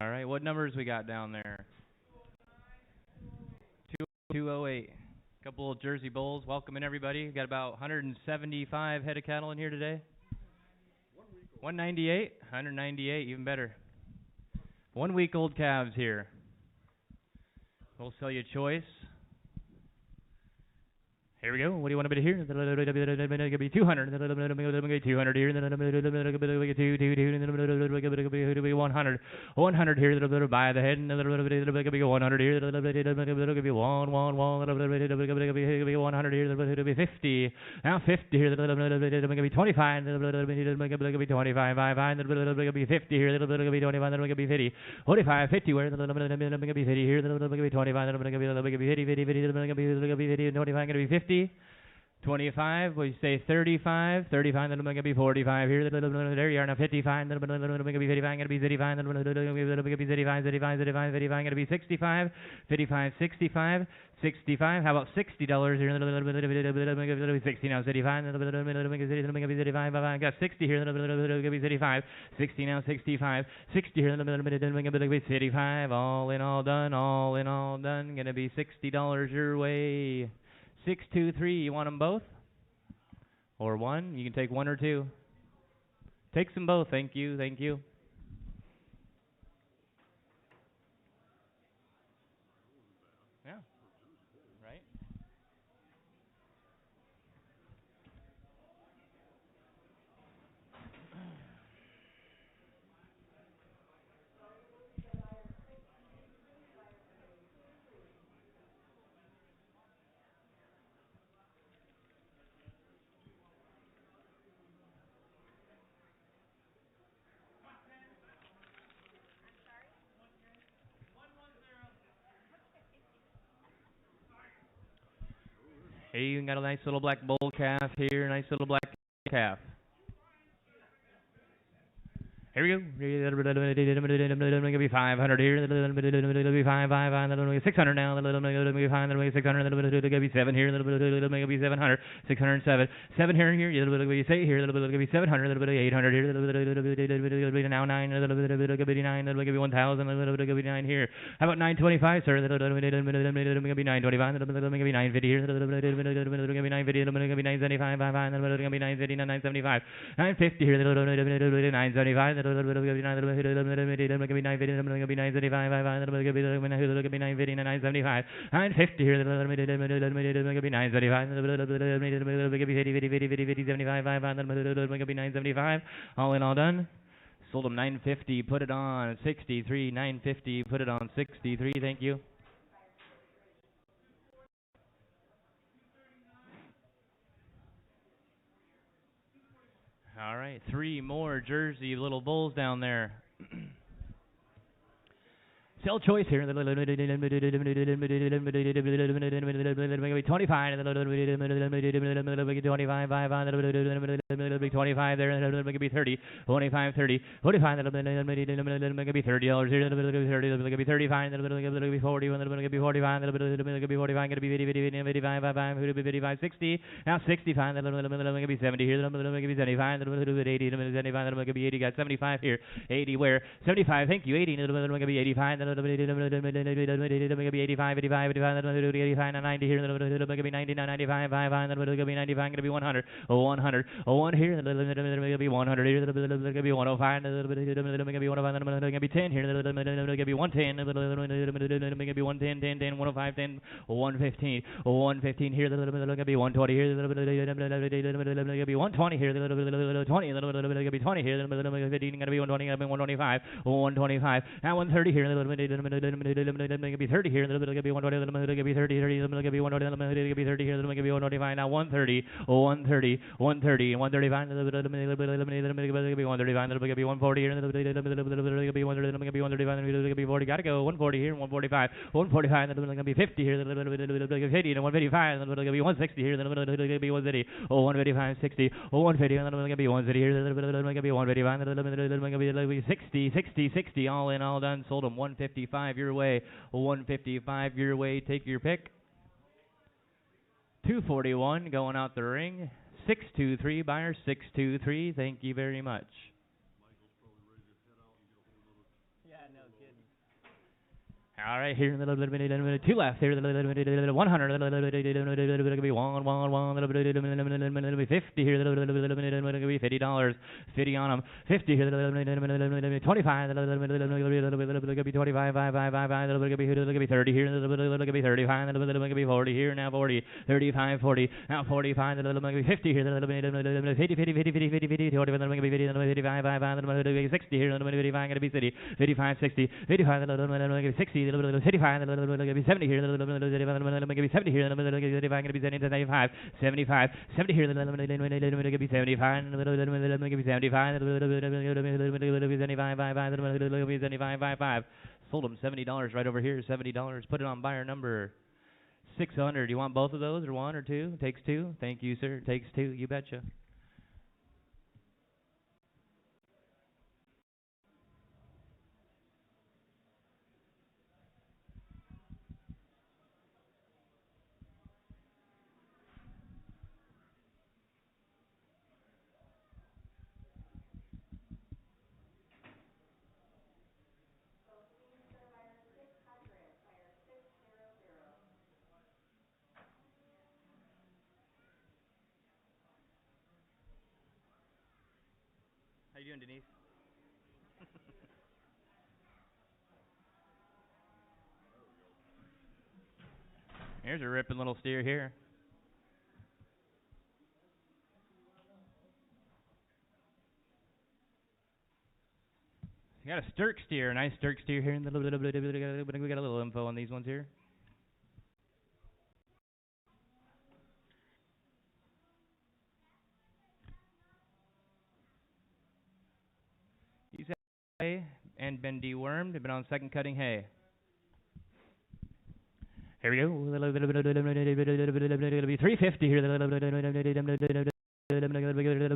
All right, what numbers we got down there? 208. Couple of Jersey Bulls. Welcoming everybody. Got about 175 head of cattle in here today. 198? 198, even better. 1 week old calves here. We'll sell you a choice. Here we go. What do you want me to hear? It's going to be 200. 200 here. 100. 100 here. By the head. 100 here. 100 here. 50. Now 50 here. 25. 25. 50 here. 50. 45. 50 where? 50 here. 25. 50. 25, we say 35, 35, then I'm going to be 45 here, there you are, now 55, then I'm going to be 55, I'm going to be 35, then I'm going to be 35, 35, 35, 35, I'm going to be 65, 55, 65, 65, how about $60 here, 60 now, 65, then I'm going to be 35, I got 60 here, then I'm going to be 35, 60 now, 65, 60 here, then I'm going to be 65, all in all done, going to be $60 your way. 623, you want them both? Or one? You can take one or two. Take them both, thank you, thank you. Yeah, right? Hey, you got a nice little black bull calf here, nice little black calf. Here we go. It's going to be 500 here. It's going to be 600 now. It's going to be 500. 600. It's going to be 7 here. It's going to be 700. 607. 7 here. It's going to be 8 here. It's going to be 700. It's going to be 800 here. It's going to be now 9. It's going to be 9. It's going to be 1,000. It's going to be 9 here. How about 925, sir? It's going to be 925. It's going to be 950 here. It's going to be 950. It's going to be 975. It's going to be 950. 975. 950 here. It's going to be 975. It's going to be 950, 975, 950 here, it's going to be 975, 975, all in all done. Sold them 950, put it on 63, 950, put it on 63, thank you. All right, 3 more Jersey little bulls down there. Sell choice here. 25. 25 there. 30. 25, 30. 45. Be $30 here. Be 35. Be 40. Be 45. Be 45. Be 55. 60. Now 65. Be 70 here. Be 75. 80. 75. Be 80. Got 75 here. 80 where? 75. Thank you. 80. Be 85. 85, 90 here, 90, 95, 95, 95, be 100, 100, 1 here, be 100 here, be 105, be 105, be 10 here, be 110, be 110, 10, 10, 105, 10, 115, 115 here, be 120 here, be 120 here, 20, be 20 here, 15, be 120, 125, 125, now 130 here, be 30 here, be 120, be 30, 30, be 120, be 30 here, be 125, now 130, 130, 130, 135, be 135, be 140 here, be 135, be 40, gotta go, 140 here, 145, 145, be 50 here, 50, 155, be 160 here, be 150, 155, 60, 150, be 150 here, be 155, be 60, 60, 60, all in, all done, sold them 155 your way. 155 your way, take your pick. 241 going out the ring. 623 buyer, 623. Thank you very much. Yeah, no kidding. All right, here, two left. Here, 100. Gonna be one. 50 here. Gonna be $50. 50 on them. 50 here. 25. Gonna be 25. Gonna be 30 here. Gonna be 35. Gonna be 40 here. Now 40. 35. 40. Now 45. Gonna be 50 here. 50. 55. 60 here. 55. Gonna be 60. 55. 60. 55. 60. 55, 70 here, 70 here, 75, 75, 70 here, 75, 75, sold them $70 right over here, $70. Put it on buyer number 600. You want both of those or one or two? Takes two. Thank you, sir. Takes two. You betcha. How you doing, Denise? Here's a ripping little steer here. You got a Sturk steer, a nice Sturk steer here. We got a little info on these ones here. He's had hay and been dewormed, been on second cutting hay. Here we go. 350 here. Gonna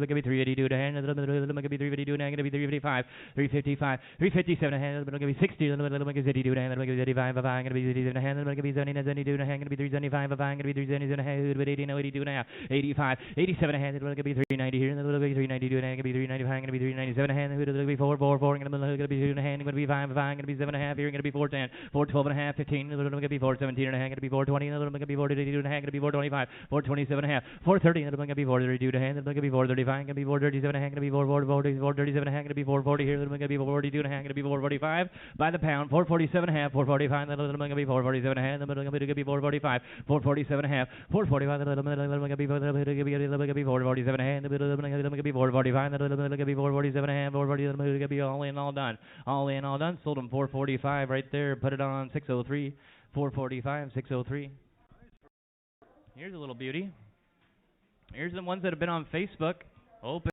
be 382 to hand. Gonna be 352 to hand. Gonna be 355, 355, 357 to hand. Gonna be 60. Gonna be 82 to hand. Gonna be 85 to hand. Gonna be 87 to hand. Gonna be 70 to 72 to hand. Gonna be 375 to hand. Gonna be 370 to hand. Gonna be 80 to 82 to hand. 85, 87 to hand. Gonna be 390 here. Gonna be 392 to hand. Gonna be 390 to hand. Gonna be 397 to hand. Gonna be 444. Gonna be 2 to hand. Gonna be 5 to hand. Gonna be 7 and a half here. Gonna be 410, 412 and a half, 15. Gonna be 417 and a hand. Gonna be 420. Gonna be 432 and a hand. Gonna be 425, 427 and a half, 430. Gonna be 432 to hand. Gonna be 435. Gonna be 437 and a hand. Gonna be 440, 437 and a hand. Gonna be 440 here. Gonna be 442 and a hand. Gonna be 445 by the pound. 447 and a half. 445. Gonna be 447 and a hand. Gonna be 445. 447 and a half. 445. Gonna be 447 and a hand. Gonna be 445. Gonna be 447 and a half. 440. Gonna be all in, all done. All in, all done. Sold them 445 right there. Put it on 603. 445, 603. Here's a little beauty. Here's the ones that have been on Facebook. Open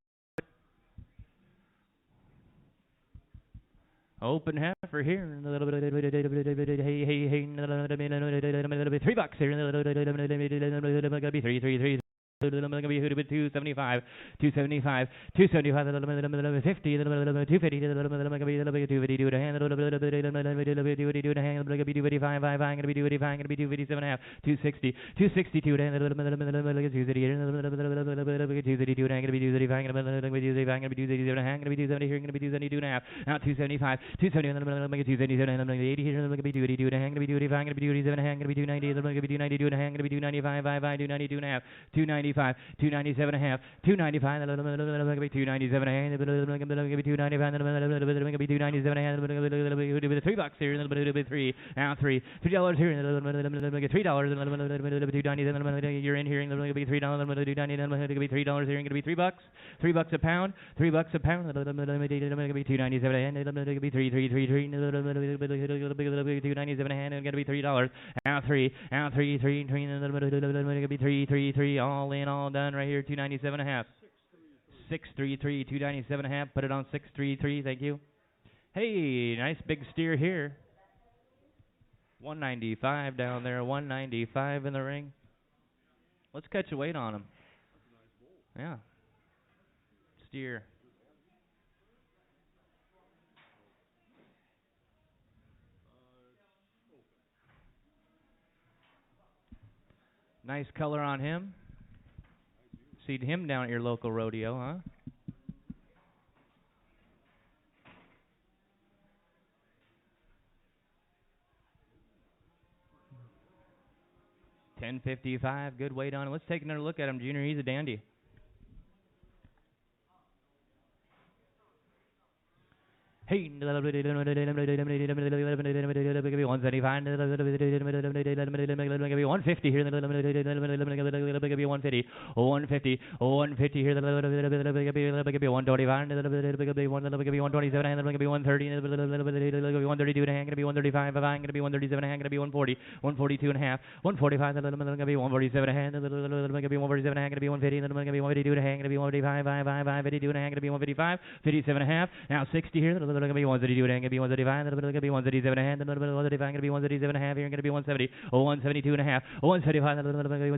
heifer here. A little bit. Hey. $3 here. Gonna be 3. Gonna be 275, 275, 275, 50, 250, 252 to hand, 252 to hand, gonna be 255, gonna be 255, gonna be 257 and a half, 260, 262 to hand, 232 to hand, gonna be 235, gonna be 235, gonna be 237 hand, gonna be 270 here, gonna be 272 and a half, now 275, 270, 277 and 80 here, gonna be 282 to hand, gonna be 285, gonna be 287 hand, gonna be 290, gonna be 292 to hand, gonna be 295, 292 and a half, 290. 297 and a half, 295, 297 and a half, 295, 297 and a half, $3 here, 3, now $3 here, $3, you're in here, gonna be $3, gonna be $3 here, gonna be $3, $3 a pound, $3 a pound, gonna be 297 and gonna be 3, 297 and gonna be $3, now 3, gonna be 3, all in, all done right here, 297 and a half. 633, 297 and a half. Put it on 633. Thank you. Hey, nice big steer here. 195 down there. 195 in the ring. Let's catch a weight on him. Yeah. Steer. Nice color on him. See him down at your local rodeo, huh? 10.55. Good weight on him. Let's take another look at him, Junior. He's a dandy. Hey, 175, 150 here, 150, 150, 150 here, 125, 127, 130, 132 and a half, 135, going to be 137 and a half, going to be 140, 142 and a half, 145, going to be 147 and a half, going to be 147 and a half, going to be 150, going to be 152 and a half, going to be 155, 52 and a half, going to be 155, 57 and a half, now 60 here, going to be 132 and going to be 135, going to be 137 and a half, going to be 137 and a half, here going to be 170, 172 and a half, 175,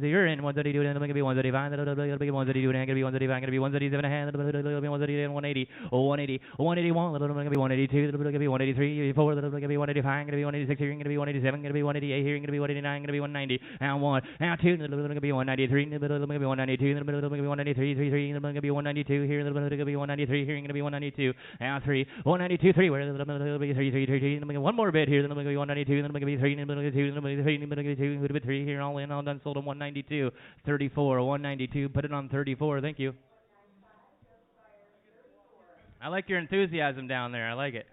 you're in 132 and going to be 135, going to be 132 and going to be 135, going to be 137 and a half, going to be 180, 180, 180, 181, going to be 182, going to be 183, 4, going to be 185, going to be 186, here going to be 187, going to be 188, here going to be 189, going to be 190, now 1, now 2, going to be 193, going to be 192, going to be 193, 3, going to be 192, here going to be 193, here going to be 192, now 3, 192, 3, where going to be 3, 3, 3, 3, one more bit here, then going to be 192, then going to be 3, then going to be 2, then going to be 3, then going to be 2, going to be 3, here all in, all done, sold on 192, 34, 192, put it on 34, thank you. I like your enthusiasm down there, I like it.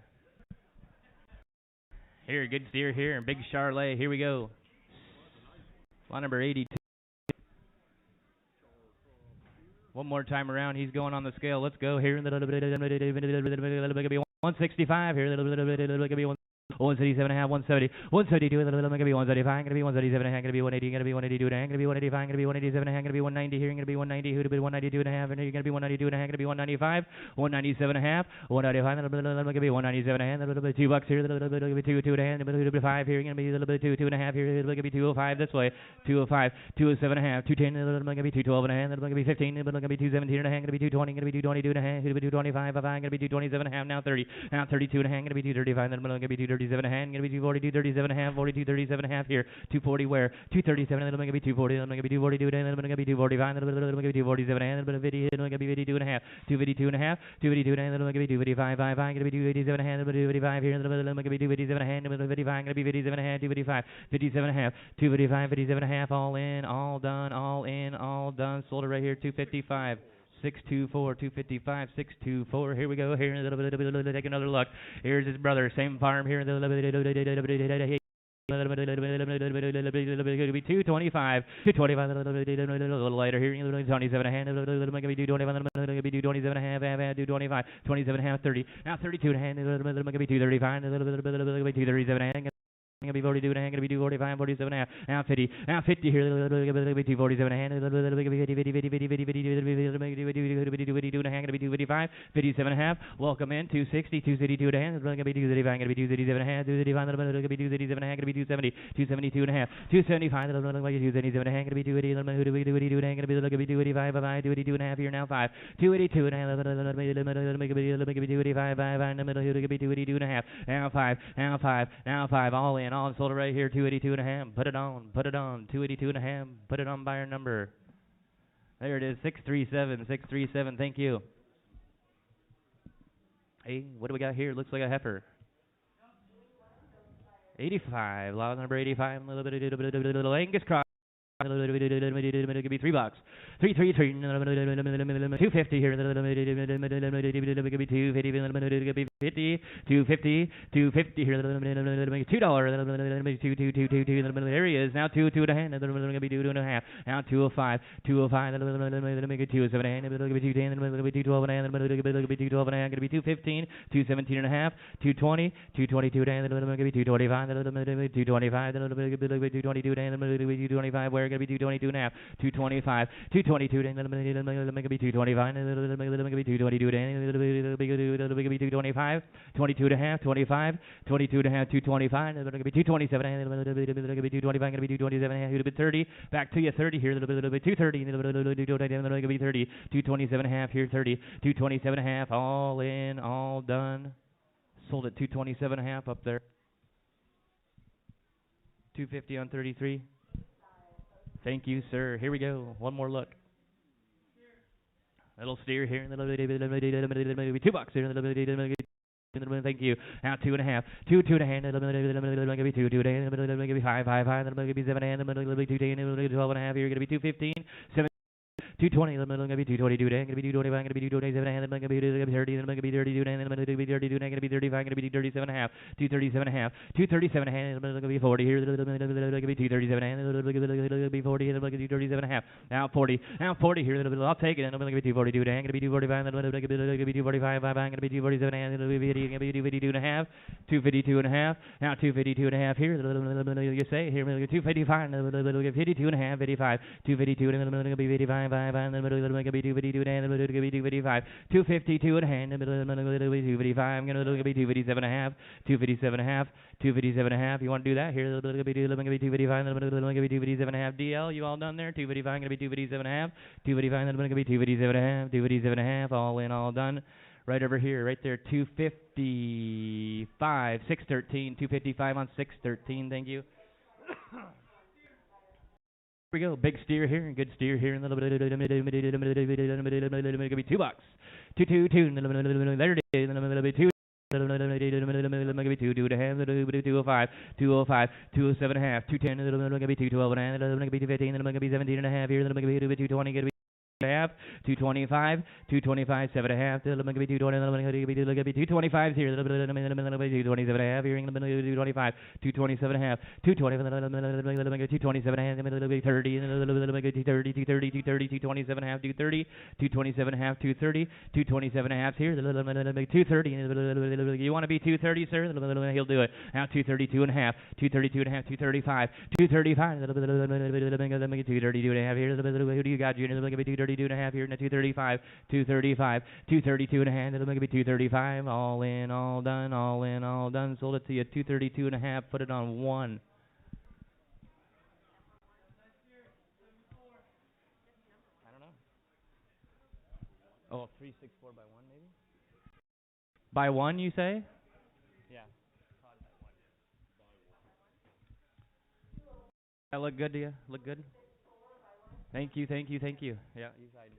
Here, good steer here, big Charlet, here we go. Line number 82. One more time around, he's going on the scale, let's go here. 165 here, 177 and a half, 170, 172, going to be 175, going to be 177 and a half, going to be 180, going to be 182 and a half, going to be 185, going to be 187 and a half, going to be 190 here, going to be 190, who to be 192 and a half, and you're going to be 192 and a half, going to be 195, 197 and a half, 195, going to be 197 and a half, a little bit $2 here, a little bit $2 and a half, a little bit 5 here, going to be a little bit 2 and a half here, a little bit 205 this way, 205, 207 and a half, 210, a little bit 212 and a half, a little bit 15, a little bit 217 and a half, going to be 220, going to be 222 and a half, going to be 225, going to be 227 and a half, now 30, now 32 and a half, going to be 235, then going to be 237 and a half, going to be 242, 37 and a half, 42, 37 and a half here, 240 where, 237, then going to be 240, then going to be 242, then going to be 245, then going to be 247 and a half, then going to be 52 and a half, 252 and a half, 252 and a half, then going to be 255, going to be 287 and a half, then 255 here, then going to be 257 and a half, then 255, going to be 57 and a half, 255, 57 and a half, 255, 57 and a half, all in, all done, all in, all done, sold it right here, 255. 624, 255, 624. Here we go. Here, take another look. Here's his brother, same farm here. 225, 225, a little lighter here, 27 and a half, 227 and a half, 225, 27 and a half, 30, now 32 and a half, 235, 237 and a half. Going to be 42 and a half, going to be 245, 47 and a half, now 50, now 50 here, going to be 247 and a half, 252 and a half, going to be 255, 57 and a half, welcome in, 260, 262 and a half, going to be 235, going to be 237 and a half, 235, going to be 237 and a half, going to be 270, 272 and a half, 275, going to be 277 and a half, going to be 280, going to be 282 and a half, going to be 285, 282 and a half here, now 5, 282 and a half, going to be 285, 5, going to be 282 and a half, now 5, now 5, now 5, all in. All sold it right here, 282 and a half. Put it on, 282 and a half. Put it on buyer number. There it is, 637, 637. Thank you. Hey, what do we got here? Looks like a heifer. 85, lot number 85. A little Angus cross. Give me $3. 333. 250 here. Give me 250. 50, 250, 250 here. $2. 222. There he is. Now 2 and a half. Going to be 2 and a half. Now 205, 205. Make it 207 and a half. Going to be 210. Going to be 212 and a half. Going to be 212 and a half. Going to be 215, 217 and a half. 220, 222 and a half. Going to be 225. 225. Going to be 222 and a half. Going to be 225. Where going to be 222 and a half. 225, 222 and a half. Going to be 225. Going to be 222 and a half. Going to be 225. 22 and a half, 25, 22 and a half, 225, going to be 227 and a half, going to be 225, going to be 227 and a half, a little bit 30, back to you, 30 here, a little bit 230, going to be 30, 227 and a half here, 30, 227 and a half, all in, all done, sold at 227 and a half up there, 250 on 33, thank you, sir, here we go, one more look. Little steer here, $2 here, Thank you. Now 2.5. Two and a hand. Give me two. Give me five. Give me 7 and. Give me 2 10. 12 and a half. You're gonna be 215. 220, I'm going to be 222, I'm going to be 225, I'm going to be 227, I'm going to be 30, I'm going to be 32, I'm going to be 32, I'm going to be 35, I'm going to be 37 and a half, 237 and a half, 237 and a half, I'm going to be 40 here, I'm going to be 237 and I'm going to be 40, I'm going to be 237 and a half, now 40 here, I'll take it, I'm going to be 242, I'm going to be 245, I'm going to be 245, I'm going to be 247 and I'm going to be 252 and a half, 252 and a half, now 252 and a half here, you say here, 255, 52 and a half, 55, 252 and I'm going to be 55, and then I'm going to be 252 and I'm going to be 255, 252 and a hand, and then I'm going to be 255, I'm going to be 257 and a half, 257 and a half, 257 and a half. You want to do that? Here, I'm going to be 255, and I'm going to be 257 and a half. DL, you all done there? 255, I'm going to be 257 and a half, 255, and I'm going to be 257 and a half, 257 and a half, all in, all done. Right over here, right there, 255, 613, 255 on 613, thank you. Here we go, big steer here, good steer here, and a little bit of $2. 2 there it is, and a little bit 2. 205, 205, 207 and a half, 210, and I'm going to be 212 and a half, and I'm going to be 215, and I'm going to be 17 and a half here, and I'm going to be 220, going to be half, 225, 225, 7 and a half, I'm going to be 220, I'm going to be 225 here, I'm going to be 227 and a half here, I'm going to be 225, 227 and a half, 220, 227 and a half, I'm going to be 30, and I'm going to be 230, 230, 230, 227 and a half, 230, 227 and a half, 230, 227 and a half here, 230, you want to be 230, sir? He'll do it. Now 232 and a half, 232 and a half, 235, 235, 232 and a half here, who do you got, Junior? Going to be 232 and a half here, and 235, 235, 232 and a half, and it'll make it be 235, all in, all done, all in, all done, sold it to you, 232 and a half, put it on 1. I don't know. Oh, 364 by 1 maybe? By 1, you say? Yeah. That look good to you? Look good? Thank you, thank you, thank you. Yeah, he's hiding.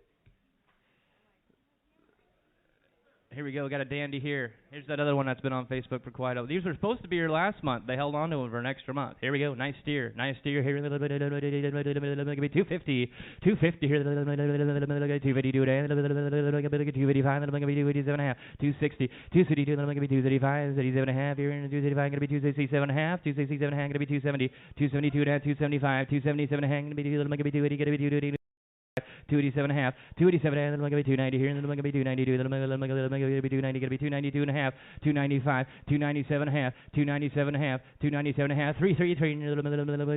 Here we go, got a dandy here. Here's that other one that's been on Facebook for quite a while. These were supposed to be here last month. They held on to them for an extra month. Here we go, nice steer here. 250, 250 here. 252, 255, 257 and a half, 260, 262, 235, 37 and a half here, and 235 going to be 267 and a half, 267 and a half going to be 270, 272 and a half, 275, 277 and a half going to be 280, going to be 280. 287 and a half, 287 and then I'm going to be 290 here, and then I'm going to be 292, then I'm going to be 290, going to be 292 and a half, 295, 297 and a half, 297 and a half, 297 and a half, 333,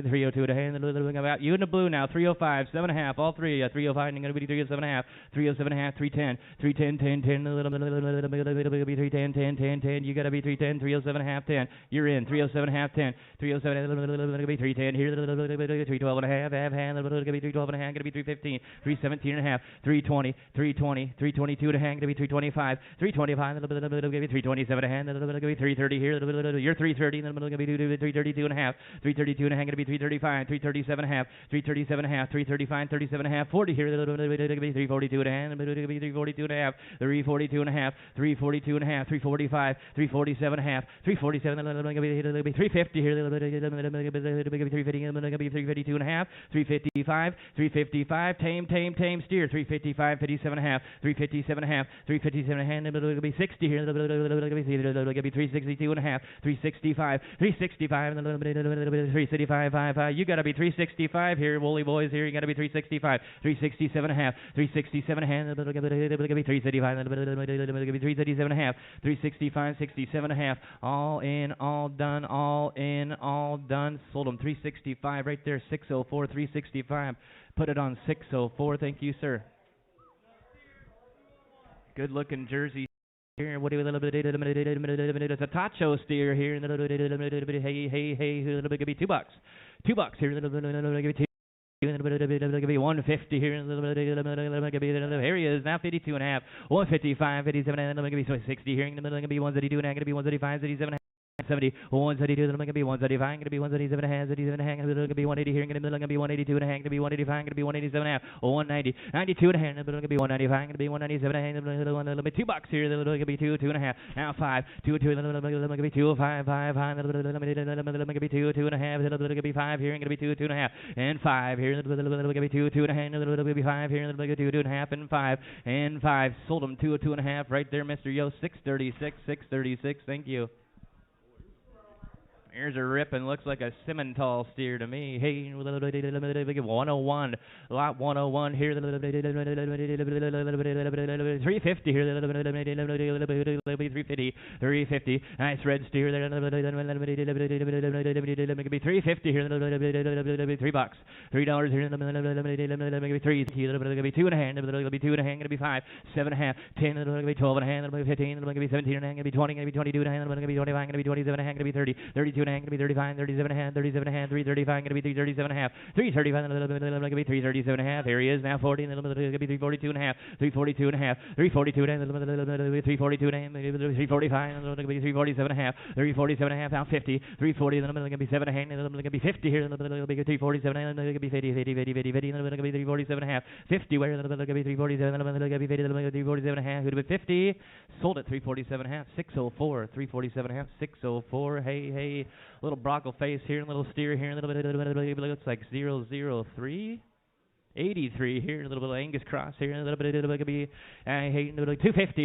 302 and a half, and then about you in the blue now, 305, 7 and a half, all three, 305, and going to be 307 and a half, 307 and a half, 310, 310, 10, 10, 310, 10, 10, 10, you got to be 310, 307 and a half, 10, you're in, 307 and a half, 10, 307, and then going to be 310 here, 312 and a half, hand, going to be 312 and a half, going to be 315, 317 and a half, 320, 320, 322 and a half, going to be 325, 325, and then going to be 327 and a half, and then going to be 330 here, you're 330, and then going to be 332 and a half, 332 and a half, going to be 335, 337 and a half, 337 and a half, 335, 37 and a half, 40 here, going to be 342 and a half, and then going to be 342 and a half, 342 and a half, 342 and a half, 345, 347 and a half, 347, and then going to be 350 here, going to be 350, and then going to be 352 and a half, 355, 355, tame steer, 355, 57 and a half, 357 and a half, 357 and a half, and it'll be 60 here, it'll be 362 and a half, 365, 365, and then 365, 5, you gotta be 365 here, woolly boys here, you gotta be 365, 367 and a half, 367 and a half, it'll be 335, and it'll be 337 and a half, 365, 67 and a half, all in, all done, all in, all done, sold them 365 right there, 604, 365. Put it on 604. Thank you, sir. Good looking jersey here. What do we a little bit? It's a tacho steer here. Hey, a little bit. Give me $2. $2 here. Give me 150 here. Here he is now, 52 and a half. 155, 57 and a half. Give me 60 here. Give me 132 and a half. Give me 135, 37 and a half. 70, 172, then I'm gonna be 175, gonna be 177 and a half, 77 and a half, gonna be 180 here, gonna be 182 and a half, gonna be 185, gonna be 187 and a half, 190, 92 and a half, gonna be 195, gonna be 197 and a half, gonna be $2 here, gonna be two and a half, now 5, 2, gonna be 2, 5, 5, gonna be 2, 2 and a half, gonna be 5 here, gonna be 2, 2 and a half, and 5 here, gonna be 2, 2 and a half, gonna be 5 here, gonna be 2, 2 and a half, and 5, sold them 2, 2 and a half, right there, Mr. Yo, 636, thank you. Here's a rip and looks like a Simmental steer to me. Hey, 101, lot 101 here. 350 here. 350. Nice red steer there. 350 here. $3 $3 here. 3. 2 and a hand. 2 and a hand. Gonna be 5. 7 and a half. 10. 12 and a hand. 15. 17 and a hand. 20. 22 and a hand. 25. 27 and a hand. 30. 32 and a hand, gonna be 35, 37 and a half, 37 and a half, 335, gonna be 337 and a half, 335, gonna be 337 and a half. Here he is now, 40, gonna be 342 and a half, 342 and a half, 342 and a half, 342 and a half, 345, gonna be 347 and a half, 347 and a half, now 50, 340, then gonna be 7 and a half, gonna be 50 here, gonna be 347 and gonna be 50, gonna be 347 and a half, 50 where, gonna be 347, gonna be 347 and a half, would have been 50, sold at 347 and a half, 604, 347 and a half, 604, hey. Little Brockle face here, little steer here, a little bit looks like 003. 83 here, a little bit of Angus cross here, a little bit of 250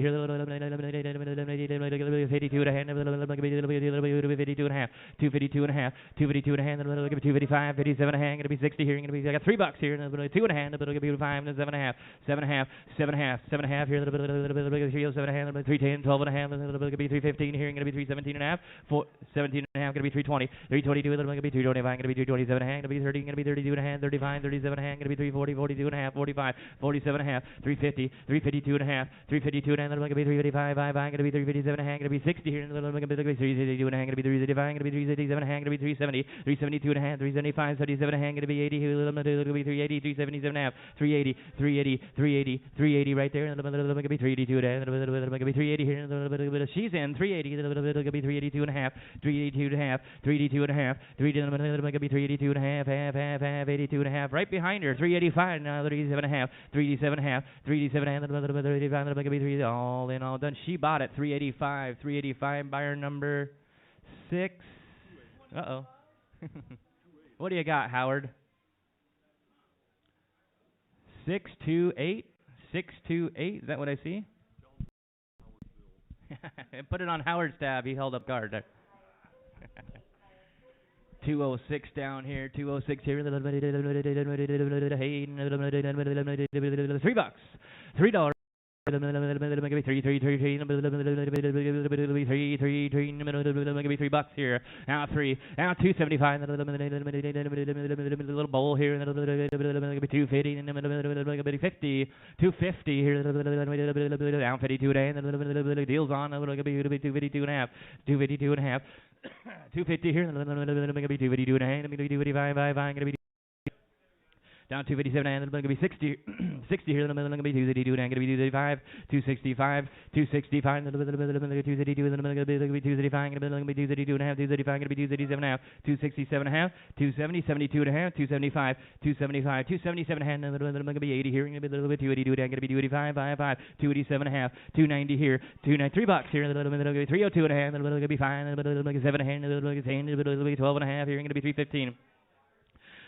here, 52 and a half, 52 and a half, 252 and a half, 252 and a half, 255, 57 and a half, going to be 60 here, going to be, I got $3 here, 2 and a half, going to be 5 and 7 and a half, 7 and a half, 7 and a half, 7 and a half here, 7 and a half, 310, 12 and a half, going to be 315 here, going to be 317 and a half, 17 and a half, going to be 320, 322, going to be 225, going to be 227 and a half, going to be 30, going to be 32 and a half, 35, 37 and a half, going to be 340, 42 and a half, 45, 47 and a half, 350, 352 and a half, 352 and a half, going to be 355, going to be 357 and a half, going to be 60 here, going to be 362 and a half, going to be 385, going to be 387 and a half, going to be 370, 372 and a half, 375, 37 and a half, going to be 80 here, going to be 380, 377 and a half, 380, 380 right there, going to be 382 and a half, going to be 380 here, she's in 380, going to be 382 and a half, 382 and a half, 382 and a half, 382 and a half, half, 82 and a half, right behind her, 385 now, 37 and a half, 387 and a half, 387 and a half, 385, all in, all done. She bought it 385, buyer number 6. Uh-oh. What do you got, Howard? 628? 628, is that what I see? Put it on Howard's tab, he held up guard there. 206 down here, 206 here. $3. $3. $3 here. Now 3. Now 275. Little bowl here. 250. 50. 250 here. Down 52 today. Deals on. 252 and a half. 252 and a half. 250 here. 252 and a half. 255. Down 257 and going to be 60 here, and going to be 282 and going to be 285, 265, 265, 282, and going to be 285, and going to be 282 and a half, 285, going to be 287 and a half, 267 and a half, 270, 72 and a half, 275, 275, 277 and a half, and going to be 80 here, and going to be a little bit 282 and going to be 285, 55, 287 and a half, 290 here, $3 here, and going to be 302 and a half, and going to be 5, and going to be 7 and a half, and going to be 12 and a half here, and going to be 315.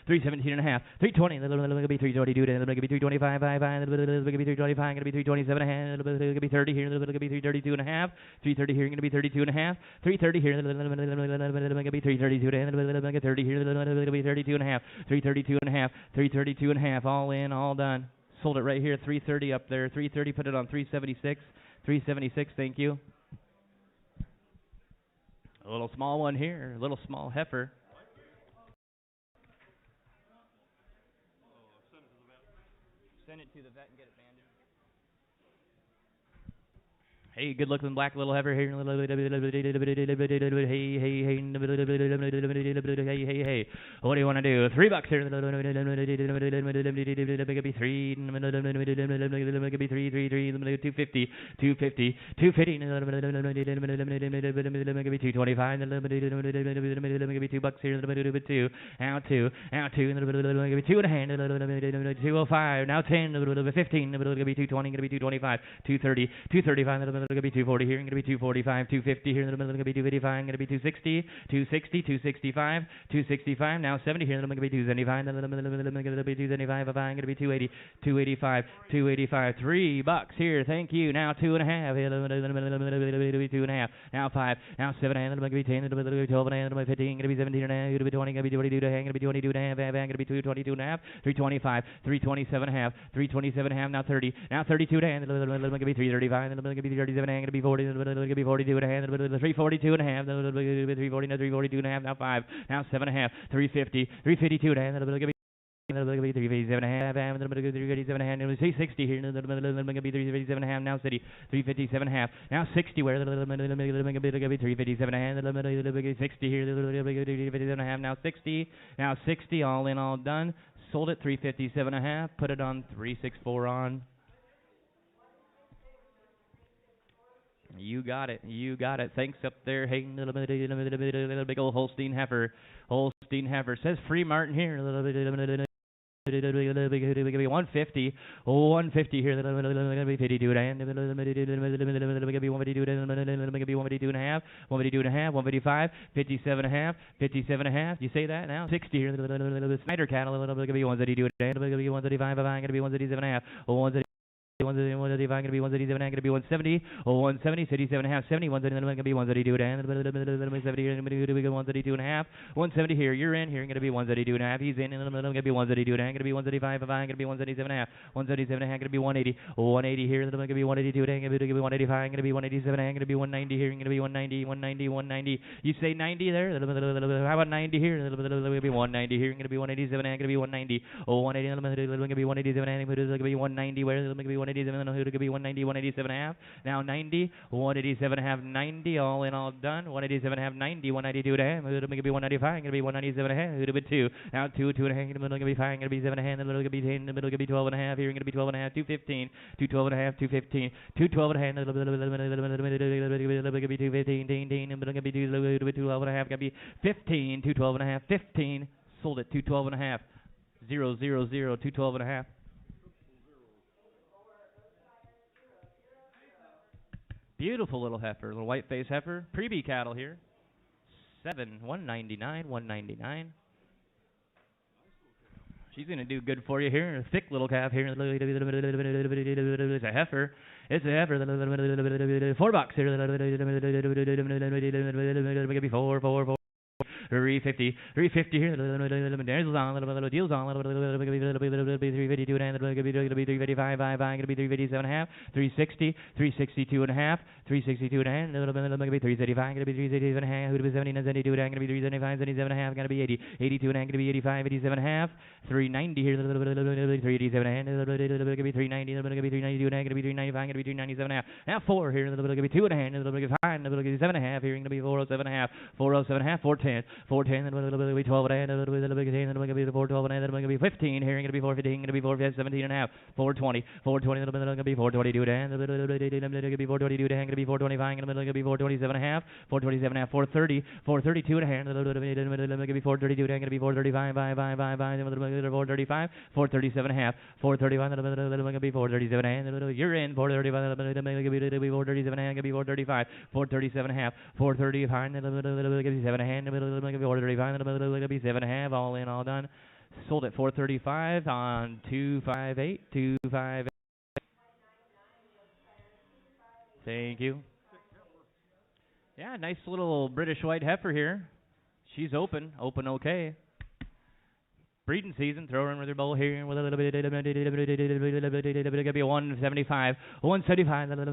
317 and a half, 320, and then going to be 322, and then going to be 325, and then going to be 325, going to be 327 and a half, and then going to be 30 here, and then going to be 332 and a half, 330 here, going to be 32 and a half, 330 here, and then going to be 332, and then going to be 30 here, and then going to be 32 and a half, 332 and a half, 332 and a half, all in, all done. Sold it right here, 330 up there, 330, put it on 376, 376, thank you. A little small one here, a little small heifer. Send it to the vet and get it banded. Hey, good looking black little heifer here. Hey, hey, hey. What do you want to do? $3 here. Three. 250. 250. 250. 225. $2 here. Two. Out two. Out two. Two and a hand. 205. Now 10. 15. 220. 225. 230. 235. Going to be 240 here, going to be 245, 250 here in the middle, going to be 255, going to be 260, 260, 265, 265, now 70 here, going to be 275, going to be 275, going to be 280, 285, 285, $3 here, thank you, now 2.5, going to be 2.5, now 5, now 7, going to be 10, going to be 12, going to be 15, going to be 17, going to be 20, going to be 22, going to be 22 and a half, going to be 222 and a half, 325, 327 and a half, 327 and a half, now 30, now 32 and a half, going to be 335, going to be 37 and a half, going to be 40, going to be 42 and a half, 342 and a half, 340, now 342 and a half, now 5, now 7 and a half, 350, 352 and a half, going to be 357 and a half, 357 and a half, 360 here, going to be 357 and a half, now city, 357 and a half, now 60 where, going to be 357 and a half, 60 here, 357 and a half, now 60, all in, all done, sold it 357 and a half, put it on 364 on. You got it. You got it. Thanks up there. Hey, little big old Holstein heifer. Holstein heifer. Says Free Martin here. 150. 150 here. 52 and 152 and a half. 152 and a half. 155. 57 and a half. 57 and a half. You say that now? 60 here. Snyder cattle. 132 and 135. Going to be 137 and a half. 135 going to be 137 going to be 170 170 67 and a half 70 170 going to be 132 and 132 and a half 170 here you're in here going to be 132 and a half he's in going to be 132 and going to be 135 going to be 177 and a half 177 and a half going to be 180 180 here going to be 182 and going to be 185 going to be 187 and going to be 190 here going to be 190 190 190 you say 90 there how about 90 here going to be 190 here going to be 187 and going to be 190 180 going to be 187 and going to be 190 where going to be 187 who could be 190 187 and a half now 90 187 and a half 90 all in all done 187 and a half 90 192 and a half who's going to be 195 going to be 197 and a half who'd have been 2 now 2 2 and a half in the middle going to be 5 going to be 7 and a half in the middle going to be 10 in the middle going to be 12 and a half here going to be 12 and a half 215 212 and a half 215 212 and a half in the middle going to be 215 10 in the middle going to be 212 and a half going to be 15 212 and a half 15 sold it 212 and a half 0 0 0 212 and a half. Beautiful little heifer, little white face heifer. Preview cattle here. 199, 199. She's gonna do good for you here. A thick little calf here. It's a heifer. It's a heifer. $4 here. 4. 350 here. Deals on. Deals on. 352 and a half. 355. Going to be 357 and a half. 360. 362 and a half. 362 and a half. Going to be 335. Going to be 387 and a half. Going to be 70 and 72. Going to be 375. 77 and a half. Going to be 80. 82 and a half. Going to be 85. 87 and a half. 390 here. 387 and a half. Going to be 390. Going to be 392 and a half. Going to be 395. Going to be 397 and a half. Now 4 here. Going to be 2 and a half. Going to be 5. Going to be 7 and a half. Here going to be 407 and a half. 407 and a half. 410. 410, then going to be 12 and a half, then going to be 10, then going to be 412 and a half, then going to be 15, here going to be 415, going to be 417 and a half, 420, 420, then going to be 422 and a half, then going to be 422 and a half, going to be 425, then going to be 427 and a half, 427 and a half, 430, 432 and a half, then going to be 432 and a half, going to be 435, then going to be 435, 437 and a half, 431, then going to be 437 and a half, you're in, 435, then going to be 437 and a half, going to be 435, 437 and a half, 435, then going to be 7 and a half, then going to be 435, then going to be 7 and a half, all in, all done. Sold at 435 on 258, 258. Thank you. Yeah, nice little British white heifer here. She's open okay. breeding season. Throw her in with her bowl here with a little bit. Gonna be 175. 175. Gonna be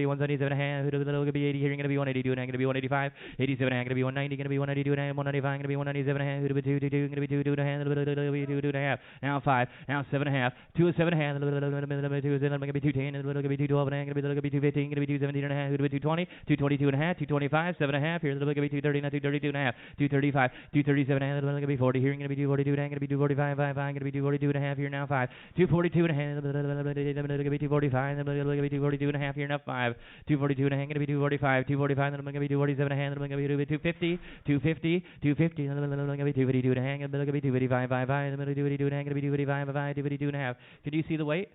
177 and a half. Gonna be 80 here. Gonna be 182 and gonna be 185. 87 and gonna be 190. Gonna be 192 and 195. Gonna be 197 and a half. Gonna be 222. Gonna be 22 and a half. Gonna be 22 and a half. Now 5. Now 7 and a half. 2 and 7 and a half. Gonna be 210. Gonna be 212 and a half. Gonna be 215. Gonna be 217 and a half. Gonna be 220. 222 and a half. 225. 7 and a half. Here. Gonna be 230. Now 232 and a half. 235. 237 and a half. Gonna be 40 here. Gonna be 242 and a half. Gonna be 245. 5. Gonna be 242 and a half here. Now 5. 242 and a half. Gonna be 245. Gonna be 242 and a half here. Now 5. 242 and a half. Gonna be 245. 245. Gonna be 247 and a half. Gonna be 250. 250. 250. Gonna be 252 and a half. Gonna be 255. 5. Gonna be 252 and a half. Gonna be 255. 5. 252 and a half. Can you see the weight?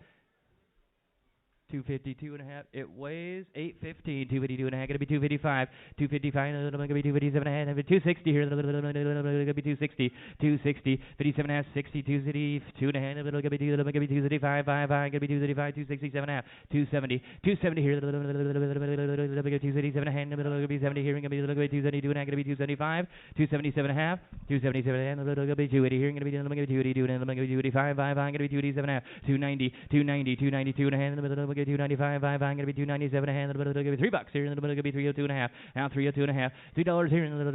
252 and a half. It weighs 815. 252 and a half. Gonna be 255. 255. Gonna be 257 and a half. 260 here. Gonna be 260. 260. 57 and a half. 60. 262 and a half. Gonna be 265. 5. Gonna be 265. 267 and a half. 270. 270 here. Gonna be 277 and a half. Gonna be 70 here. Gonna be 272 and a half. Gonna be 275. 277 and a half. 277 and a half. Gonna be 280 here. Gonna be 282 and a half. Gonna be 285. 5. Gonna be 287 and a half. 290. 290. 292 and a half. 295. 5. I'm gonna be 297 and a half. I'm gonna be $3 here. I'm gonna be 302 and a half. Now 302 and a half. $3 here. I'm gonna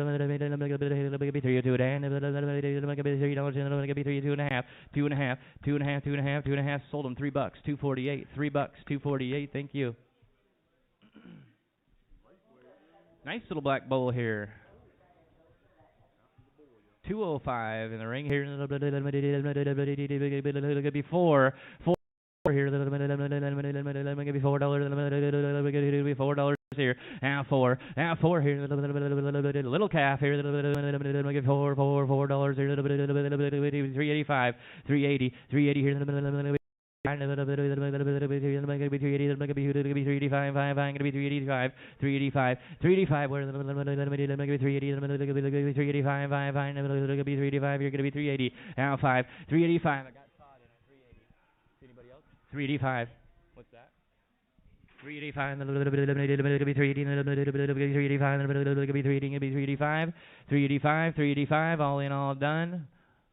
be 302 and a half. I'm gonna be $3 here. I'm gonna be 302 and a half. 2 and a half. 2 and a half. 2 and a half. 2 and a half. Sold them $3. 248. $3. 248. Thank you. Nice little black bowl here. 205 in the ring here. Gonna be 4. 4 here. Gonna be $4. Here. Now 4. Now 4 here. Little calf here. $4 here. 385. 380. 380 here. 385. 385. 385. 385. Where 380. 385. 5. 385. You're gonna be 380. Now 5. 385. I got caught in 380. Anybody else? 385. What's that? 385. 385. 385. 385. All in, all done.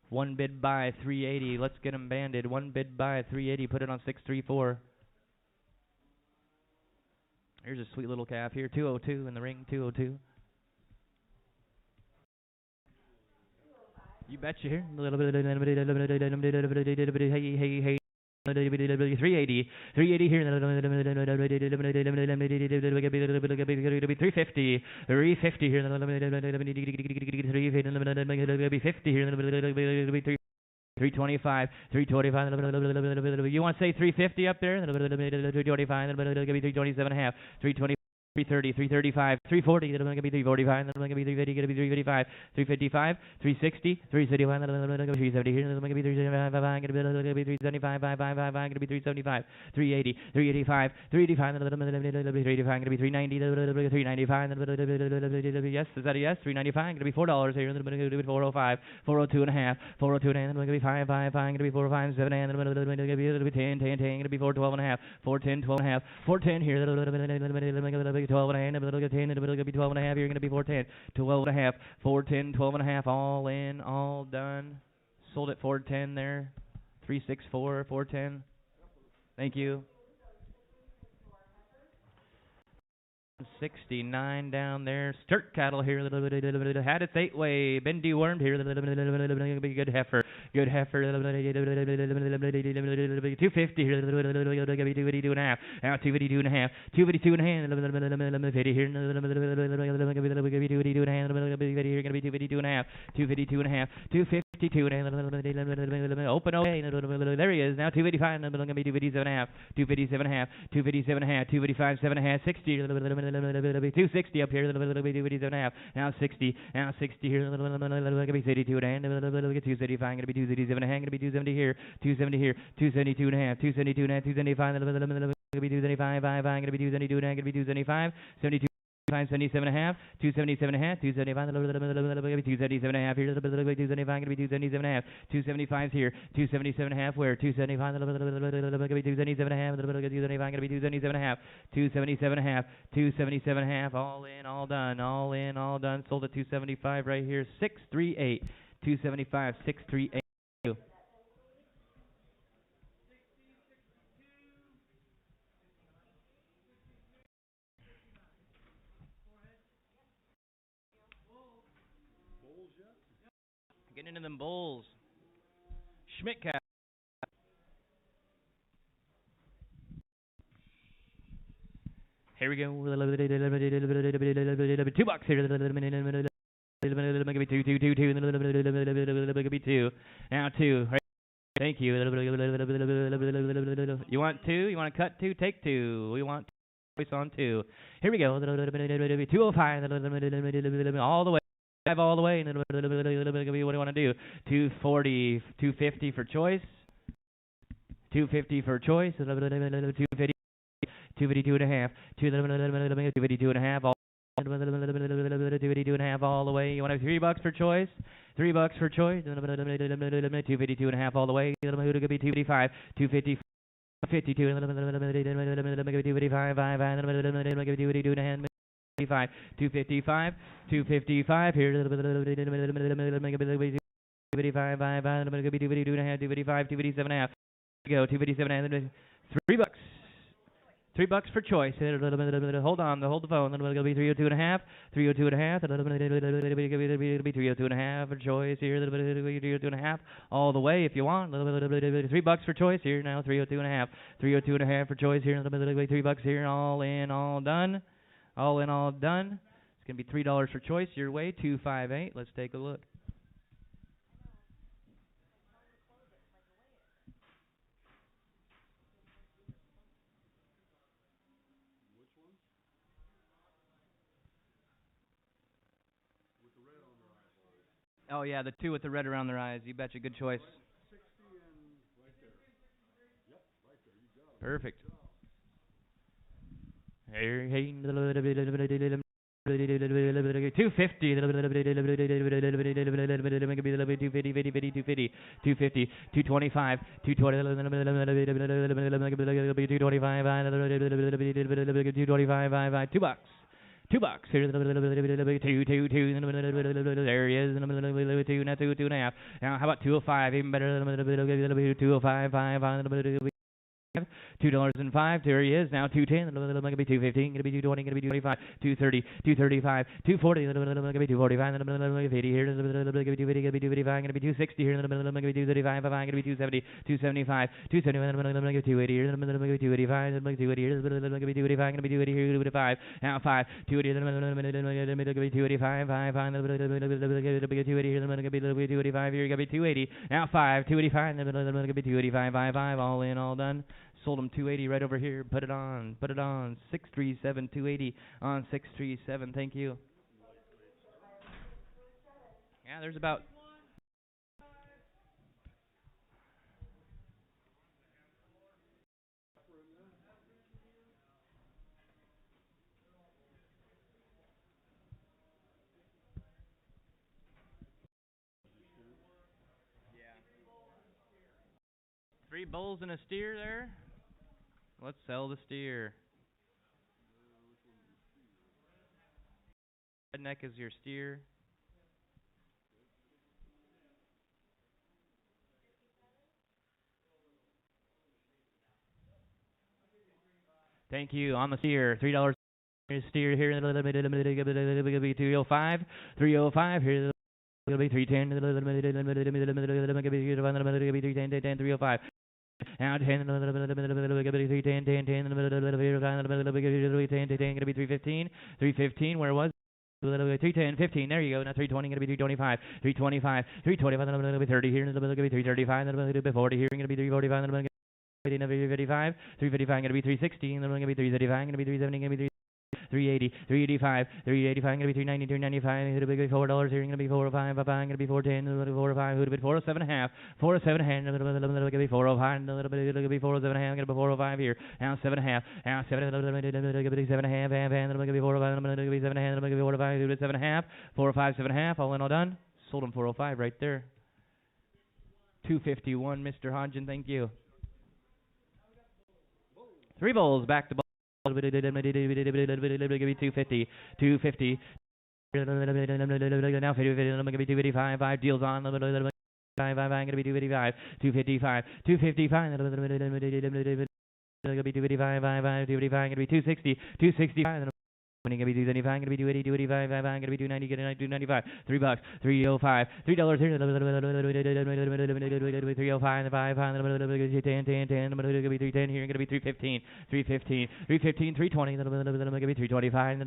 One bid by 380. Let's get them banded. One bid by 380. Put it on 634. Here's a sweet little calf here. 202 in the ring. 202. You betcha here. A little bit. Hey. 380. 380 here. 350. 350 here. 350 here. 325. 325. You want to say 350 up there? 325. 327 and a half. 320. 330, 335, 340, gonna be 345, gonna be 350, gonna be 355, 355, 360, 375, 370 here, gonna be 375, gonna be 375, 5, gonna be 375, 380, 385, 385, 385, gonna be 390, 395, yes, is that a yes? 395, gonna be $4 here, gonna be 405, 402 and a half, 402 and a half, gonna be 5, gonna be 405, 7 and gonna be 10, gonna be 412 and a half, 410, 12 and a half, 410 here, 12 and a half, a little bit 10, a little bit 12 and a half. You're going to be 410, 12 and a half, 410, 12 and a half. All in, all done. Sold at 410 there. 364, 410. Thank you. 69 down there. Sturt cattle here. Had its 8-way. Been dewormed here. Good heifer. Good heifer. 250 here. 252 and a half. Now 252 and a half. 252 and a half. 250 here. 252 and a half. Here going to be 252 and a half. 252 and a half. 252 and a half. Open okay. There he is. Now 255. Going to be 257 and a half. 257 and a half. 257 and a half. 255. 7 and a half. 60. 260 up here. 257 and a half. Now 60. Now 60 here. Going to be 32 and a half. 275. Going to be 277 and a half. Going to be 270 here. 270 here. 272 and a half. 272 and a half. 275. Going to be 275. Going to be 272 and a half. Going to be 275. 72. 277 and a half, 277 and a half, 275, 277 and a half here, 275, going to be 277 and a half, 275 here, 277 and a half, where 275, going to be 277 and a half, 275, going to be 277 and a half, 277 and a half, 277 and a half, all in, all done, all in, all done, sold at 275 right here, 638. 275, 638. Getting into them bowls. Schmidt cap. Here we go. $2 here. Two. Now two. Thank you. You want two? You want to cut two? Take two. We want choice on two. Here we go. 205. All the way. All the way. What do you want to do? 240. 250 for choice. 250 for choice. 250. 252 and a half. 252 and a half. 252 and a half all the way. You want to have $3 for choice? $3 for choice. 252 and a half all the way. 255. 250. 52 and 255 255 255 here 255 257 and a half go 257 and $3 $3 for choice. Hold on, hold the phone. It'll be 302 and a half. 302 and a half. It'll be 302 and a half for choice here. 302 and a half all the way if you want. $3 for choice here now. 302 and a half. 302 and a half for choice here. $3 here. All in, all done. All in, all done. It's gonna be $3 for choice your way. 258. Let's take a look. Oh yeah, the two with the red around their eyes. You betcha. Good choice. Perfect. Hey, 250. 250. 225. 225. $2. $2 here. Two. There he is. Two. Now two and a half. Now how about 205? Even better. 205. $2.05. There he is. Now 210. Gonna be 215. Gonna be 220. Gonna be 225. 230. 235. 240. Gonna be 245. 250 here. Gonna be 255. Gonna be 260 here. Gonna be 235. Gonna be 270. 275. 270. Gonna be 280 here. Gonna be 285. Gonna be 280 here. Gonna be 285. Gonna be 280 here. 285. Now 5. 280. Gonna be 285. 5. 280 here. Gonna be 285 here. Gonna be 280. Now 5. 285. Gonna be 285. 5. All in, all done. Sold them 280 right over here. Put it on. 637 280 on 637. Thank you. Yeah, there's about three bulls and a steer there. Let's sell the steer. Redneck is your steer. Thank you. On the steer, $3 steer here. It'll be 305. 305 here. It'll be 310. It'll be 310. 305. Now 10, 310, 10, 10, gonna be 315, 315. Where was? 310, 15. There you go. Now 320, gonna be 325, 325, 325. Gonna be 30 here. Gonna be 335. Gonna be 40 here. Gonna be 345. Gonna be 355, 355. Gonna be 360. Gonna be 335. Gonna be 370. Gonna be 380, 385, 385, gonna be 390, 395, it'll be $4 here, gonna be 405, gonna be 410, 405, it'll be 407 and a half, 407 and a half, it'll be 405, it'll be 407 and a half, gonna be 405 here, now 7 and a half, now 7, it'll be 7 and a half, it'll be 405, it'll be 7 and a half, it'll be 405, it'll be 7 and a half, 405, 7 and a half, all in, all done, sold him 405 right there. 251, Mr. Hodgin, thank you. 3 bulls back to 250, 250. Now 255, 5 deals on. 5, going to be 255, 255, 255. Going to be 255, 255, going to be 260, 265. Going to be 275, going to be 280, 285, going to be 290, get it, 295, $3, 305, $3 here, 305, 5, 10, 10, 10, going to be 310 here, going to be 315, 315, 315, 320, going to be 325,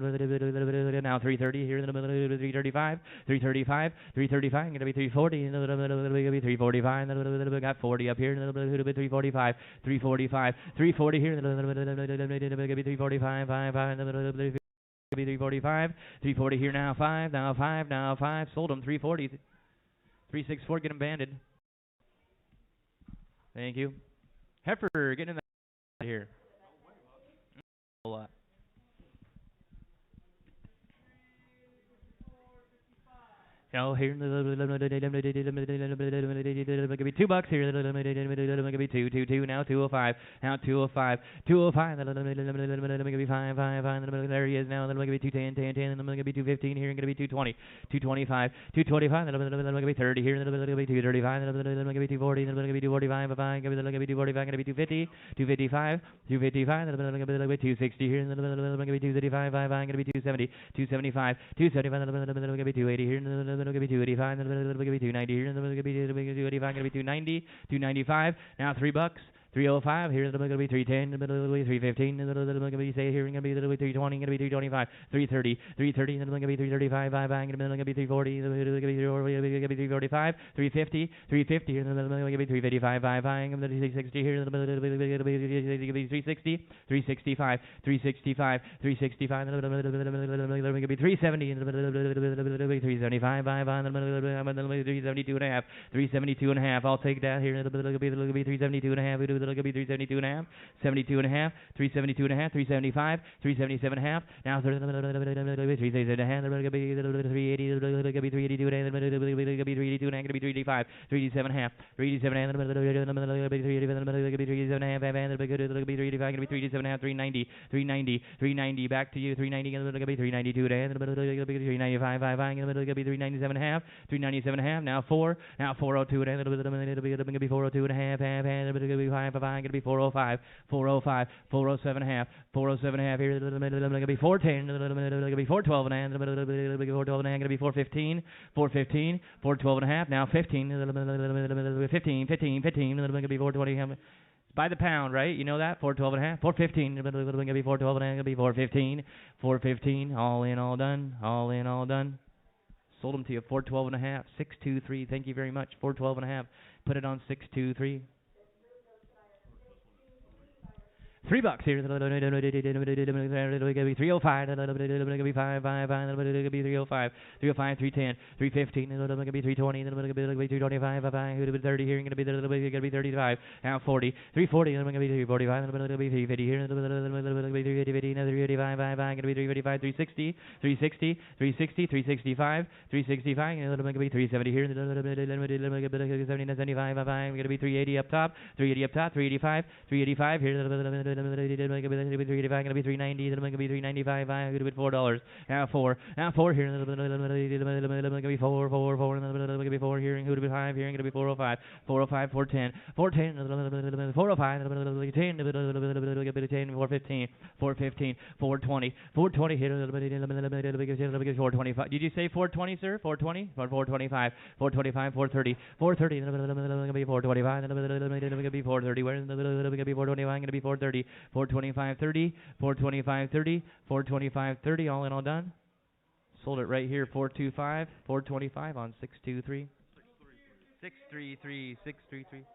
now 330 here, 335, 335, 335, going to be 340, going to be 345, got 40 up here, 345, 345, 340 here, going to be 345, 5, be 345, 340 here now, 5, now 5, now 5, sold them 340, 364, get them banded. Thank you. Heifer, get in that here. A lot. Oh, here, $2 here, $2, now 205, now 205, 205, maybe 5, there he is now, going to be 210, 10, 10, going to be 215 here, going to be 220, 225, 225, going to be 30 here, going to be 235, going to be 240, going to be 245, going to be 245, going to be 250, 255, 255, going to be 260 here, going to be 235, going to be 270, 275, 275, going to be 280 here, going to be 285, going to be 290 here, going to be 285, going to be 290, 295. Now $3, 305 here, going to be 310, going to be 315, going to be say here, going to be 320, going to be 325, 330, 330, going to be 335, going to be 340, going to be 345, 350, 350 here, going to be 355, going to be 360 here, going to be 360, 365, 365, 365, going to be 370, 375, 372 and a half, 372 and a half. I'll take that here. It'll be 372 and a half. It'll be 372 and a half, 72 and a half, 372 and a half, 375, 377 and a half. Now 377 and a half. It'll be 380. It'll be 382 and a half. It'll be 382 and a half. It'll be 385, 387 and a half, 387 and a half. It'll be 387 and a half. It'll be 385. It'll be 387 and a half. 390, 390, 390. Back to you. 390. It'll be 392 and a half. It'll be 395, 5. It'll be 397 and a half, 397 and a half. Now 4, now 402 and a half. It'll be 402 and a half. It'll be 5. Going to be 405, 405, 407 and a half, 407 and a half here. Going to be 410. Going to be 412 and a half. Going to be 412 and a half. Going to be 415, 415, 412 and a half. Now 15, 15, 15, 15. Going to be 420. By the pound, right? You know that? 412 and a half. 415. Going to be 412 and a half. Going to be 415, 415. All in, all done. All in, all done. Sold them to you. 412 and a half. 623. Thank you very much. 412 and a half. Put it on 623. $3 here. It'll be 305. It'll be 5, it'll be 305, 305, 310, 315. It'll be 320. It'll be 325. It'll be 30 here. It'll be 35. Now 40, 340. It'll be 345. It'll be 350 here. It'll be 350. Now 385. It'll be 355, 360, 360, 360, 365, 365. It'll be 370 here. It'll be 70, 75. It'll be 380 up top. 380 up top. 385, 385 here. It'll be 385, gonna be 390, it'll be 395, it'll be $4. Now 4 here, it'll be 4, it'll be 4 here, it'll be 5 here, it'll be 405, 405, 410, 410, 405, it'll be 10, it'll be 10, 415, 415, 420, 420 here, it'll be 425. Did you say 420, sir? 420? 425, 425, 430, 430, it'll be 425, it'll be 430, where it'll be 425, it'll be 430. 425, 30, 425, 30, 425, 30, all in, all done. Sold it right here, 425, 425 on 623. 633, 633.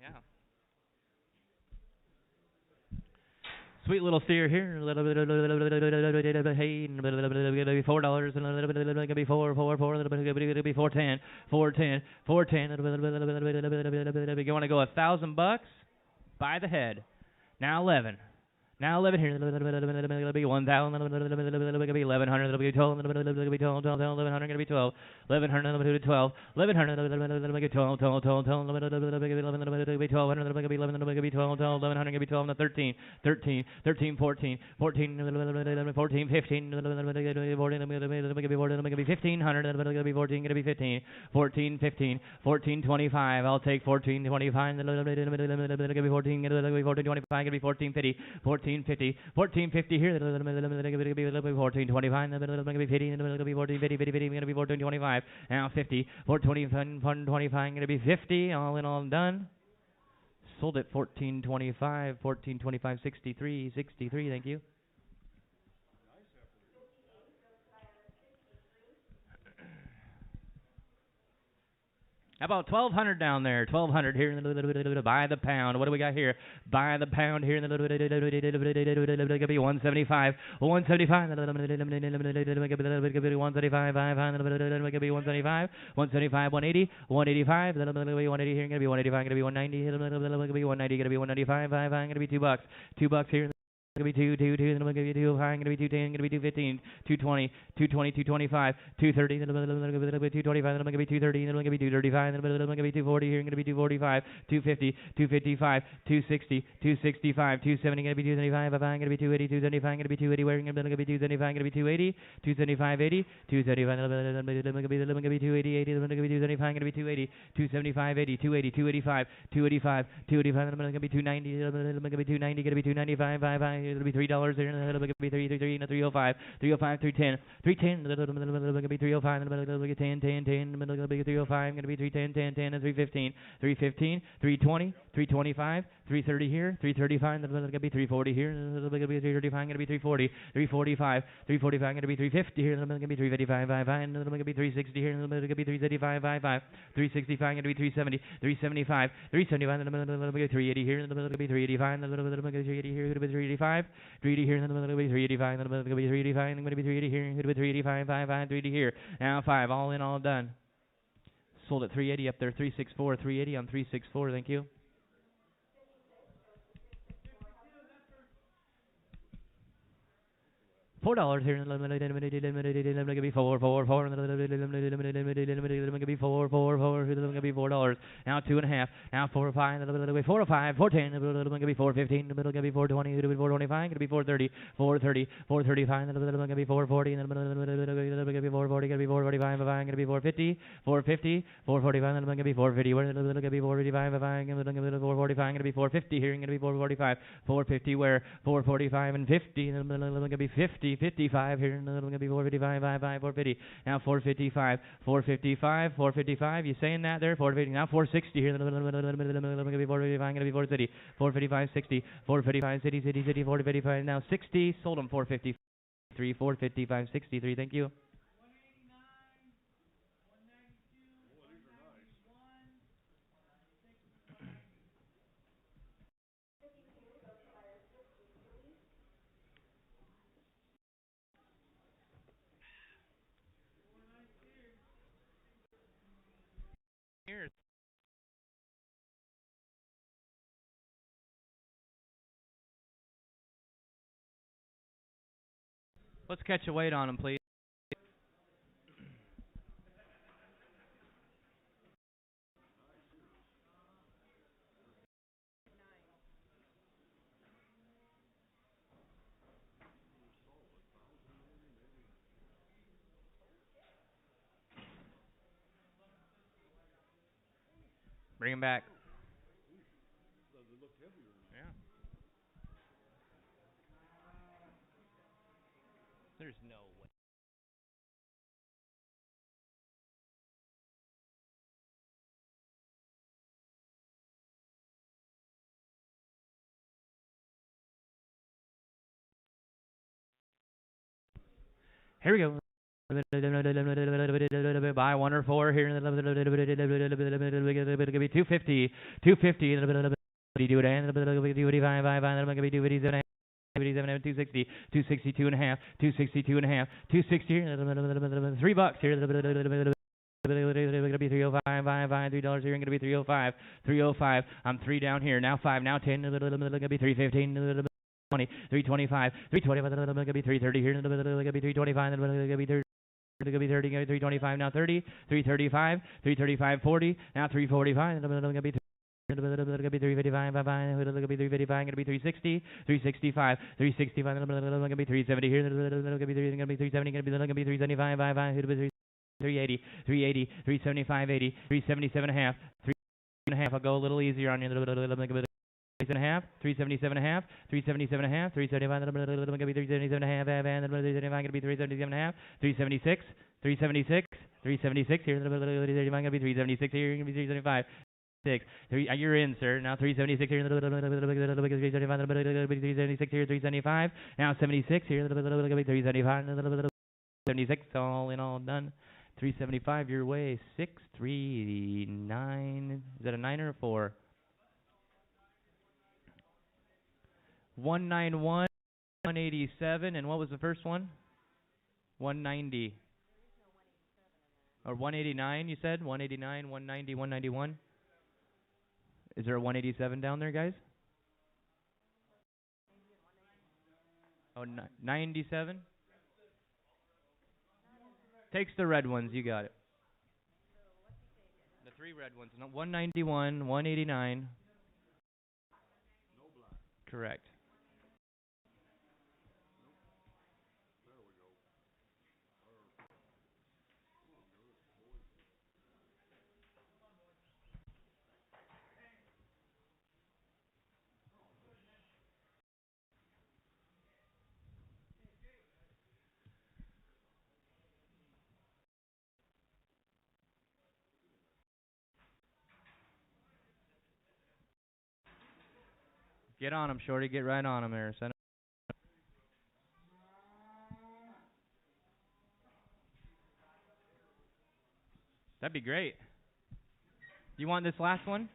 Yeah. Sweet little steer here, a little bit of hay, and it'll be $4, and it'll be 4, it'll be 410, 410, 410. You want to go $1,000 by the head. Now 11. Now 11 here. It'll be 1,000. It'll be 1,100. It'll be 12. It'll be 12. 1100. It'll be 12. 1100, 12, 1100, 12, 12, 12, 12, 1200, 1100, 12, 13, 13, 13, 14, 14, 14, 15, 1500, 14, gonna be 15, 14, 15, 14, 25. I'll take 14, 25, 14, 14, 25, gonna be 14, 50, 14, 50, 14, 50 here, 14, 25, 50, 14, 50, 50, 50, gonna be 14, 25. Now 50, 420, 25, gonna be 50. All in all done. Sold at 14.25, 14.25, 63, 63. Thank you. How about 1,200 down there? 1,200 here in the by the pound. What do we got here? By the pound here in the 175, 175, 175, 175, 175, 180, 185. 180 here. Gonna be 185. Gonna be 190. Gonna be 190. Gonna be 195. Gonna be $2. $2 here. Gonna be two, then I'm gonna give you two high, gonna be 210, gonna be 215, 220, 220, 225, 230, then I'm gonna be 225, then I'm gonna be 230, then I'm gonna be 235, then I'm gonna be 240 here, gonna be 245, 250, 255, 260, 265, 270, gonna be 275, I'm gonna be 280, 275, gonna be 280, where I'm gonna be 275, gonna be 280, 275, 80, 275, then I'm gonna be 280, 80, then I'm gonna be 275, gonna be 280, 275, 80, 280, 285, 285, 285, then I'm gonna be 290, then I'm gonna be 290, gonna be 295, 5. It'll be $3 there, and it'll be 333, and 305, 305, 310, 310, it'll be 305, and it'll be 10, 10, 10, it'll be 305, gonna be 310, 10, 10, and 315, 315, 320, 325, 330 here, 335, and it'll be 340 here, and it'll be 335, gonna be 340, 345, 345, gonna be 350 here, and it'll be 355, 5, and it'll be 360 here, and it'll be 335, 5, 5, 365, gonna be 370, 375, 375, and it'll be 380 here, and it'll be 385, and it'll be 380 here, it'll be 385. 380 here, and then I'm going to be 385, and then I'm going to be 385, and I'm going to be 380 here, and 385, 5, 5, 380 here. Now 5, all in, all done. Sold at 380 up there, 364, 380 on 364, thank you. $4 here, gonna be four, gonna be $4. Now 2.5. Now 4 or 5. 4 or 5. 410. Gonna be 415. Gonna be 420. Gonna be 425. Gonna be 430. 430. 435. Gonna be 440. Gonna be 440. Gonna be 445. Gonna be 450. 450. 445. Gonna be 450. Gonna be 455. Gonna be 445. Gonna be 450 here. Gonna be 445. 450 where 445 and 50. Gonna be 50. 55 here, and I'm gonna be 455, 55, 450. Now 455, 455, 455. You saying that there? 450. Now 460 here. I'm gonna be 455. I'm gonna be 460, 455, 60, 455, city, 455. Now 60. Sold them 453, 455, 63. Thank you. Here. Let's catch a weight on them, please. Bring him back. Yeah. There's no way. Here we go. Buy 1 or 4 here. It's gonna be 250. 250. Do it and 255. I'm gonna be 257. 260, 260, 2.5, 260, 2.5, 260 here, $3 here. Gonna be 305, $3 here. Gonna be 305, 305. I'm 3 down here. Now 5, now 10. Gonna be 315. 325, 325, gonna be 330 here, gonna be 325, gonna be 30. Gonna be 30, gonna be 325 now 30, 335, 335, 40, now 345, gonna be 355, gonna be 355, gonna be 360, 365, 365, gonna be 370 here, gonna be 370, gonna be 375, 380, 380, 375, 80, 377 and a half, 3 and a half. I'll go a little easier on you. 3 and a half, 377 and a half, 377 and a half, 375, gonna be 377 and a half, and 375 gonna be 377 and a half, 376, 376, 376 here, gonna be 376 here, gonna be 375. Six. You're in, sir. Now 376 here. 376 here. 375. Now 76 here. 375. 76. All in all done. 375 your way. 639. Is that a 9 or a 4? 191. 187. And what was the first one? 190. Or 189, you said? 189, 190, 191. Is there a 187 down there, guys? Oh, 97? Takes the red ones. You got it. The 3 red ones. 191, 189. Correct. Get on him, Shorty. Get right on him, Everson. That'd be great. You want this last one?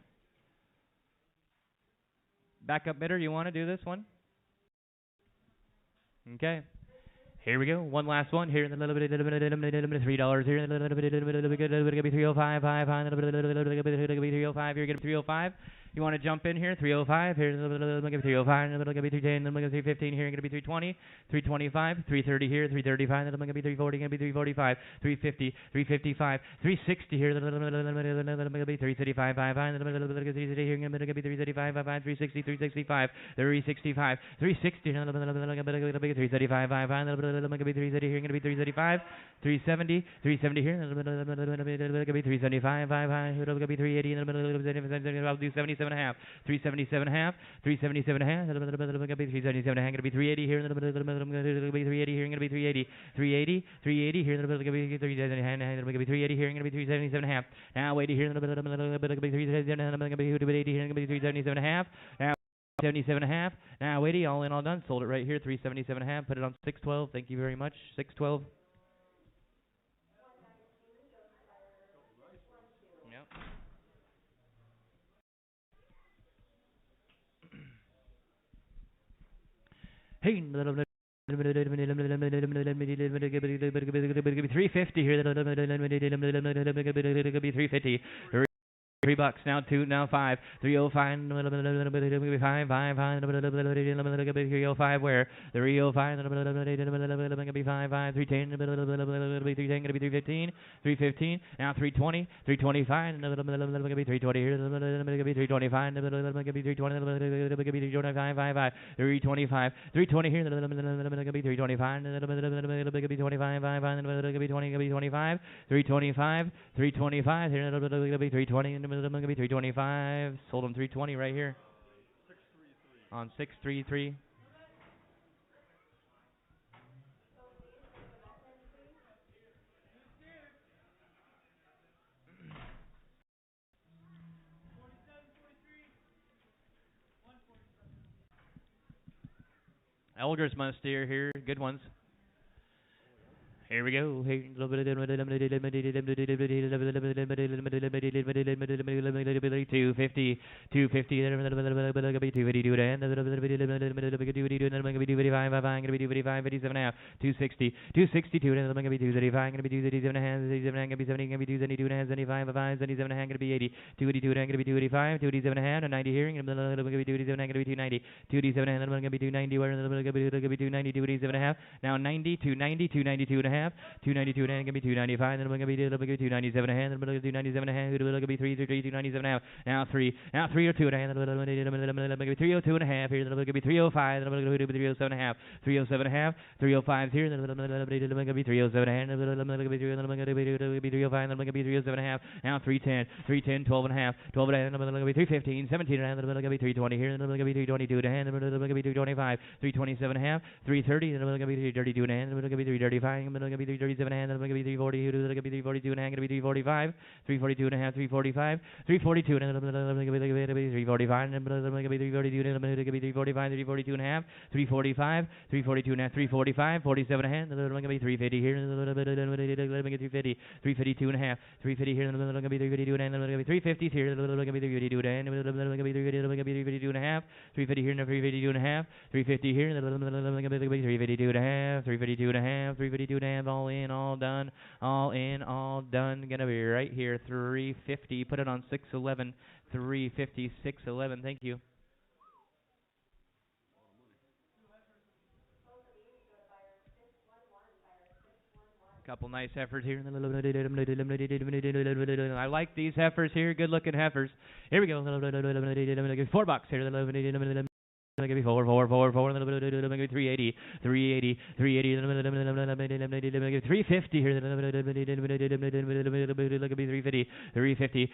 Backup bidder, you want to do this one? Okay. Here we go. One last one. Here, $3 here. Gonna be 305. 305. You're gonna 305. You want to jump in here? 305. Here, gonna be 305. Gonna be 310. Gonna be 315. Here, gonna be 320. 325. 330 here. 335. Gonna be 340. Gonna be 345. 350. 355. 360 here. Gonna be 335. 360 here. Gonna be 335. 360. 365. 365. 360. Gonna be 335. 330 here. Gonna be 335. 370. 370 here. Gonna be 375. Gonna be 380. I'll do 77 and a half. 377 and a half. 377 and a half. Gonna be 377 and a half. Gonna be 380 here. Gonna be 380 here. Gonna be 380. 380. 380 here. Gonna be 380 and a half. Gonna be 380 here. Gonna be 377 and a half. Now 80 here. Gonna be 377 and a half. Gonna be 80 here. Gonna be 377 and a half. Now 77 and a half. Now 80. All in, all done. Sold it right here. 377 and a half. Put it on 612. Thank you very much. 612. Hey, 350 here. 350. $3 now 2 now 5 305 5 305 where 305 gonna be 5 310 gonna be 315 315 now 320 325 gonna be 320 here gonna be 325 gonna be 320 gonna be 325 325 320 here gonna be 325 gonna be 25 gonna be 20 gonna be 25 325 325 here gonna be 320 gonna be 325. Sold him 320 right here. On 633. Elgers must steer here. Good ones. Here we go. 250, 250, 260, 260, 235, gonna be 237 hands, 87 gonna be 70, gonna be 272 hands, 75, 77 hand, gonna be 80, 282 gonna be 285, 287 hand, and 90 here, gonna be 287 hand, gonna be 290, 287 hand, gonna be 290, where gonna be 290, 287 and a half, now 90, 290, 292 and a half. half, 292 and a half, gonna be 295, then I'm gonna be 297 and a half, then I'm gonna be 297 and a half, gonna be 297 and a half, now 3 or 2 and a half, then I'm gonna be 302 and a half here, then I'm gonna be 305, then I'm gonna be 307 and a half, 307 and a half, 305 here, then I'm gonna be 307 and a half, then I'm gonna be 305, then I'm gonna be 307 and a half, now 310, 12 and a half, 12 and a half, then I'm gonna be 315, 17 and a half, then I'm gonna be 320 here, then I'm gonna be 322 and a half, then I'm gonna be 325, 327 and a half, 330, then I'm gonna be 332 and a half, then I'm gonna be 335, then I'm gonna be 337 and a half, then I'm gonna be 340 here, then I'm gonna be 342 and a half, gonna be 345, 342 and a half, 345, 342 and a half, then I'm gonna be 345, and then I'm gonna be 342 and a half, then I'm gonna be 345, 342 and a half, 345, 342 and a half, 345, 47 and a half, then I'm gonna be 350 here, then I'm gonna get 350, 352 and a half, 350 here, then I'm gonna be 352 and a half, then I'm gonna be 350 here, then I'm gonna be 352 and a half, then I'm gonna be 352 and a half, 350 here, and 352 and a half, 350 here, then I'm gonna be 352 and a half, 352 and a half, 352 and a half, all in, all done, all in, all done, gonna be right here, 350, put it on 611, 350, 611, thank you. Couple nice heifers here. I like these heifers here, good looking heifers. Here we go. $4 here. Give me four, and then 380, 380, 350 here, 350, 350,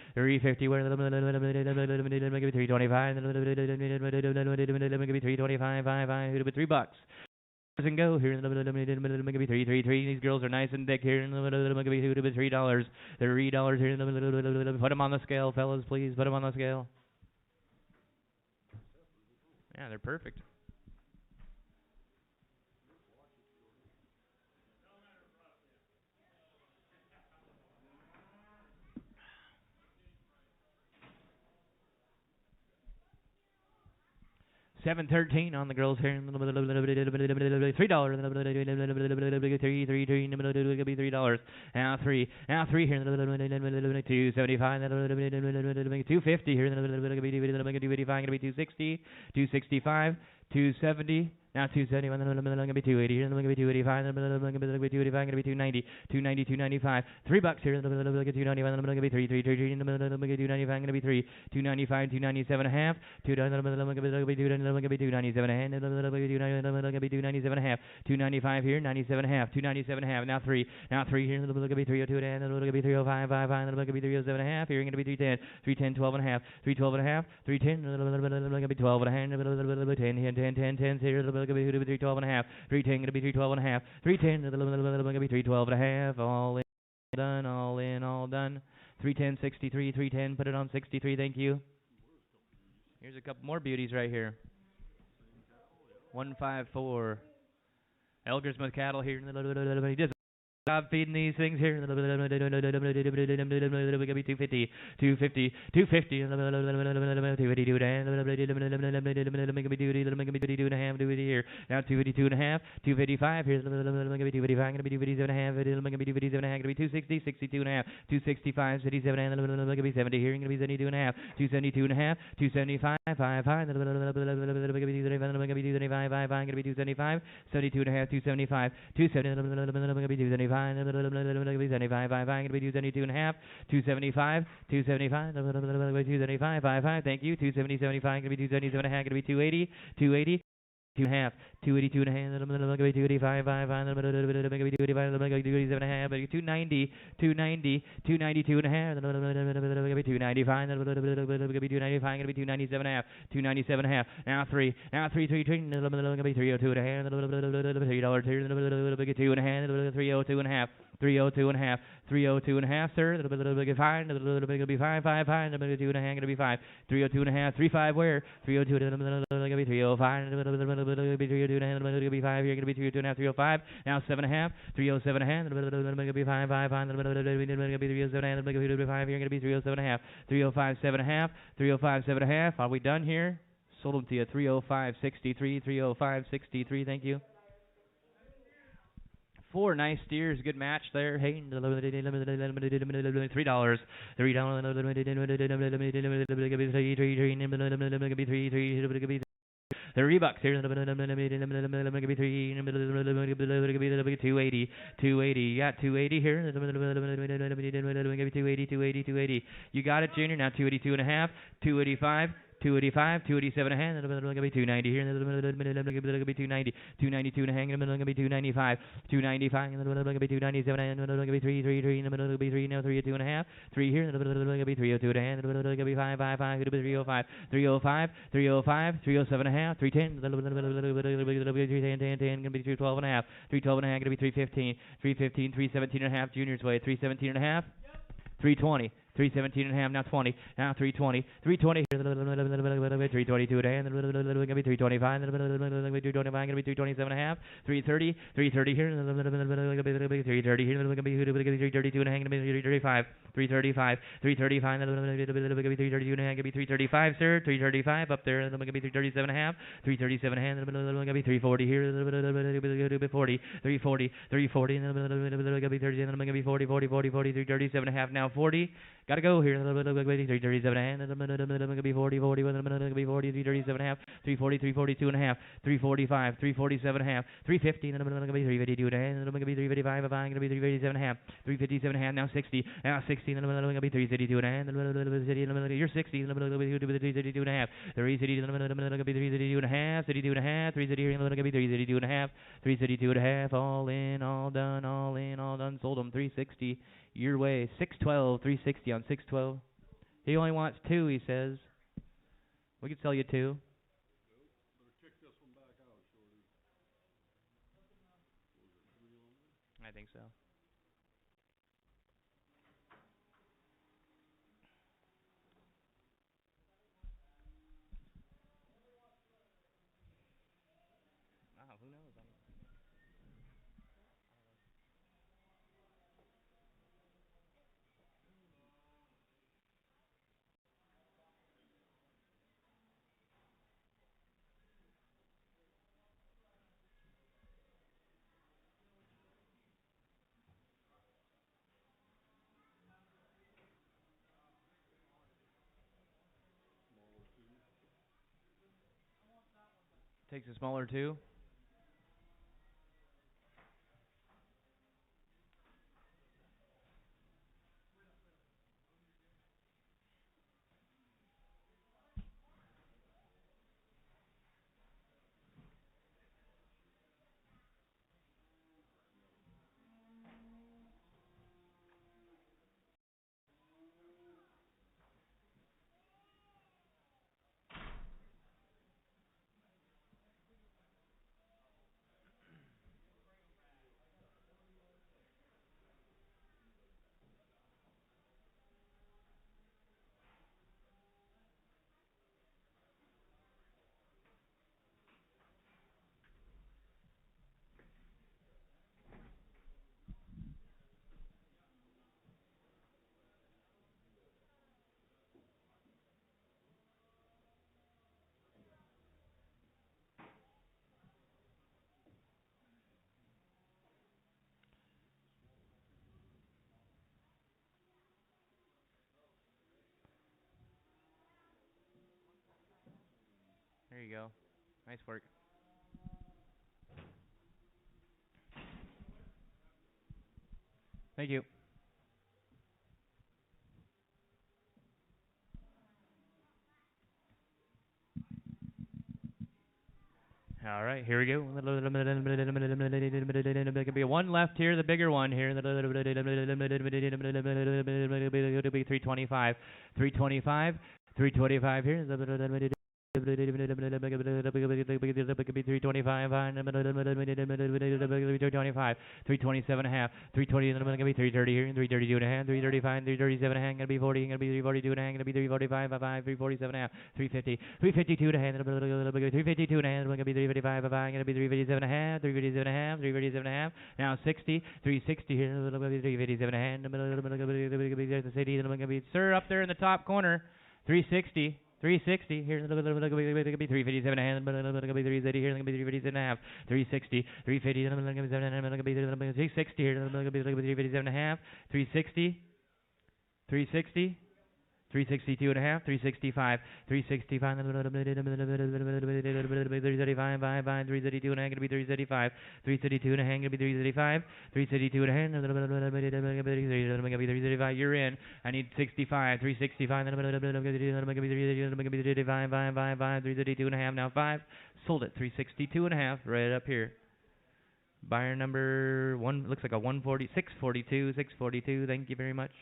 where 325, 325, $3. And go here, maybe 3. These girls are nice and thick here, maybe $3. $3 here. Put them on the scale, fellas, please. Put them on the scale. Yeah, they're perfect. $7.13 on the girls here. $3. $3. Now three here. $2.75. $2.50 here. $2.85. Gonna be $2.60. $2.65. $2.70. Now 270, then I'm gonna be 280 here, then I'm gonna be 285, then I'm gonna be 285, gonna be 290, 290, 295, $3 here, then I'm gonna get 290, then I'm gonna be 3, then I'm gonna be 295, gonna be 3, 295, 297 and a half, 2, then I'm gonna be 2, then I'm gonna be 297 and a half, then I'm gonna be 297 and a half, 295 here, 97 and a half, 297 and a half, now 3 here, then I'm gonna be 302 and a half, then I'm gonna be 305, 5, then I'm gonna be 307 and a half, here I'm gonna be 310, 310, 12 and a half, 312 and a half, 310, then I'm gonna be 12 and a half, 10 here, gonna be 312 and a half, 310 gonna be 312 and a half, 310 gonna be 312 and a half, all in, done, all in, all done, 310, 63, 310, put it on 63, thank you. Here's a couple more beauties right here. 154, Elgersmith cattle here. He does stop feeding these things here. 250, 250, 250, 250, 252 and a half, here. Now 252 and a half, 255 here. 255, gonna be 257 and a half, gonna be 257 and a half, gonna be 260, 62 and a half, 265, 77 and a half, gonna be 70 here, gonna be 72 and a half, 272 and a half, 275, 5, gonna be 275, 5, gonna be 275, 72 and a half, 275, 270, gonna be 275. 275, 5, gonna be 272 and a half, 275, 275, 275, 5, thank you, 270, 75, gonna be 277 and a half, gonna be 280, 280, 2 and a half, 282 and a half, I'm gonna be 285, 5, I'm gonna be 285, I'm gonna be 287 and a half, 290, 290, 292 and a half, I'm gonna be 295, I'm gonna be 295, I'm gonna be 297 and a half, 297 and a half, now 3, I'm gonna be 302 and a half, $3 here, I'm gonna be 2 and a half, 302 and a half, 302 and a half, 302 and a half, sir. A little bit fine, a little bit gonna be 5, 5, 5, a little 2 and a half, gonna be 5, 302 and a half, 35 where? 302 gonna be 305, a little bit 302 and a half, gonna be 5 here, gonna be 302 and a half, 305, now 7 and a half, 307 and a half, a little gonna be 5, 5, 5, a little gonna be 307 and a half, gonna be 5 here, gonna be 307 and a half, 305, 7 and a half, 305, 7 and a half. Are we done here? Sold them to you, 305, 63, 305, 63. Thank you. 4 nice steers, good match there. Hey, $3. $3. $3 here. Gonna be 280. 280. You got 280 here. Gonna be 280. 280. You got it, Junior. Now 282 and a half. 285. 285, 287 and a half, going to be 290 here, going to be 290, 292 and a half, going to be 295, 295, going to be 297 and going to be 333, going to be 3 now, 302 and a half, 3 here, going to be 302 and a half, going to be 555, going to be 305, 305, 305, 307 and a half, 310, going to be 310, going to be 312 and a half, 312 and a half, going to be 315, 315, 317 and a half, Junior's way, 317 and a half, 320. 317 and a half, now 20, now 320, 320, 322 and a half, going to be 325, going to be 225, going to be 227 and a half, 330, 330 here, going to be 330 here, going to be 332 and a half, going to be 335, 335, 335, going to be 332 and a half, going to be 335, sir, 335 up there, going to be 337 and a half, 337 and a half, going to be 340 here, going to be 40, 340, 340, going to be 30, going to be 40, 40, 40, 40, 337 and a half, now 40. Gotta go here. 337 and a half. Gonna be 40, 40. Gonna be 40, 337 and a half. 340, 342 and a half. 345, 347 and a half. 350. Gonna be 352 and a half. Gonna be 355. Gonna be 357 and a half. 357 and a half. Now 60. Now 60. Gonna be 362 and a half. You're 60. Gonna be 332 and a half. 362 gonna be 332 and a half. 32 and a half. 332 gonna be 332 and a half. 332 and a half. All in, all done. All in, all done. Sold them 360. Your way, 612, 360 on 612. He only wants 2, he says. We could sell you 2. I think so. Who knows? Takes a smaller 2. There you go. Nice work. Thank you. All right, here we go. There could be one left here, the bigger one here. It'll be 325. 325. 325 here. Could be 325, 325, 327 and a half, 320, and then going to be 330 here, 332 and a half, 335, 337 and a half, going to be 40, going to be 342 and a half, going to be 345, 347 and a half, 350, 352 and a half, 352 and a half, going to be 355, going to be 357 and a half, 357 and a half, 357 and a half, now 60, 360 here, 357 and a half, going to be, sir, up there in the top corner, 360. 360 here, going to be 357 and a half, going to be 380 here, going to be 357 and a half, 360, 350, going to be 360 here, going to be 357 and a half, 360, 360, 362 and a half, 365, 365, 335, 332 and a half, gonna be 335, 332 and a half, gonna be 335, 332 and a half, gonna be 335. You're in. I need 65, 365, gonna be 335, 332 and a half. Now 5. Sold it 362 and a half, right up here. Buyer number one looks like a 140, 642, 642. Thank you very much.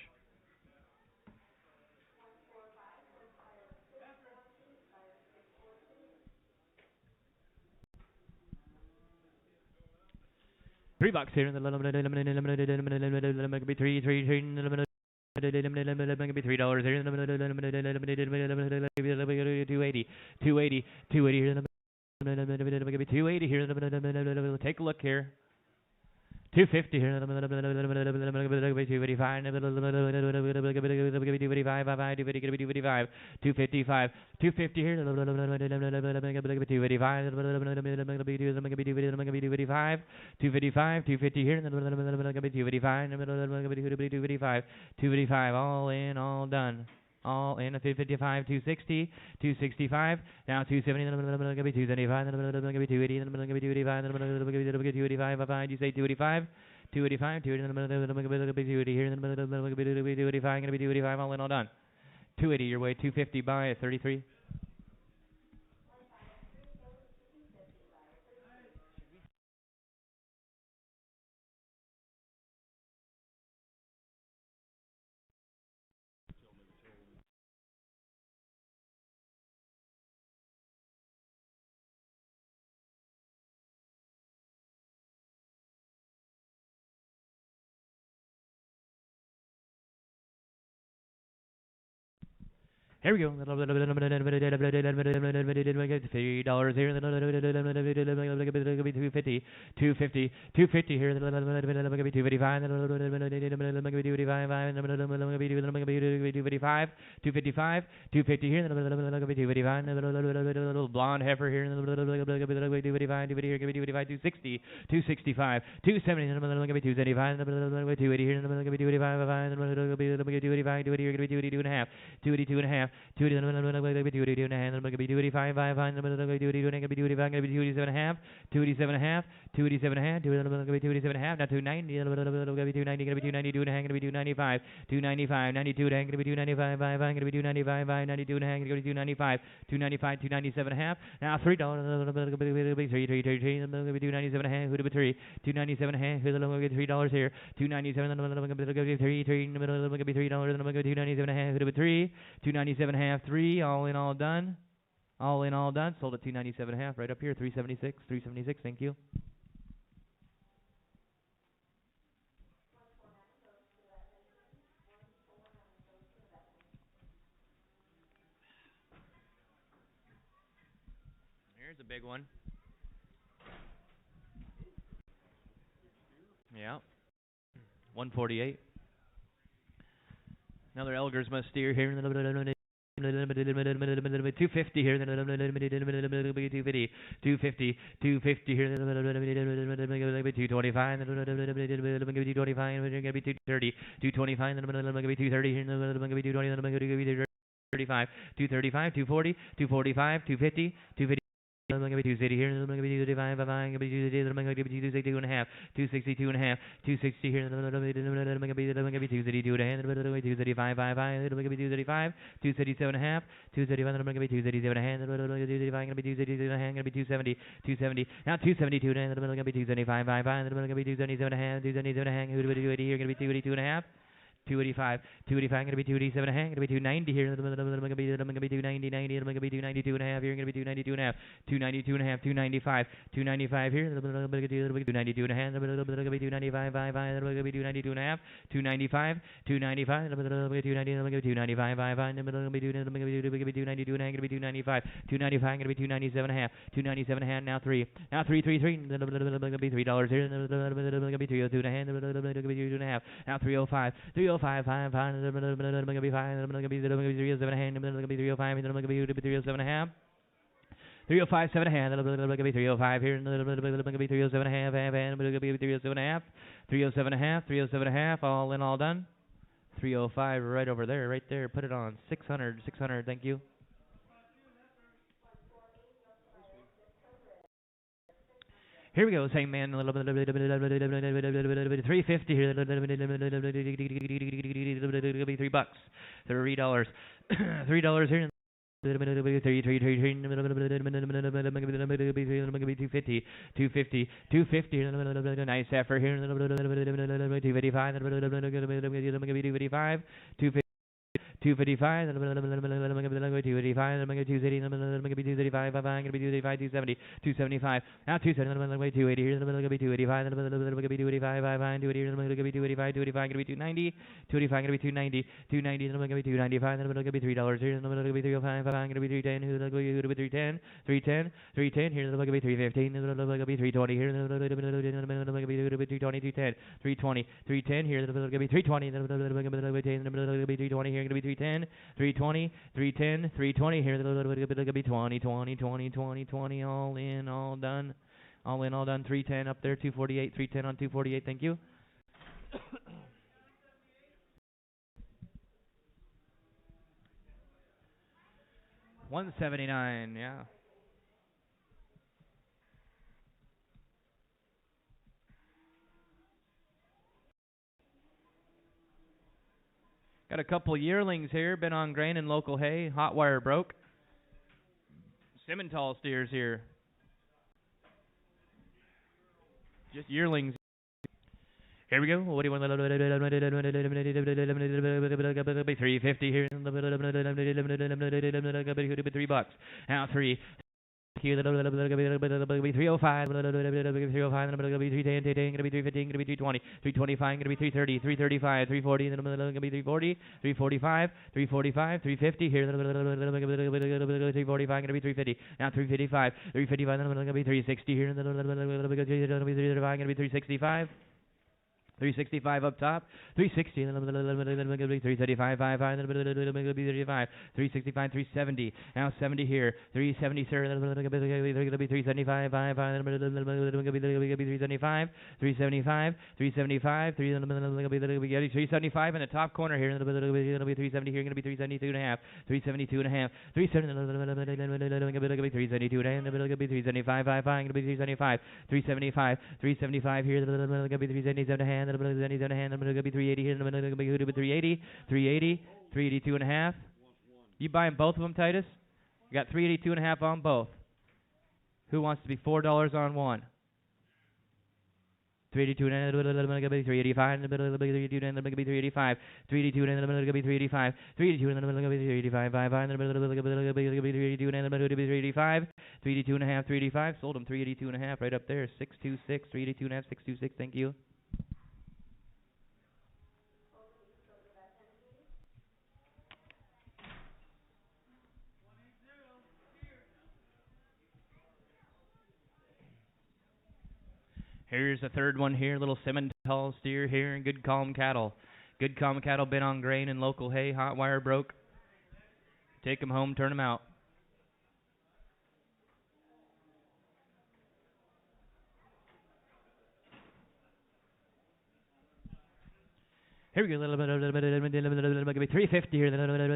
$3 here. Be three, three, three. Be $3 here. 280, 280, 280 here. 280 here. Take a look here. 250 here. 285. 255. 255. 250 here. 285. 255. 250 here. 285. 285. All in, all done. All in. 255, 260, 265, now 270, 275, 280, 285, you say 285, 285, 280 here, 285, gonna be 285, all in, all done. 280 your way, 250 buy at 33. Here we go. $3 here. 250, 250, 250 here. 255, 255, 250 here. 255, little blonde heifer here. 255, 260, 265, 270, 275, 280 here. 285, 282 and a half. 282 and a half, 282 and a half, 285, 287 and a half, 287 and a half, 287 and a half, 287 and a half, now 290, 290, 292 and a half, 295, 295, 92 and a half, 295, 295, 92 and a half, 295, 295, 297 and a half, now $3, 297 and a half, who to be 3, 297 and a half, $3 here, 297, $3, $297 and a half, who to be 3, 297 and a half, 3, all in, all done. All in, all done. Sold at 297 and a half, right up here, 376, 376, thank you. Here's a big one. Yeah. 148. Another Elgers must steer here. 250 here. 250, 250, 250 here. 225. 230. 225. 230 here. 235. 235. 240. 245. 250. 250. 280 here, 285, 262 and a half, 262 and a half, 260 here, 262 and a half, 235, 235, 237 and a half, 235, 237 and a half, 270, 270, now 272 and a half, 275, 277 and a half, 277 and a half, 280 here, 282 and a half. 285, 285, gonna be 287 and a half, gonna be 290 here, gonna be 290, 90, gonna be 292 and a half here, gonna be 292 and a half, 292 and a half, 295, 295 here, 292 and a half, gonna be 295, 5, gonna be 292 and a half, 295, 295, 295, 5, gonna be 292 and a half, gonna be 295, 295, gonna be 297 and a half, 297 and a half, now 3, now 333, gonna be $3 here, gonna be 302 and a half, gonna be 2 and a half, now 305, 305, 5, gonna be 5, gonna be 307 and a half, gonna be 305, gonna be 307 and a half. 305, 7 and a half, gonna be 305 here, gonna be 307 and a half, gonna be 307 and a half, 307 and a half, 307 and a half, all in, all done. 305 right over there, right there. Put it on 600, 600. Thank you. Here we go, same man, a little bit, 350 here, $3, $3, $3 here. 250, 250, 250. Nice effort here. 255, 255, 255, 285, 235, 270, 275, now 270, 280 here, 285, 285, 285, 290, 285, 290, 290, 295, $3 here, $305, 310, 310, 310, 310 here, 315, 320 here, 320, 310, 320, 310 here, 320, 320 here, 310, 320, 310, 320 here, 20, 20, 20, 20, 20, all in, all done. All in, all done. 310 up there, 248, 310 on 248. Thank you. 179, yeah. Got a couple yearlings here, been on grain and local hay. Hot wire broke. Simmental steers here. Just yearlings. Here we go. What do you want? 350 here. $3. Now 3. Here, 305, 305, gonna be 310, gonna be 315, gonna be 320, 325, gonna be 330, 335, 340, then gonna be 340, 345, 345, 350. Here, 345, gonna be 350. Now 355, 355, then gonna be 360. Here, gonna be 335, gonna be 365. 365 up top, 360, 335, 335, 365, 370, now 70 here, 370, sir, 375, 375, 375, 375, 375 in the top corner here, 370 here, going to be 372 and a half, 372 and a half, 372 and a half, 375, 375, 375, 375 here, going to be 377 and a half, 377 and a half, going to be 380 here, going to be 380, 380, 382 and a half. You buying both of them, Titus? You got 382 and a half on both. Who wants to be $4 on one? 382 and a half, going to be 385, 382 and a half, going to be 385, 382 and a half, going to be 385, 382 and a half, going to be 385, 382 and a half, going to be 385, 382 and a half, 385. Sold them 382 and a half right up there. 626, 382 and a half, 626. Thank you. Here's the third one here, little Simmental steer here, and good calm cattle. Good calm cattle, been on grain and local hay, hot wire broke. Take them home, turn them out. Here we go, a little bit, 350 here, 350,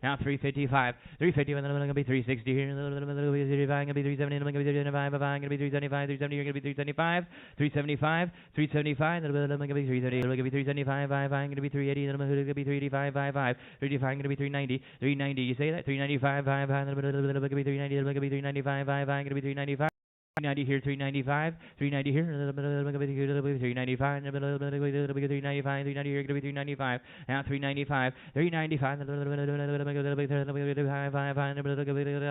now 355, 350, and then going to be 360 here, going to be 370, going to be 375, going to be 375, 370, going to be 375, 375, 375, going to be 370, going to be 375, going to be 380, going to be 385, 385, going to be 390, 390, you say that? 395, going to be 390, going to be 395, going to be 395. 390 here, 395, 390 here, 395, 395, 390 here, going to be 395, now 395, 395,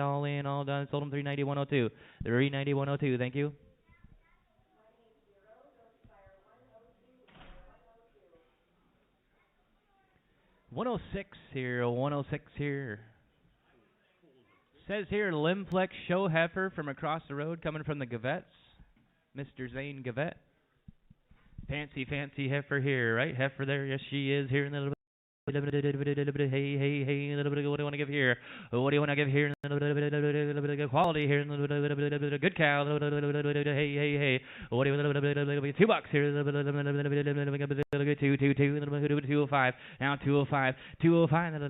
all in, all done, sold them 390, 102, 390, 102, thank you. $106 here, $106 here. Says here, Limflex show heifer from across the road coming from the Gavettes. Mr. Zane Gavette. Fancy heifer here, right? Heifer there, yes she is here in the Hey, hey, hey, a little bit of what do you want to give here? What do you want to give here? A little bit of quality here, a little bit of good cow. Hey, hey, hey. What do you want? $2 here? Two, 205. Now 205, 205. 205. Gonna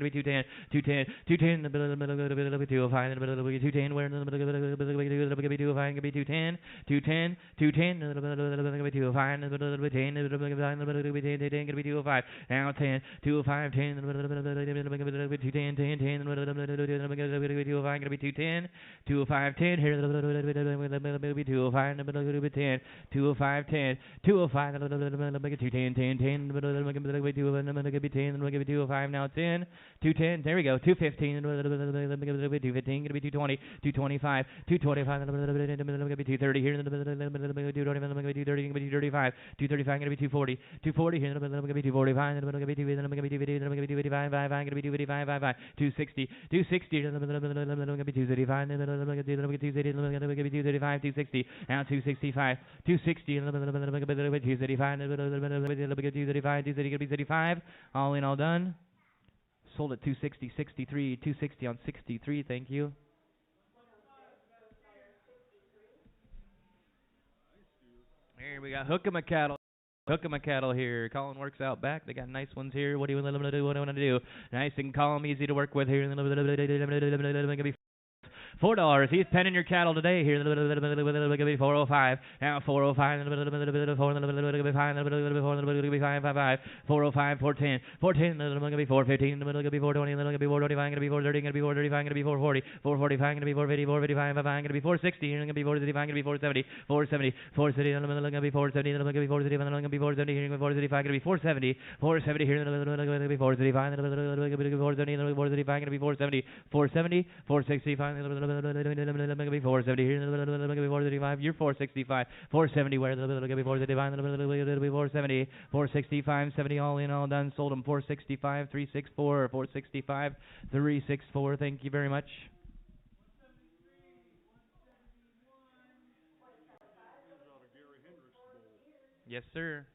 be 210, 210, 210. 205. 210. Where? 205. Gonna be 210, 210, 210. Gonna be 205. 10. Gonna be 205. Now 10, 205, 10. 210, 10, 10. 205. Gonna be 210, 205, 10. Here. Gonna be 205. 10, 205, 10. 205. 210, 10, 10. Gonna be 10. Gonna be 205. Now 10, 210. There we go. 215. 215. Gonna be 220, 225, 225. Gonna be 230 here. 230. Gonna be 235. 235. Gonna be 240. 240 here. Gonna be 245. Gonna be 250. Gonna be 250. Gonna be 255. gonna be 255. 260. 260. Gonna be 235. Gonna be 230. Gonna be 235. 260. Now 265. 260. Gonna be 235. 235. 230. Gonna be 35. All in, all done. Sold at 260. 63. 260 on 63. Thank you. Here we got Hook 'em a cattle. Hook 'em a cattle here. Colin works out back. They got nice ones here. What do you want to do? What do you want to do? Nice and calm, easy to work with here. $4. He's penning your cattle today here. 405. Now 405. 405. 405. 410. 410. 415. 420. 425. 430. 435. 440. 445. 450. 455. 460. 465. 470. 470. 470. 470. 470. 475. 470. 470 here. 475. 470. 470. 465. 470 here. 435. You're 465. 470 where? 435. 470. 465. 70 all in, all done. Sold them 465. 364. 465. 364. Thank you very much. Yes, sir.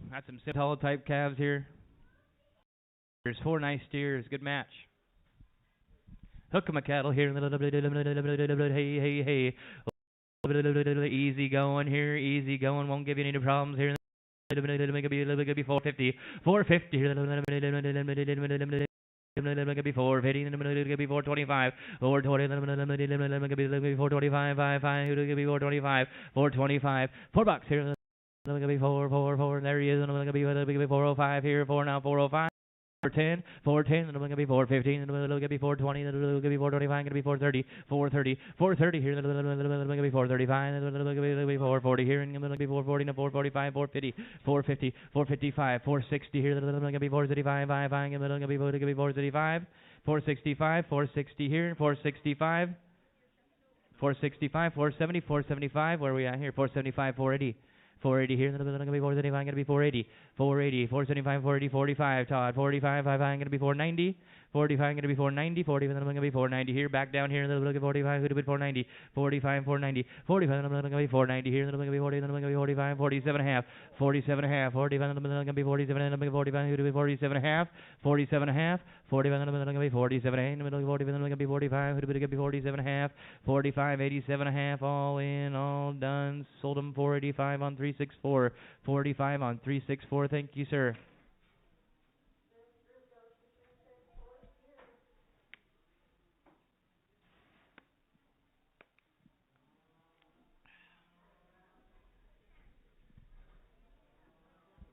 Got some tall type calves here. There's 4 nice steers. Good match. Hook 'em a cattle here. Hey, hey, hey. Easy going here. Easy going. Won't give you any problems here. Make it be 450. 450 here. Gonna be 450, gonna be 425, 420, gonna be 425, 5, gonna be 425, 425, $4 here, gonna be 4, there he is, gonna be 405 here, 4 now, 405. 410, 410, gonna be 415, gonna be 420, gonna be 425, gonna be 430, 430, 430 here, gonna be 435, gonna be 440 here, and gonna be 440, 445, 450, 450, 455, 460 here, gonna be 435, 5, gonna be 435, 465, 460 here, 465, 465, 470, 475, where are we at here? 475, 480. 480 here, gonna be 475, gonna be 480, 480, 475, 480, 45, Todd, 45, 5, gonna be 490, 45, gonna be 490, 40, then I'm gonna be 490 here, back down here, then I'm gonna be 45, gonna be 490, 45, 490, 45, then I'm gonna be 490 here, then I'm gonna be 40, then I'm gonna be 45, 47 and a half, 47 and a half, 45, then I'm gonna be 47, then I'm gonna be 45, gonna be 47 and a half, 47 and a half, 45, then I'm gonna be 47, and I'm gonna be 45, then I'm gonna be 45, gonna be 47 and a half, 45, 87 and a half, all in, all done, sold them 485 on 364, 45 on 364, thank you, sir.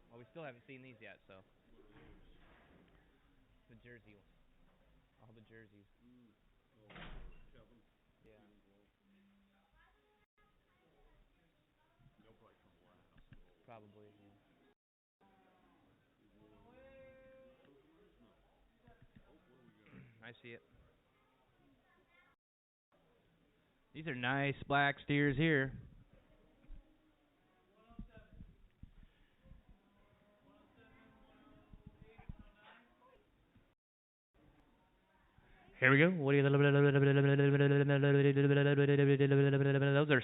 Well, we still haven't seen these yet, so. The jersey, all the jerseys. Yeah. Probably, yeah. I see it. These are nice black steers here. Here we go. What do you? Those are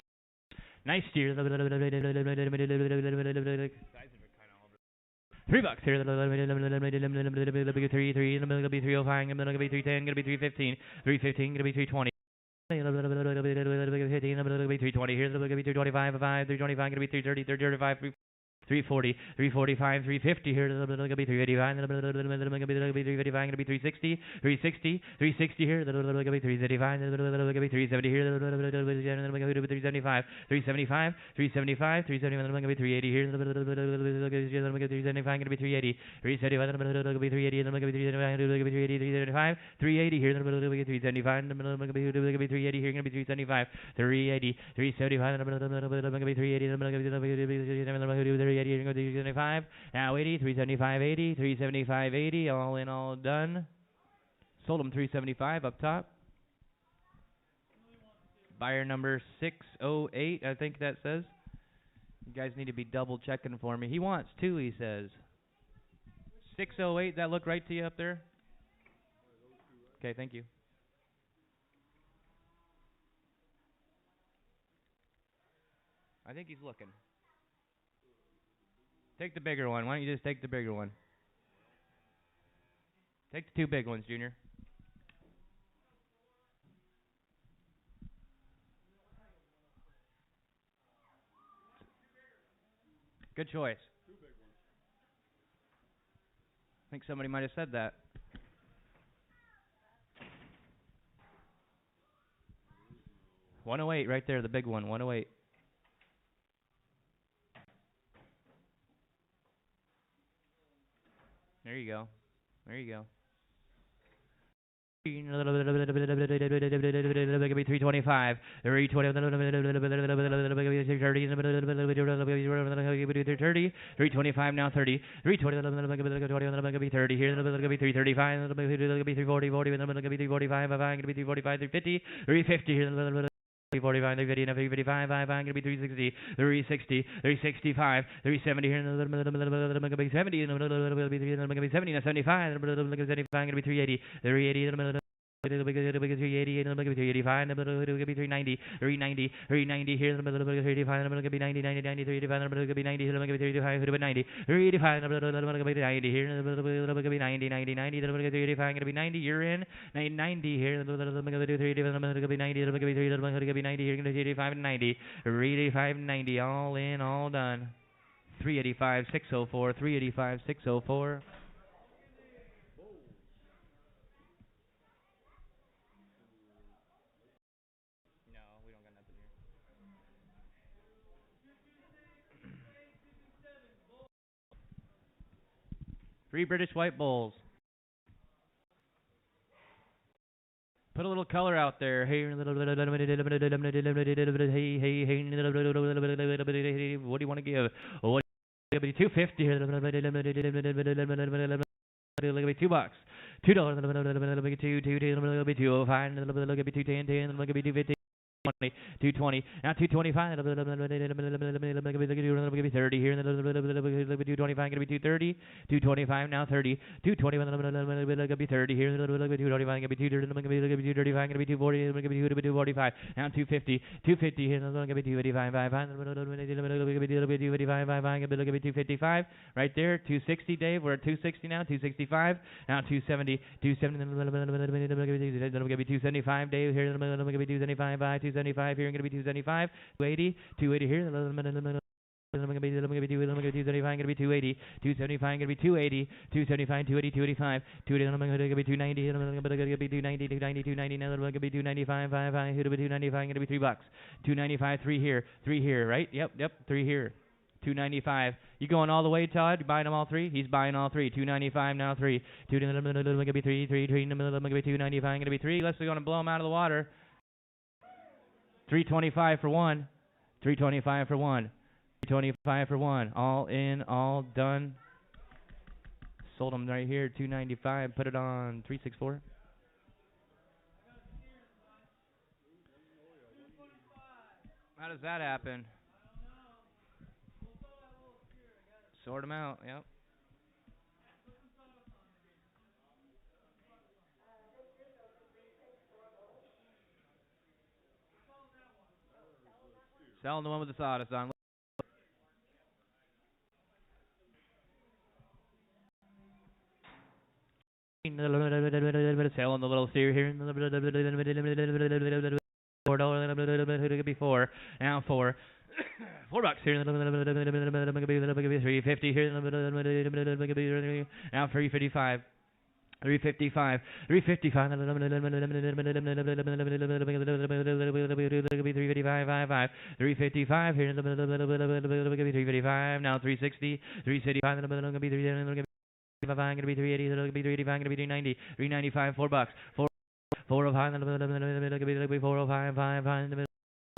Nice steer. $3 here. Three, 305. Gonna be 310. Gonna be 315. 315. Gonna be 320. 320 here. Gonna be 325. 325. Gonna be 330. 335. 340, 345, 350 here. Gonna be 385. Gonna be 355. Gonna be 360, 360, 360 here. Gonna be 335. Gonna be 370 here. Gonna be 375, 375, 375, 375. Gonna be 380 here. Gonna be 375. Gonna be 380, 375. Gonna be 380. Gonna be 375. Gonna be 380, 375, 380 here. Gonna be 375. Gonna be 380 here. Gonna be 375, 380, 375. Gonna be 380. Gonna be 375. Now 80, 375, 80, 375, 80. All in, all done. Sold them 375 up top. Buyer number 608, I think that says. You guys need to be double checking for me. He wants two, he says. 608, that look right to you up there? Okay, thank you. I think he's looking. Take the bigger one. Why don't you just take the bigger one? Take the two big ones, Junior. Good choice. I think somebody might have said that. $108 right there, the big one, $108. There you go. There you go. 325, 325 now 30, 320 30 here, 335, 340, 345, 350, 350 here. 345, 350, 355, I'm going to be 360, 360, 365, 370 here, 70, 70, 75, 75, going to be 380, 380, 380, 385, 390, 390, 390 here, 385, 90, 90, 90, 385, 90, 385, 90, 385, 90 here, 90, 90, 90, 385, 90, you're in, 90 here, 385, 90 here, 385, 90, 385, 90, all in, all done. 385, 604, 385, 604. Three British white bulls. Put a little color out there. Hey, what do you want to give? What? 250 here. $2. $2. $2.05. $2.10. 220, now 225, 30 here, 225, gonna be 230, 225, now 30, 220, gonna be 30 here, 225, gonna be 235, gonna be 240, gonna be 245, now 250, 250 here, gonna be 285, gonna be 255, right there, 260, Dave, we're at 260 now, 265, now 270, 270, gonna be 275, Dave, here, gonna be 275, 275 here, gonna be 275, 280, 280 here, gonna be 275, gonna be 280, 275, gonna be 280, 275, 280, 285, 280, gonna be 290, gonna be 290, 290, 290, now gonna be 295, 55, gonna be 295, gonna be $3, 295, 3 here, right? Yep, 3 here. 295. You going all the way, Todd? You buying them all three? He's buying all three. 295 now 3. 2 gonna be 3, 3 gonna be 295, gonna be 3. Unless we're gonna blow them out of the water. 325 for one. 325 for one. 325 for one. All in, all done. Sold them right here. 295. Put it on 364. How does that happen? Sort them out. Yep. Selling the one with the sawdust on. Selling the little steer here. $4 before. Now $4. $4 here. $3.50 here. Now $3.55. 355, 355, 355, 355 here, 355, now 360, 365, going to be 380, going to be 380, going to be 390, 395, $4, 405, going to be 405, 5, going to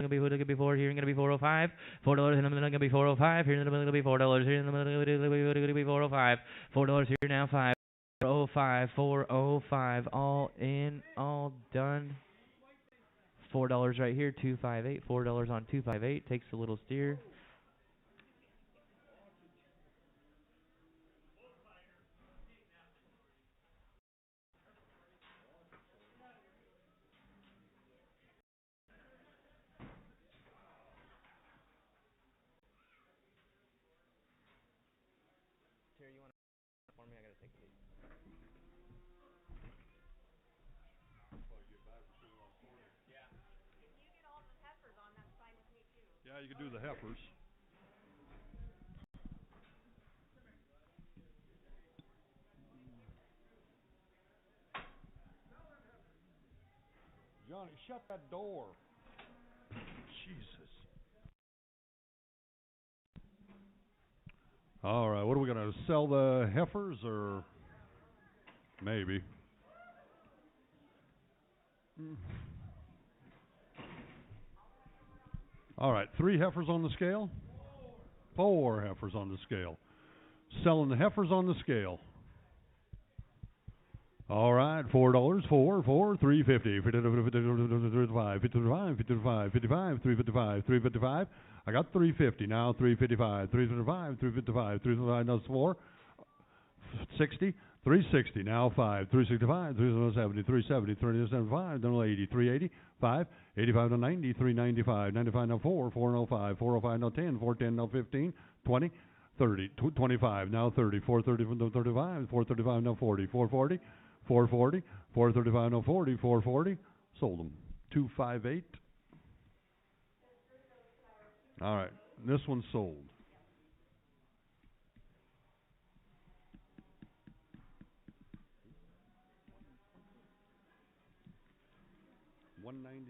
be 4 here, going to be 405, $4 going to be 405 here, going to be $4 here, going to be 405, $4 here now 5. 405, 405, all in, all done. $4 right here, 258, $4 on 258, takes a little steer. Terry, you want to for me? I gotta take a leak. Yeah, you could do the heifers. Johnny, shut that door. Jesus. All right, what are we going to sell the heifers or maybe? All right, 3 heifers on the scale? 4 heifers on the scale. Selling the heifers on the scale. All right, $4, 4, 350, 55, 55, 55, 55, 355, 355. I got 350 now, 355, 355, 355, 355. That's 4, 60, 360 now 5, 365, 370, 370, 375, then 80, 380, 5, 85 to 90, 395, 95 now 4, 405, 405 now 10, 410 now 15, 20, 30, 25 now 30, 430 now 35, 435 now 40, 440. 440, 435, no 40, 440. Sold them. 258. All right, this one's sold. $199.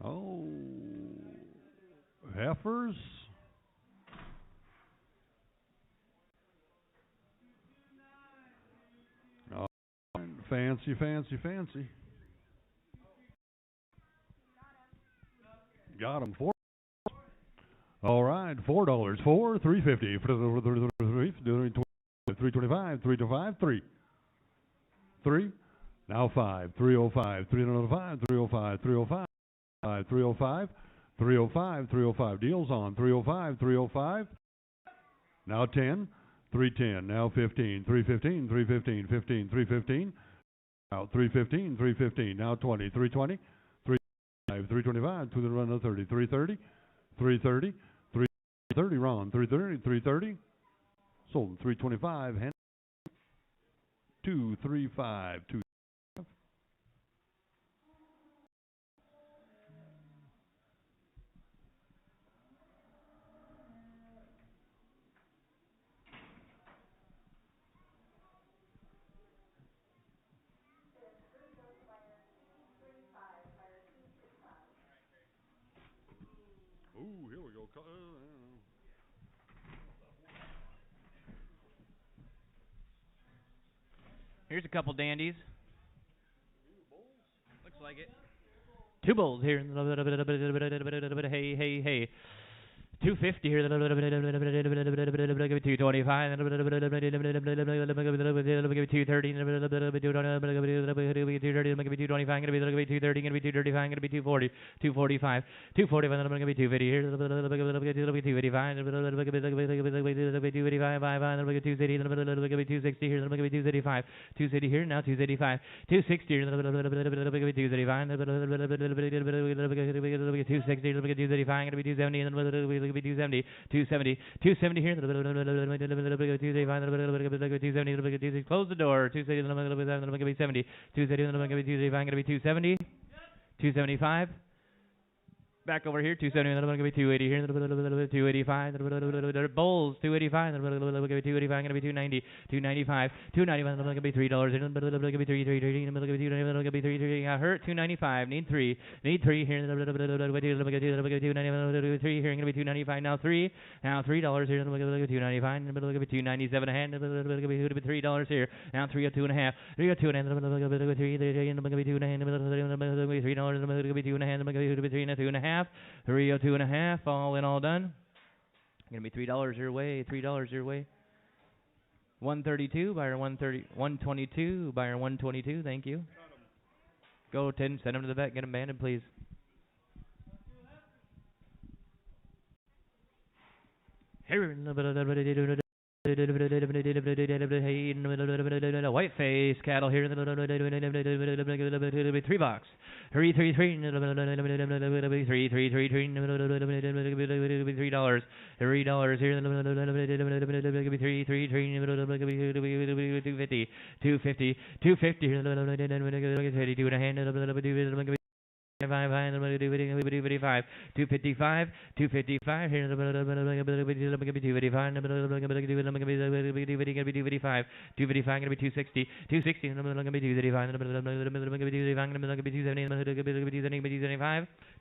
Oh, heifers. Oh, fancy, fancy, fancy. Got them. 4. All right, $4. 4, 350. 325, 325, 3. 3. Now 5, 305, 305, 305, 305. 305, 305, 305. Deals on 305, 305. Now 10, 310. Now 15, 315, 315, 15, 315. Now 315, 315. Now 20, 320, 325, 325. To the run of 30, 330, 330, 330. Ron 330, 330. Sold 325. 235, 2. Ooh, here we go. Here's a couple dandies. Looks like it. 2 bulls here. Hey, hey, hey. 250 here, 225, 230, 225, 230, 235, 240, 245, 245, I'm going to be 250 here, 255, 260 here, 265, 260 here, now 265, 260 here, 265, 260, 235, 270, 270, 270, 270 here, 270, close the door, 270, 270, 275, back over here, 270, 280 here, 285, Bulls, 285, 285, going to be 290, 295, 295, going to be $3, going to be 3, hurt, 295, need 3 here, 3 here, going to be 295, now $3 here, $295, 297 a hand, $3 here, now $302 and a half, $302 and a half, $3 and a half, 302 and a half, all in, all done. Gonna be $3 your way, $3 your way. 132, buyer 130, 122, buyer 122, thank you. Go 10, send them to the vet, get them banded, please. White face cattle here. 3 bucks. 3 $3 here. 250 here. 2 and a hand. 255 here, 255, 255, gonna be 260, 260, gonna be 235,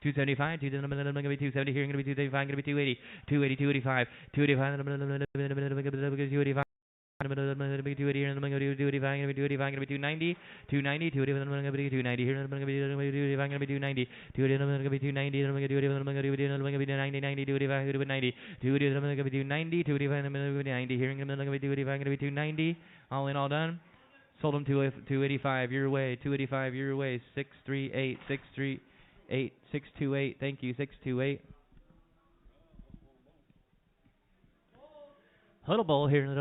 275, 275, 270 here, gonna be 235, gonna be 280, 280, 285, 285, 285. 280 here, 290, 290, 290 here, 290, 290, all in, all done. Sold them to 285 your way, 285 your way, 638, 638, 628, thank you, 628. Huddle bowl here, $2 here,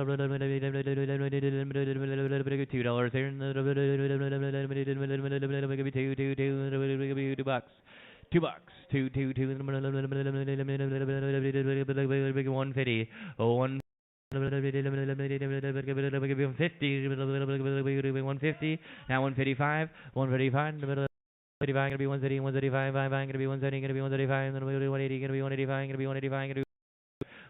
$2 bucks. $2, 150, 150, now 155, 155, gonna be 130, 135, gonna be 170, gonna be 135, gonna be 180, gonna be 185, gonna be 185, gonna be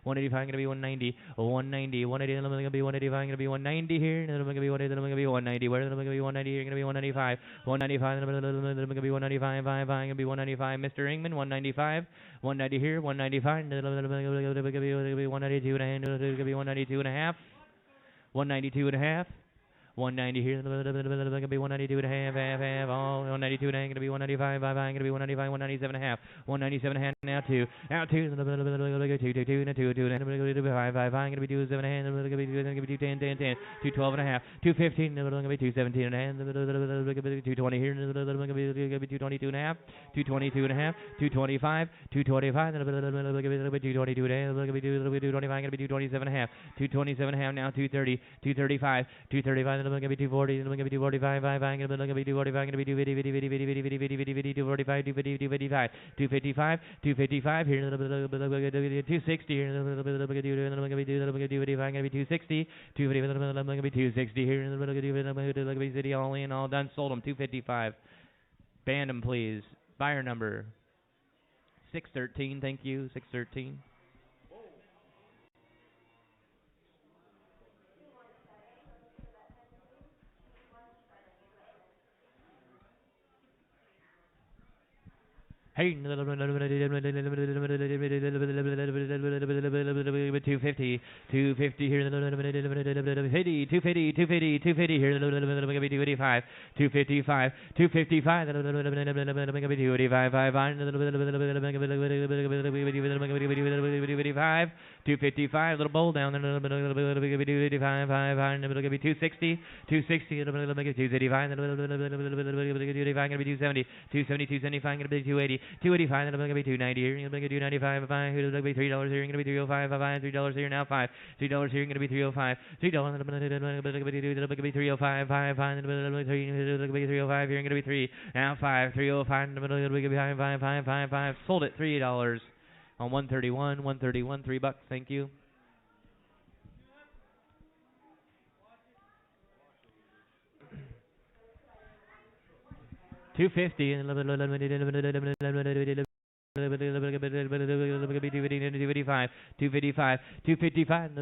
185, gonna be 190, 190, 180, gonna be 185, gonna be 190 here, gonna be 180, gonna be 190, where gonna be 190 here, gonna be 195, 195, gonna be 195, gonna be 195, Mr. Ingman, 195, 190 here, 195, gonna be 192 and a half, gonna be 192 and a half, 192 and a half. 190 here, gonna be 192 and a half, all 192 and a half, gonna be 195, gonna be 195, 197 and a half, 197 and a half, now 2, 2, 2, 5, gonna be 27 and a half, gonna be 10, 10, 10, 212 and a half, 215, gonna be 217 and a half, 220 here, gonna be 222 and a half, 222 and a half, 225, 225, 222 and a half, gonna be 225, gonna be 227 and a half, 227 and a half, now 230, 235, 235, gonna be 240, gonna be 245, gonna be 245, gonna be 250, 245, 255, 255 here, 260 here, gonna be 260, 260 here, city all in, all done, sold them, 255. Band them, please. Buyer number 613, thank you, 613. Hey, 250, 250 here, 250, 250, 250 here, 255, 255, 255, 255, 255, little bowl down there, 255, 260, 260, 285, 285, 270, 270, 275, gonna be 280, 285, gonna be 290 here, gonna be 295, gonna be $3 here, gonna be 305, $3 here now, $3 here, gonna be 305, $3 gonna be 305, $5, gonna be 305 here, gonna be 3, now 5, 305, gonna be 5, sold it $3 on 131, $3, thank you. $250 255, 255, 255, 255,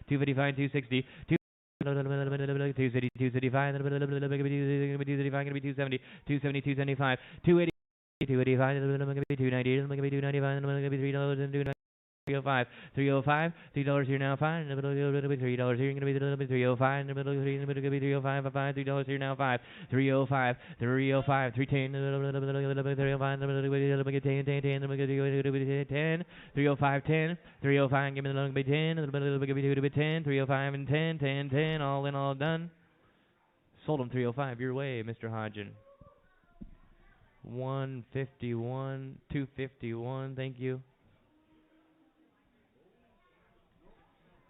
255, 260, 265, 270, 275, 280, 285, 290, 290, 305, 305, $3 here now, fine. $3 here, gonna be 305, gonna be 305, $3 here now, 5, 305, 305, 310, 305, 10, 305, 10, 305, give me the be 10, give me 10, 305 and 10, 10, 10, all in, all done. Sold them 305 your way, Mr. Hodgin. 151, 251, thank you.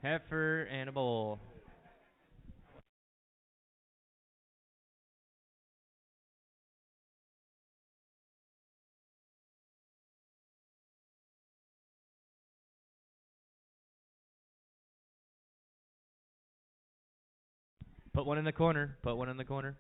Heifer and a bull. Put one in the corner. Put one in the corner.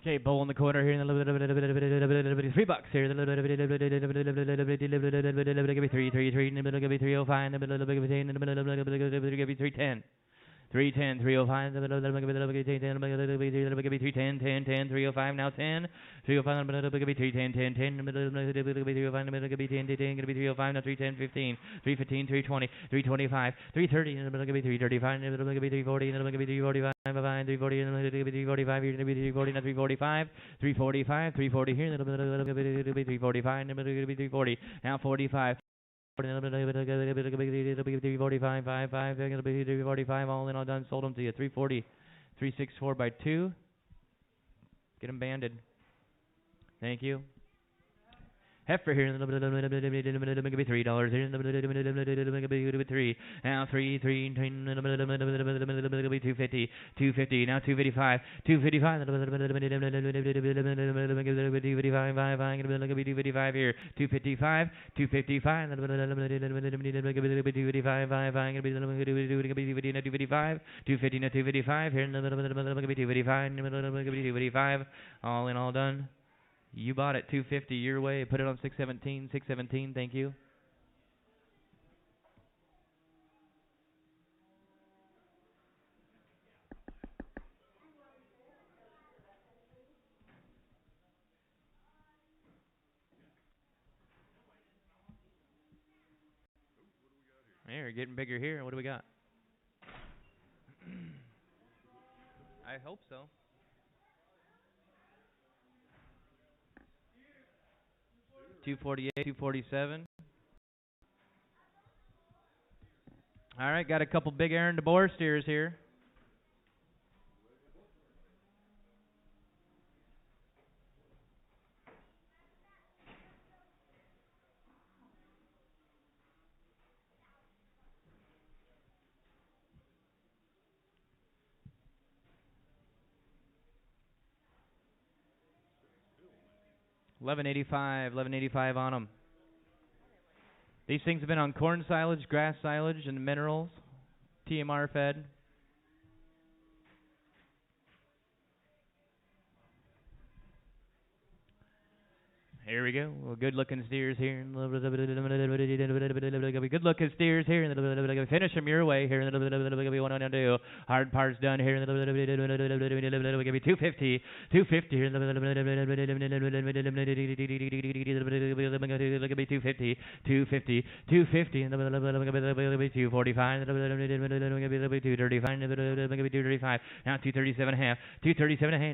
Okay, bull in the corner here. $3 here. Give me 3, 3, 3. Give me 305. Give me 310. 310, 305, 310, 10, 10, 305, now 10, 305, 310, 10, 10, 305, 305, now 310, 15, 315, 320, 325, 330, 335, 340, 345, 345, 340, now 345, 345, 340 here, 345, 340, now 45. 345, 5, 5, 345, all in, all done, sold them to you. 340, 364 by 2. Get them banded. Thank you. Heifer here, $3 here, $3. Now 3, 3, 250, 250, now 255, 255, 255, 255 here, 255, 255, 255, 255 here, 255, all in, all done. You bought it 250 your way. Put it on 617. 617. Thank you. Hey, we're getting bigger here. What do we got? I hope so. $248, $247. All right, got a couple big Aaron DeBoer steers here. 1185 on them. These things have been on corn silage, grass silage, and minerals. TMR fed. Here we go. Well, good-looking steers here. Good-looking steers here. Finish them your way here. 1-2. Hard parts done here. 250. 250 here. 250. 250. 250. 245. 235. Now 237 half. 237 half.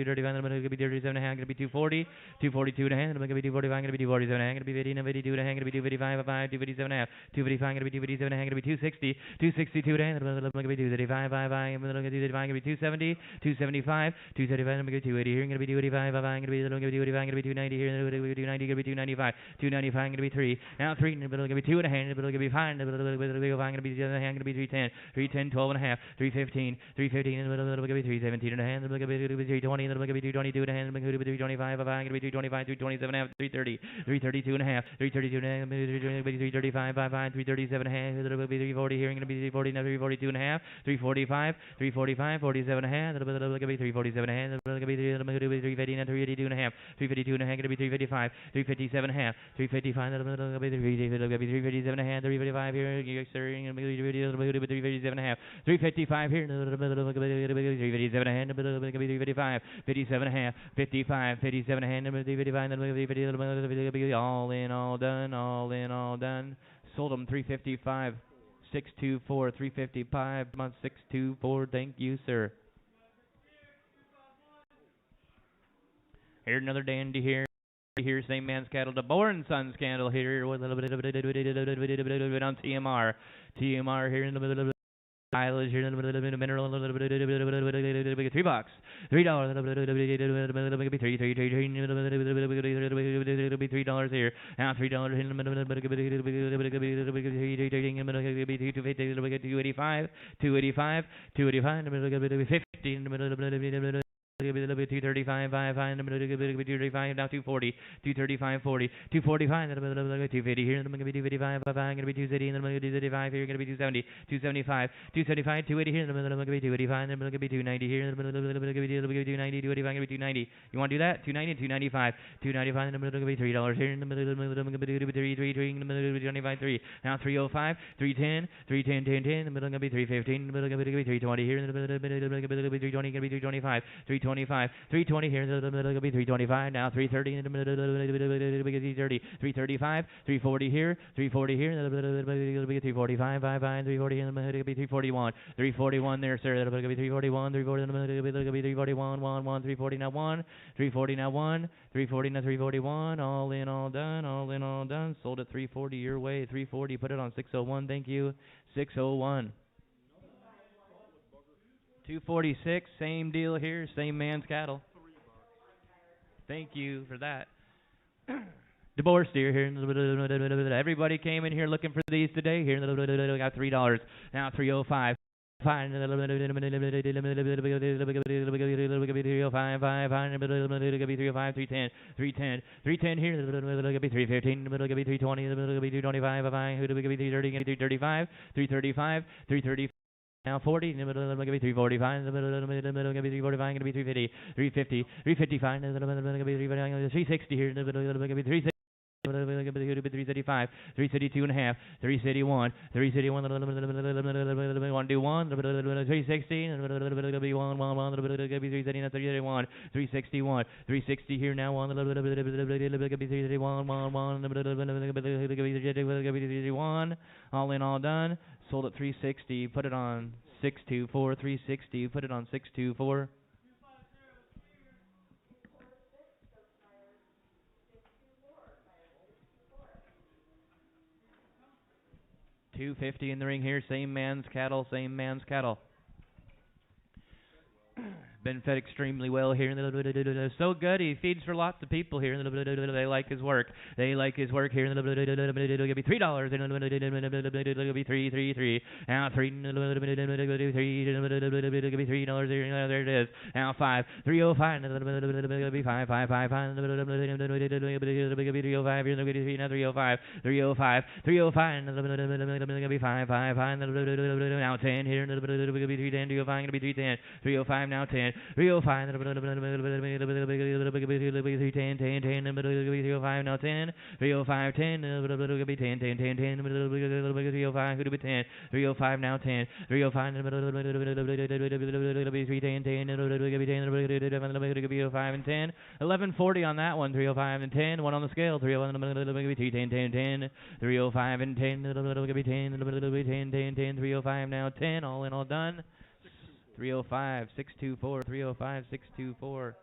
235. 237 and a half, going to be 240, 242 and a half, going to be 245, going to be 247 and a half, going to be 50 and 52 and a half, going to be 255, 257 and a half, 255, going to be 257 and a half, going to be 260, 262 and a half, going to be 235, 5, going to be 270, 275, 275, going to be 280 here, going to be 285, 5, going to be 285, going to be 290 here, going to be 290, going to be 295, 295, going to be 3, now 3, going to be 2 and a half, going to be 5, going to be 7 and a half, going to be 310, 310, 12 and a half, 315, 315, going to be 317 and a half, going to be 320, going to be 322 and a half, going to be 325, going to be 325, 327 and a half, 330, 332 and a half, 332 and a half, 335, 337 and a half, going to be 340 here, going to be 340, now 342 and a half, 345, 345, 47 and a half, going to be 347 and a half, going to be 350 and 382 and a half, 352 and a half, going to be 355, 357 and a half, 355, going to be 357 and a half, 355 here, sir, going to be 357 and a half, 355 here, 357 and a half, going to be 355, 57 and a half, 55, 57 and a half, 55, all in, all done, all in, all done. Sold them 355, 624, 355, 624. Thank you, sir. Here's another dandy here. Here, same man's cattle, DeBoer and Sons candle here with a little bit on TMR. TMR here in the middle of silage here, a little bit of mineral, a little bit $3. $3. It'll be $3 here. Now $3 here. 285, 285, 285, 50. 235, 5, now 240, 235, 40, 245, 250 here, going to be 255, 5, going to be 280, going to be 285 here, going to be 270, 275, 275, 280 here, going to be 285, going to be 290 here, going to be 290, 285, going to be 290. You want to do that? 290, 295, 295, going to be $3 here, going to be 3, going to be 25, 3. Now 305, 310, 310, 10, going to be 315, going to be 320 here, going to be 320, going to be 325, 325, 320 here, going to be 325, now 330, 330, 335, 340 here, 340 here, going to be 345, 5, 340 here, going to be 341, 341 there, sir, going to be 341, 340, going to be 341, 1, 1, 340 now 1, 340 now 1, 340 now 341, all in, all done, all in, all done, sold at 340 your way, 340, put it on 601, thank you, 601. 246, same deal here, same man's cattle. Thank you for that. DeBoer steer here. Everybody came in here looking for these today. Here, we got $3. Now 305. Fine. 305, 310, 310 here. It'll be 315. It'll be 320. It'll be 325. 335, 335, 335. Now 40, going to be 345, going to be 345, going to be 350, 350, 355, going to be 360 here, going to be 360. 335, 332 and a half, 331, 331, 121, 360, going to be 1, 1, 1, going to be 331, 361, 360 here now, 1, going to be 331, 1, 1, going to be 331, all in, all done, sold at 360, put it on 624, 360, put it on 624. 250 in the ring here, same man's cattle, same man's cattle. been fed extremely well here. So good, he feeds for lots of people here. They like his work. They like his work here. It'll be $3. It'll be three. Now three. It'll be $3. There it is. Now 5. 305. It'll be 5. It'll be 305. Now 305. 305. 305. It'll be 5. Now 10 here. It'll be 310. 305. It'll be 310. 305 now 10. 305. It'll be 310. 10. It'll be 305 now 10. 305 10. It'll be 10. 10. 10. 10. It'll be 305. It'll be 10. 305 now 10. 305. It'll be 310. 10. It'll be 10. It'll be 5 and 10. 1140 on that one. 305 and 10. One on the scale. 301. It'll be 310. 10. 10. 305 and 10. It'll be 10. It'll be 10. 10. 10. 305 now 10. All in all done. 305 624. 305 624.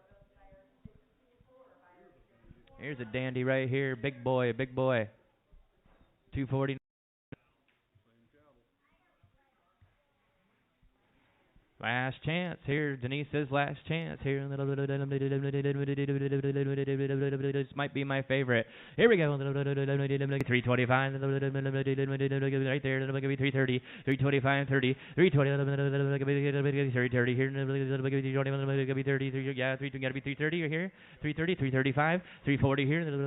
Here's a dandy right here. Big boy. 240. Last chance here. Denise says last chance here. This might be my favorite. Here we go. 325. Right there. It'll be 330. 325. 30. 320. 330 here. It'll be 30. Yeah, 3 gotta be 330 here. 330. 335. 340 here. Gonna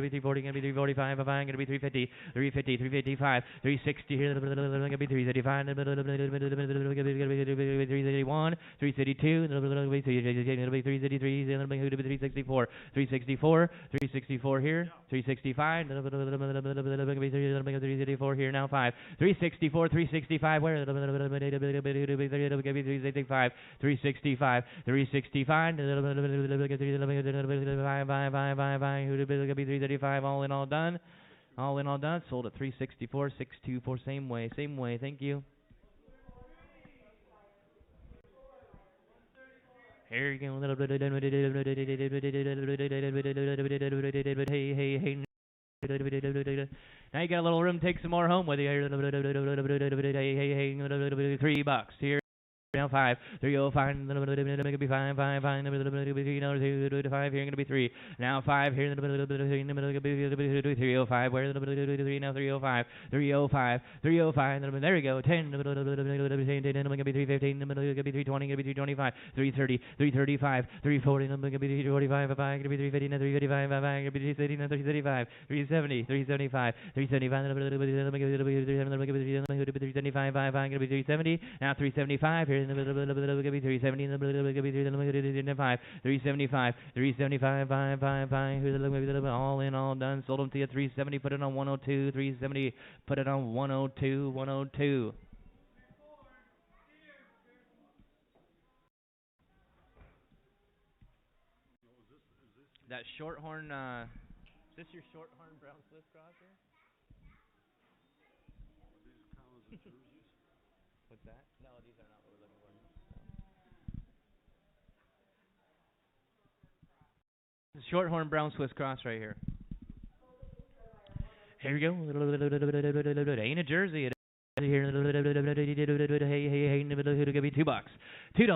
be 340. Gonna be 345. Gonna be 350. 350. 355. 360 here. Gonna be 335. 331, 332, it'll be 363, it'll be 364, 364, 364 here, 365, it'll be 364 here, now 5, 364, 365, where it'll be 365, 365, 365, it'll be 335, all in all done, sold at 364, 624, same way, thank you. Here you go. Hey. Now you got a little room. Take some more home with you. Hey. $3 here. Now 5, 305, it'll be 5, 5, 5, it'll be $3, here, gonna be 3. Now 5 here, it'll be 305, where it'll be 3 now 305, 305, 305, there we go, 10, it'll be 315, it'll be 320, it'll be 325, 330, 335, 340, it'll be 345, it'll be 350, 355, it'll be 360, 335, 370, 375, 375, it'll be 375, it'll be 370, now 375 here. It'll be 370, it'll be 375, 375, 375, 5, all in, all done. Sold them to you 370, put it on 102, 370, put it on 102, 102. That shorthorn, is this your shorthorn brown Swiss cross here? What's that? No, these are not what we're looking for. It's a shorthorn brown Swiss cross right here. Here we go. Ain't a jersey. Here, hey, it'll be $2. $2. It'll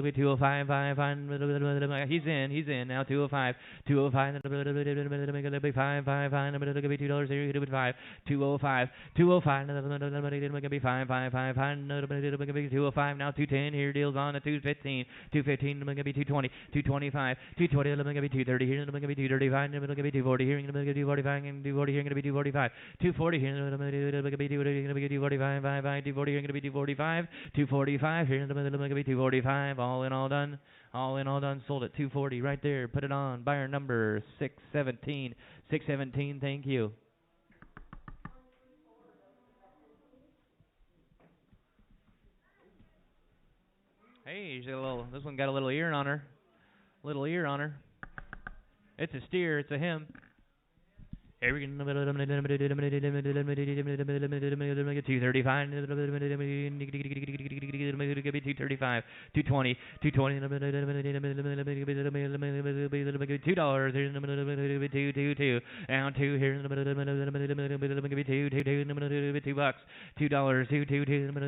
be 205. He's in. Now 205. 205. It'll be 5. It'll be $2 here. It'll be 5. 205. 205. It'll be 5. It'll be 205. Now 210. Here deals on at 215. 215. It'll be 220. 225. 220. It'll be 230 here. It'll be 235. It'll be 240 here. It'll be 245. 240 here. It'll be 245. 240 here. It'll be 245. 240 here. It'll be 245. 245 here. It'll be 245. All in, all done. Sold at 240 right there. Put it on. Buyer number 617. 617. Thank you. Hey, this one got a little ear on her. It's a steer. It's a him. Here we go. 235. 235. 220. 220. $2. Two. And two here. $2.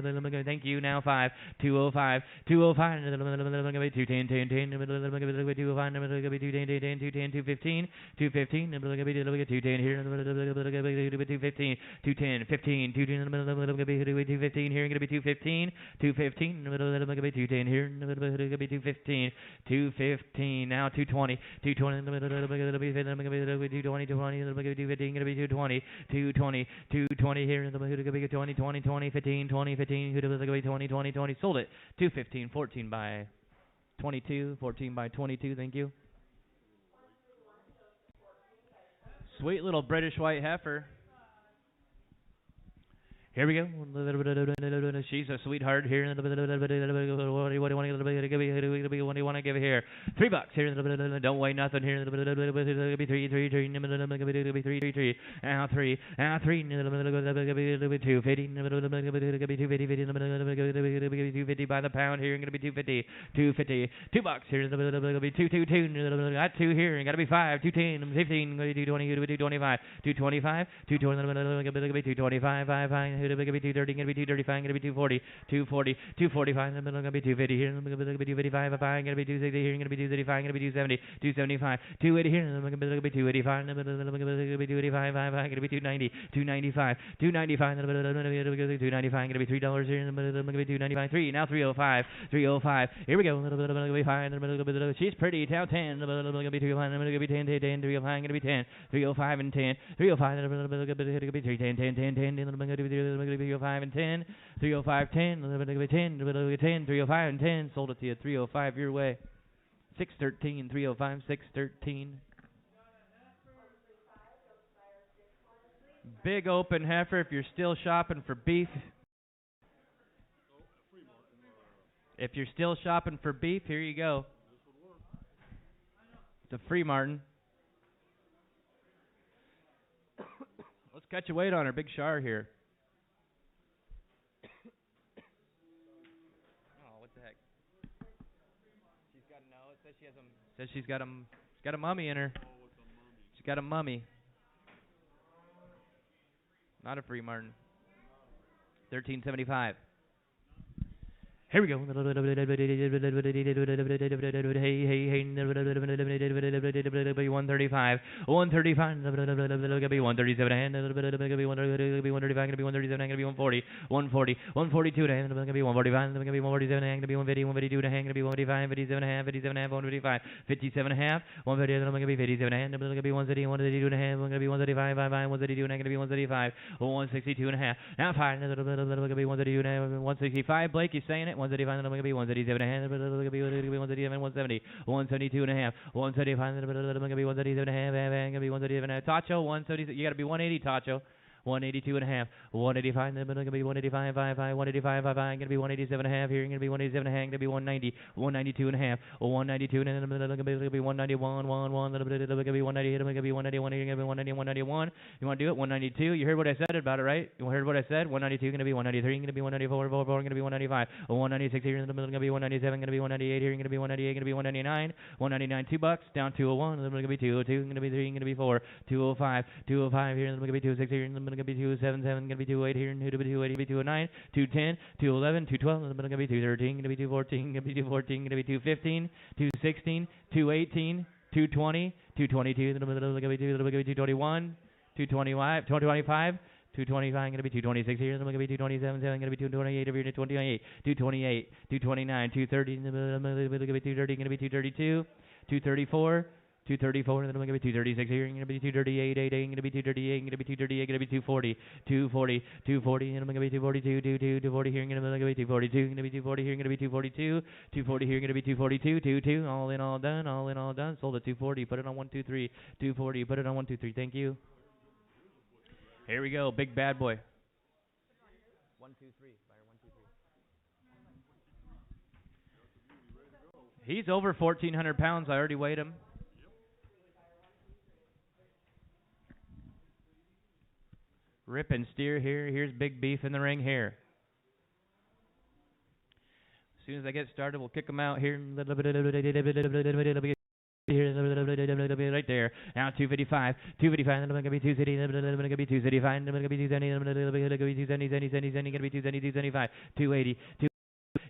$2. Thank you. Now five. 205. 205. 210. 210. 210. 215. 210 here. 215. 210. 15. 215 here. Going to be 215. 215. 210 here. 215. 215. Now 220. 220. 220. 220. 215. Going to be 220. 220. 220 here. 20. 20. 20. 15. 20. 15. 20. 20. 20. Sold it. 215. 14 by 22. 14 by 22. Thank you. Sweet little British white heifer. Here we go. She's a sweetheart here. What do you want to give here? $3 here. Don't weigh nothing here. Three. Now three. 250. 250 by the pound here. Going to be 250. 250. $2 here. 222. Got two here. Got to be five. 210. 15. 220. 225. 225. 225. 5. Gonna be 230, gonna be 235, gonna be 240, 240, 245, gonna be 250 here, gonna be 255, gonna be 260 here, gonna be 235, gonna be 270, 275, 280 here, gonna be 285, gonna be 285, gonna be 290, 295, 295, 295, gonna be $3 here, gonna be 295, 3, now 305, 305, here we go, gonna be 5, she's pretty, now 10, gonna be 205, gonna be 10, 10, 305, gonna be 10, 305 and 10, 305, gonna be 3, 10, 10, 10, 10, gonna be 305 and 10, 305, 10, 10, 305 and 10, sold it to you, 305 your way, 613, 305, 613. Big open heifer if you're still shopping for beef. If you're still shopping for beef, here you go. It's a free Martin. Let's cut your weight on her, big Char here. Says she's got a mummy in her. She's got a mummy. Not a free Martin. 1375. Here we go. Hey, 135. 135. 137 hand. 135. 137 140. 140. 142 hand. 145. 147 hand. 150. 152 hand. 155. 57 half. 57 half. 155. 57 half. 150. 57 hand. 130. 132 hand. 135. 132 and 135. 162 and a half. Now 5. 165. Blake, you saying it? 135, going to be 137 and a half, going to be 137, 170, 172 and a half, 175, going to be 137 and a half, going to be 137 and a half. Tacho, 130, you got to be 180, Tacho. 182 and a half, 185, going to be 185, 185, going to be 187 and a half, here going to be 187 and a half, going to be 190, 192 and a half, 192 and then going to be 191, 1, going to be 190, going to be 191, here going to be 190, 191. You want to do it? 192. You heard what I said about it, right? You heard what I said? 192 going to be 193, going to be 194, 4, going to be 195, 196 here in the middle, going to be 197, going to be 198 here, going to be 198, going to be 199, 199, $2, down 201, going to be 202, going to be 3, going to be 4, 205, 205 here, going to be 206 here, going to be 277, going to be 28 here, going to be 280, 209, 210, 211, 212, going to be 213, going to be 214, going to be 214, going to be 215, 216, 218, 220, 222, going to be 221, 225, 225. 225, going to be 226 here, going to be 227, going to be 228 over here, 228, 228, 229, 230, going to be 230, going to be 232, 234, 234, and then I'm going to be 236 here, going to be 238, 8, going to be 238, going to be 238, going to be 240, 240, 240, and I'm going to be 242, 240 here, going to be 242, going to be 240 here, going to be 242, 240 here, going to be 242, 22, all in, all done, all in, all done, sold at 240, put it on 123, 240, put it on 123, thank you. Here we go, big bad boy. 123, fire 123. He's over 1,400 pounds. I already weighed him. Rip and steer here. Here's Big Beef in the ring here. As soon as I get started, we'll kick them out here. Right there. Now 255. 255. Then I'm going to be 270. Then I'm going to be 275. Then I'm going to be 270. Then I'm going to be 270. 270. Going to be 270. 275. 280.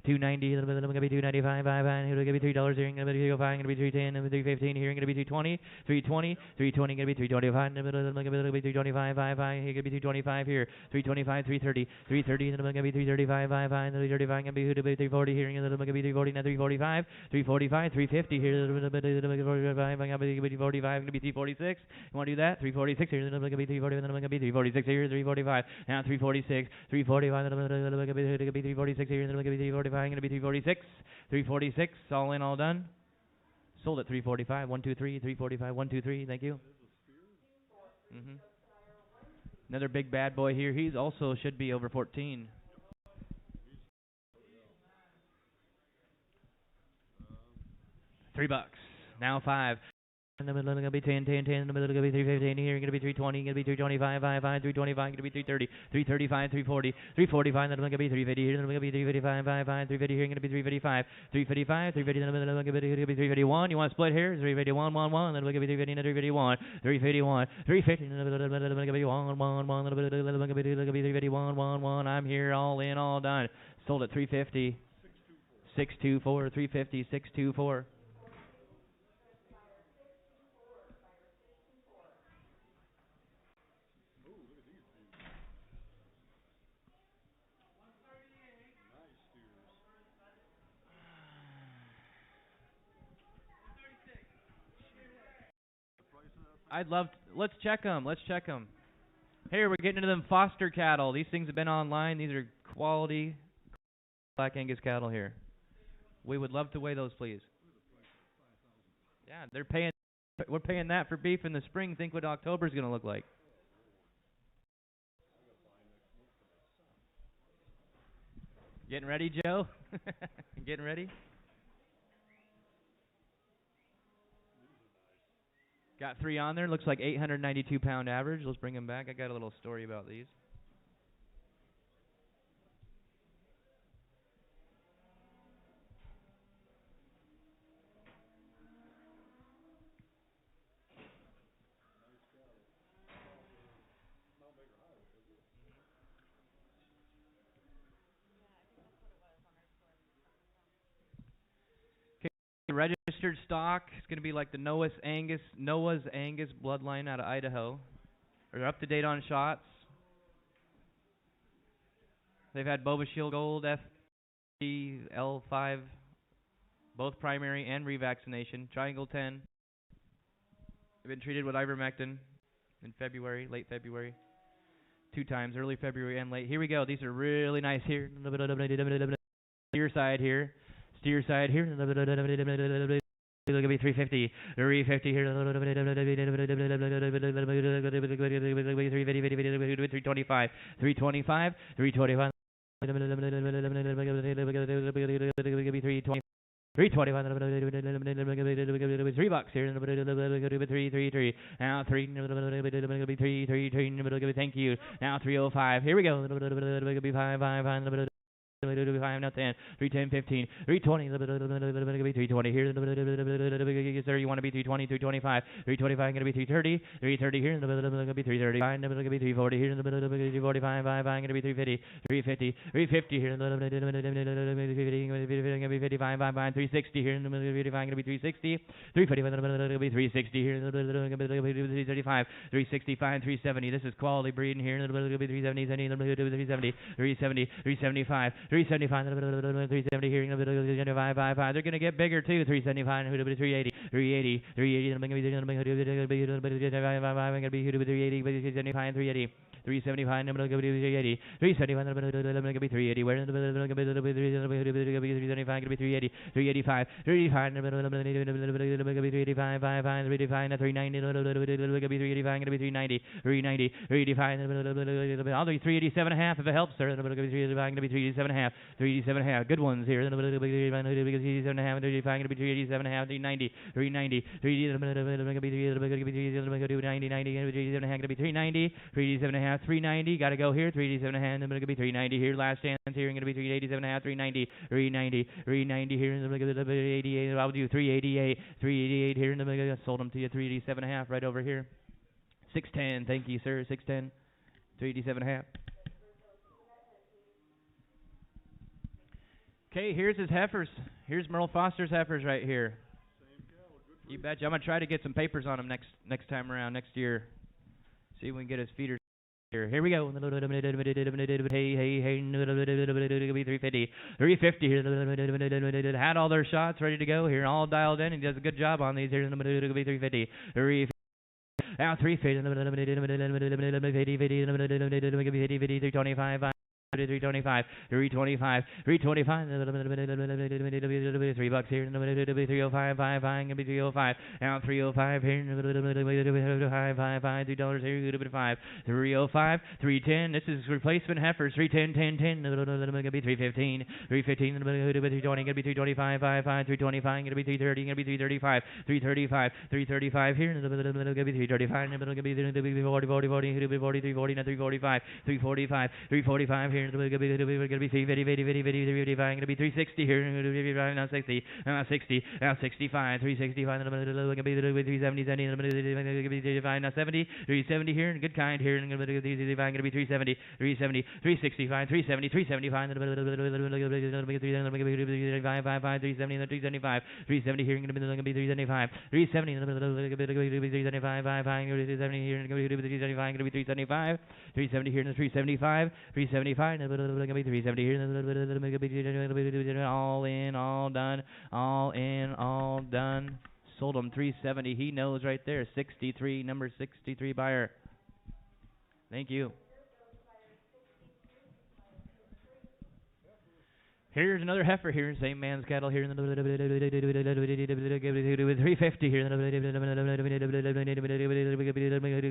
290, a little bit, gonna be 295, here gonna be $3 here, gonna be 205, gonna be 310, gonna be 315 here, gonna be 220, 320, gonna be 325, gonna be 325, here gonna be 225 here, 325, 330, then gonna be 335, 335, gonna be 340 here, gonna be 340, now 345, 350 here, gonna be 345, gonna be 345, gonna be 346. You wanna do that? 346 here, then gonna be 340, then gonna be 346 here, 345, now 346, 345, then gonna be 346 here, then gonna be 345. Going to be 346. 346. All in, all done. Sold at 345. 1, 2, 3. 345. 1, 2, 3. Thank you. Another big bad boy here. He's also should be over 14. $3. Now 5. In the middle, going to be 10, 10, 10. In the middle, going to be 315 here. Going to be 320. Going to be 325, 325. Going to be 330, 335, 340, 345. Then going to be 350 here. Then going to be 355, 350 here. Going to be 355, 355, 350. Then going to be 351. You want to split here? 351, 1, 1. Then going to be 350, 351, 351, 350. Then going to be 1, 1, 1. Then going to be 351, 1, 1. I'm here, all in, all done. Sold at 350, 624, 350, 624. I'd love to, let's check them. Let's check them. Here, we're getting into them Foster cattle. These things have been online. These are quality Black Angus cattle here. We would love to weigh those, please. Yeah, we're paying that for beef in the spring. Think what October's going to look like. Getting ready, Joe? Getting ready? Got 3 on there. Looks like 892-pound average. Let's bring them back. I got a little story about these. Registered stock. It's going to be like the Noah's Angus bloodline out of Idaho. They're up to date on shots. They've had Bova Shield Gold, FL5, both primary and revaccination. Triangle 10. They've been treated with ivermectin in February, late February. 2 times, early February and late. Here we go. These are really nice here. Steer side here. Steer side here. Look at me 350. 350 here. 325. 325. 325. 325. 325, $3 here, 333. Now 3, thank you. Now 305. Here we go. 5, now 10, 310, 15, 320, 320 here. Sir, you want to be 320, 325, 325, going to be 330, 330 here. Going to be 335, going to be 340 here. 345, going to be 350, 350, 350 here. Going to be 55, 360 here. Going to be 360, 345, going to be 360 here. Going to be 335, 365, 370. This is quality breeding here. Going to be 370, 370, 370, 375. 375, 370 here, 375, they're going to get bigger too. 375, 380, 380, 380, I'm going to be 380, 380, 375, I'm going to be 380, 375, I'm going to be 380, where I'm going to be 375, going to be 380, 385, 385, I'm going to be 385, 385, 390, going to be 385, going to be 390, 390, 385, I'll do 387 and a half if it helps, sir. I'm going to be 385, going to be 387 and a half, 387 and a half, good ones here. 387 and a half, 385, going to be 387 and a half, 390, 390, 390, going to be 390, 90, going to be 387 and a half, going to be 390, 387 and a half, 390. Got to go here. 387 and a half. I'm going to be 390 here. Last chance here. I'm going to be 387 and a half. 390. 390 here. I'm going to be 88. I'll do 388. 388 here. And I'm going to sold them to you. 387 and a half right over here. 610. Thank you, sir. 610. 387 and a half. Okay, here's his heifers. Here's Merle Foster's heifers right here. You betcha. I'm gonna try to get some papers on him next time around, next year. See if we can get his feeders here. Here we go. Hey, 350. 350 here. Had all their shots ready to go here, all dialed in. He does a good job on these here. 350. Now 350. 325. 325, 325, 325, $3 here, 305, gonna be 305, now 305 here, $5, here, $5, 305, 310, this is replacement heifers, 310, 10, gonna be 315, 315, 320, gonna be 325, 325, gonna be 330, gonna be 335, 335, 335 here, gonna be 335, gonna be 40, 40, 40, 340, 345, 345, 345 here. Gonna be 350, gonna be 360 here, now 60, now 60, now 65, 365, gonna be 370, gonna be 365, now 70, 370 here, good kind here, gonna be 370, 370, 365, 370, 375, 375, 370 here, gonna be 375, 370, 375, 370 here, gonna be 375, gonna be 375, 370 here, 375, 375. Gonna be 370 here. All in, all done. All in, all done. Sold him 370. He knows right there. 63, number 63 buyer. Thank you. Here's another heifer here, same man's cattle here. 350 here. 350,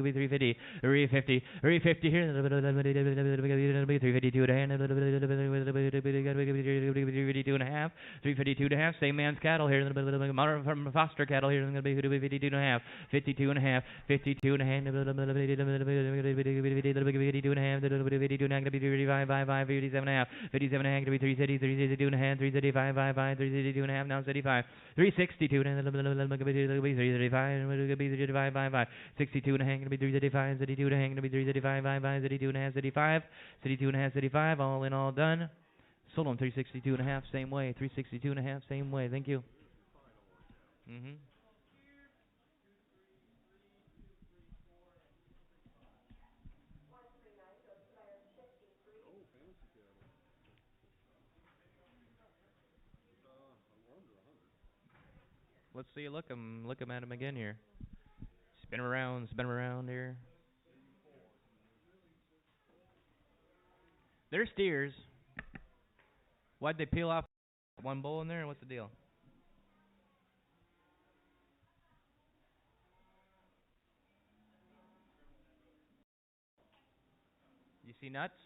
350, 350 here. 352 and a half. 352 and a half. 352 and a half. Same man's cattle here. From Foster cattle here. 52 and a half. 52 and a half. 52 and a half. 52 and a half. 52 and a half. 57 and a half. 57 and a half. 332 and a half, 335, 332 and a half, now 35, 362 and a half, 335, 62 and a half, 335, 32 and a half, 335, 32 and a half, 35, 32 and a half, 35, all in, all done. Sold on 362 and a half, same way, 362 and a half, same way. Thank you. Let's see, look at him again here. Spin him around here. They're steers. Why'd they peel off one bull in there? What's the deal? You see nuts?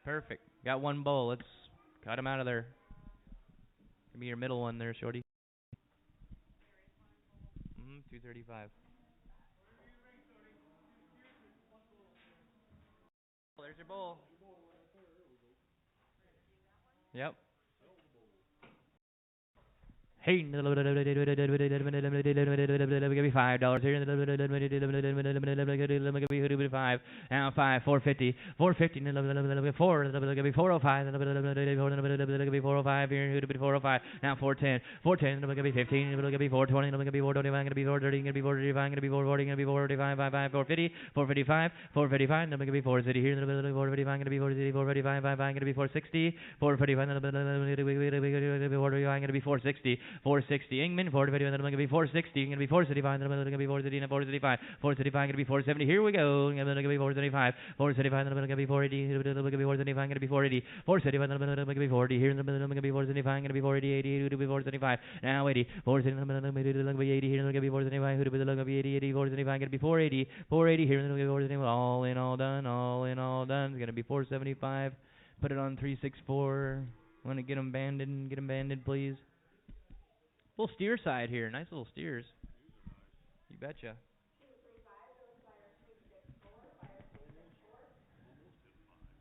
Perfect. Got one bull. Let's cut him out of there. Give me your middle one there, shorty. 235. There's your bull. Yep. Hey, give me $5 here. Give me 5. Now 5, 450, 450, 4, give me 405, give me 405 here, give me 405. Now 410, 410, give me 15, give me 420, give me 425, give me 430, give me 435, give me 440, give me 445, 450, 455, 455, give me 430 here, 455, give me 430, 455, give me 460, 445, give me 460. 460. Ingman, 450, then I'm going to be 460. Going to be 465, then I'm going to be 430, 435, 435, going to be 470. Here we go. I'm going to be 475, 475, then I'm going to be 480. I'm going to be 475, going to be 480, 475, then I'm going to be 480. Here, I'm going to be 475, going to be 480, 80, going to be 475. Now 80, 475, I'm going to be 80. Here, I'm going to be 475, going to be 80, 80, 475, going to be 480, 480. Here, I'm going to be 475. All in, all done, all in, all done. It's going to be 475. Put it on 364. Want to get them banded, please. Little steer side here. Nice little steers. You betcha.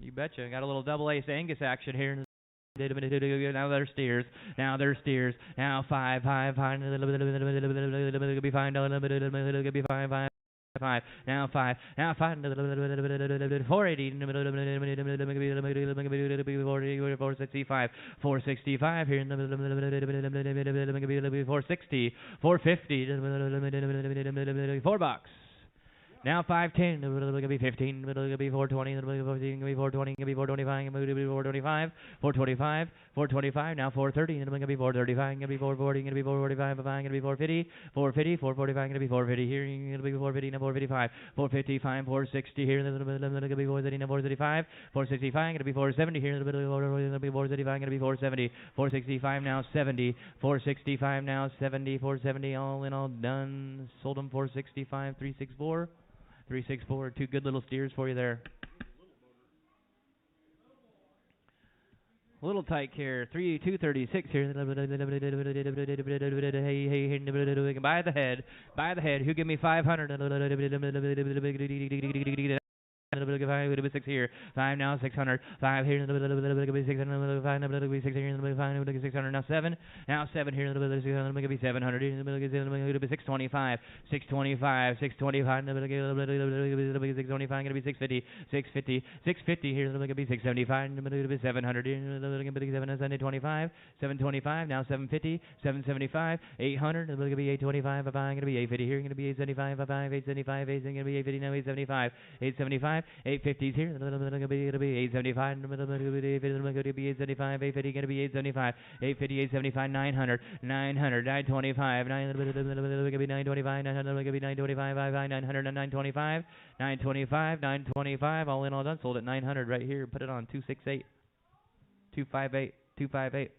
You betcha. Got a little double ace Angus action here. Now they're steers. Now they're steers. Now five. Be fine. Be fine. Five. Now five. Now five. 480. 465. 465 here. 460. 450. $4. Now 510, it'll be 15, it'll be 420, it'll be 420, it'll be 425, it'll be 425, 425, 425, now 430, it'll be 435, it'll be 440, it'll be 445, it'll be 450, 450, 445, it'll be 450 here, it'll be 450, now 455, 455, 460 here, it'll be 430, now 435, 465, it'll be 470 here, it'll be 435, it'll be 470, 465 now 70, 465 now 70, 470 all in all done, sold them 465, 364. 364, two good little steers for you there. Little tyke here, 236 here. Hey, by the head. Who give me 500? 6 here. 5 now, 600. 5 here. 600. 5 600. Now 7. Now 7 here. 700. 625. 625. 625. 625. Gonna be 650. 650. 650 here. Gonna be 675. 700. 725. 725. Now 750. 775. 800. Gonna be 825. Gonna be 850 here. Gonna be 875. 875. 8 gonna be 850. Now 875. 875. 850s here. It'll be 875. It'll be 875. 850 gonna be 875. 850. 875. 900. 900. 925. 900. It'll be 925. 900. It'll be 925. 900. 925. 925. 925. All in, all done. Sold at 900 right here. Put it on 268. 258. 258.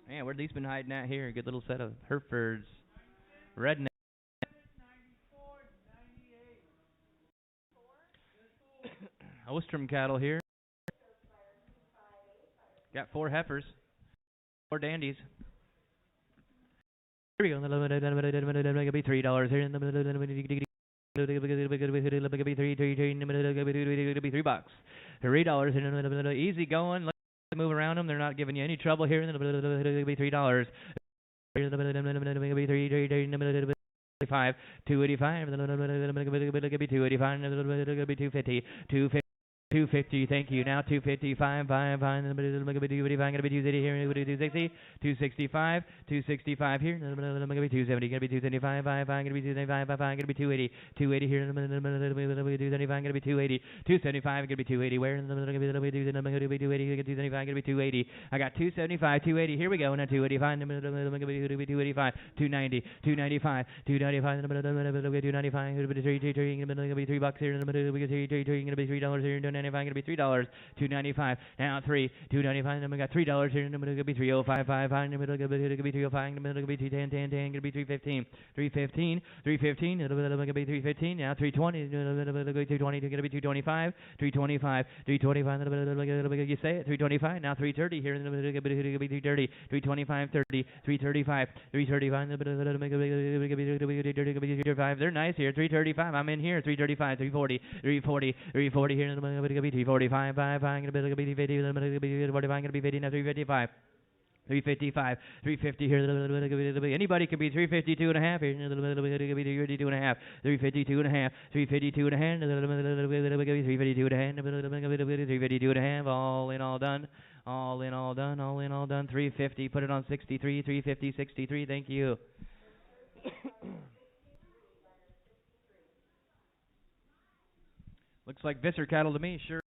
Man, where these been hiding at here? Good little set of Herefords. Redneck. Ostrom cattle here. Got 4 heifers. 4 dandies. Here we go. It'll be $3 here. It'll be $3. $3. Easy going. Let's move around them. They're not giving you any trouble here. It'll be $3. It'll be 285, 285, it'll be 285, it'll be 250, 250. 250, thank you. Now 255, 5, it'll be 285, gonna be 280 here, it'll be 260, 265, 265 here, it'll be 270, gonna be 275, 5, gonna be 275, 5, gonna be 280, 280 here, it'll be 275, gonna be 280, 275, gonna be 280, where it'll be 280, 275, gonna be 280. I got 275, 280, here we go, now 285, it'll be 285, 290, 295, 295, 295, it'll be $3 here, it'll be $3 here, $2.95 gonna be $3. $2.95 now 3. $2.95 then we got $3 here. Then gonna be $3.05. 5. In the middle gonna be $3.05. In the middle gonna be $2.10. 10. Gonna be $3.15. $3.15. $3.15. It'll gonna be $3.15. Now $3.20. It'll be $2.20. Gonna be $2.25. $3.25. $3.25. You say it. $3.25. Now $3.30 here. Then gonna be $3.30. $3.25. $30. $3.35. $3.35. $3.35. They're nice here. $3.35. I'm in here. $3.35. $3.40. $3.40. $3.40 here. Gonna be $3.45. Gonna be $3.50. $3.45. Gonna be $50. Now $3.55. 355, 350 here. Anybody can be 352 and a half here. 352 and a half. 352 and a half. 352 and a half. 352 and a half. 352 and a half. All in, all done. All in, all done. All in, all done. 350. Put it on 63. 350, 63. Thank you. Looks like Visser cattle to me. Sure.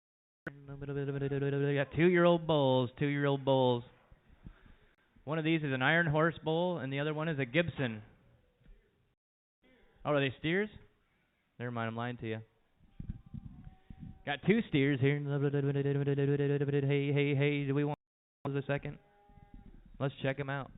Got 2-year-old bulls. 2-year-old bulls. One of these is an Iron Horse bull, and the other one is a Gibson. Oh, are they steers? Never mind, I'm lying to you. Got 2 steers here. Hey, do we want a second? Let's check them out.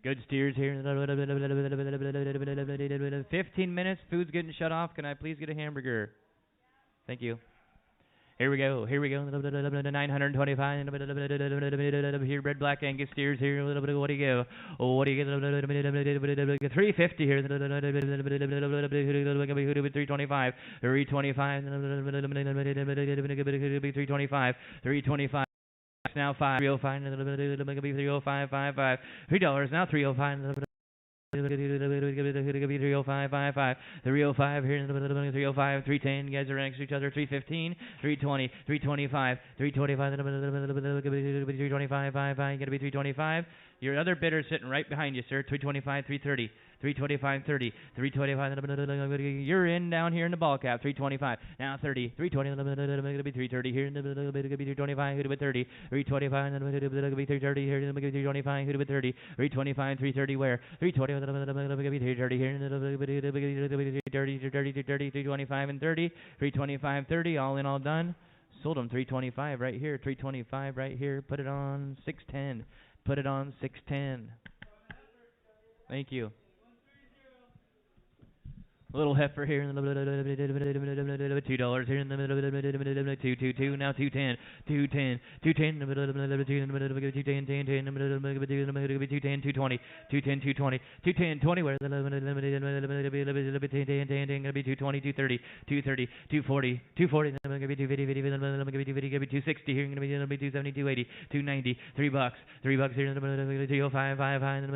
Good steers here. 15 minutes. Food's getting shut off. Can I please get a hamburger? Thank you. Here we go. Here we go. 925. Here, red, black Angus steers here. What do you go? What do you get? 350 here. 325. 325. 325. 325. Now 5. 305. 305. $3 now. 305. 305, 305 here, 305, 310. You guys are next to each other. 315, 320, 325, 325, 325, 5, you gotta be 325. Your other bidder sitting right behind you, sir. 325, 330, 325, 30, 325. You're in down here in the ball cap. 325. Now 30, 320. Gonna be 330 here. Gonna be 325. Who'd be 30? 325. Gonna be 330 here. Gonna be 325. Who'd be 30? 325. 330 where? 320. Gonna be 330 here. 330, 325 and 30. 325, 30. All in, all done. Sold them 325 right here. 325 right here. Put it on 610. Put it on 610. Thank you. Little heifer here, $2 here, 222, now 210, 210, 210, 210, 220, 210, 20, where gonna be 220, 230, 230, 240, 240, gonna be 250, gonna be 260 here, gonna be 270, 280, 290, $3, $3 here, 305, 5 high, gonna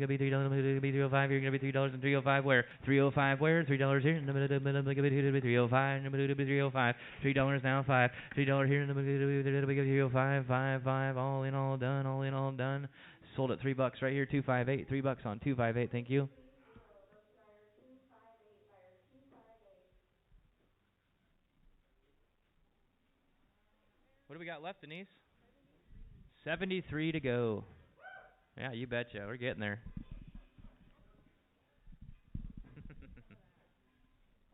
be $305 here, gonna be $3 and 305 where? 305 where? $3 here, $305, $305, $3 now, $5, $3 here, $305, 5, all in, all done, all in, all done. Sold at $3 right here, 258, $3 on 258. Thank you. What do we got left, Denise? 73 to go. Yeah, you betcha. We're getting there.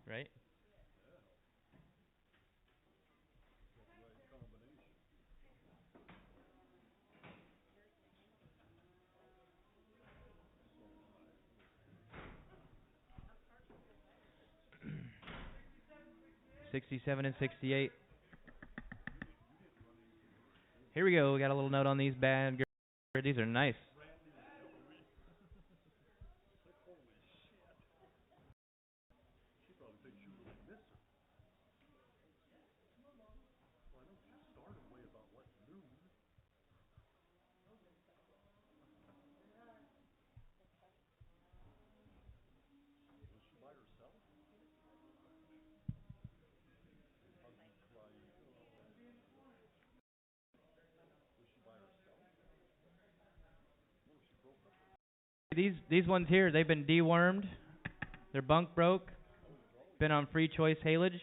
Right? $67 and $68. Here we go. We got a little note on these bad girls. These are nice. These ones here, they've been dewormed. Their bunk broke. Been on free choice haylage.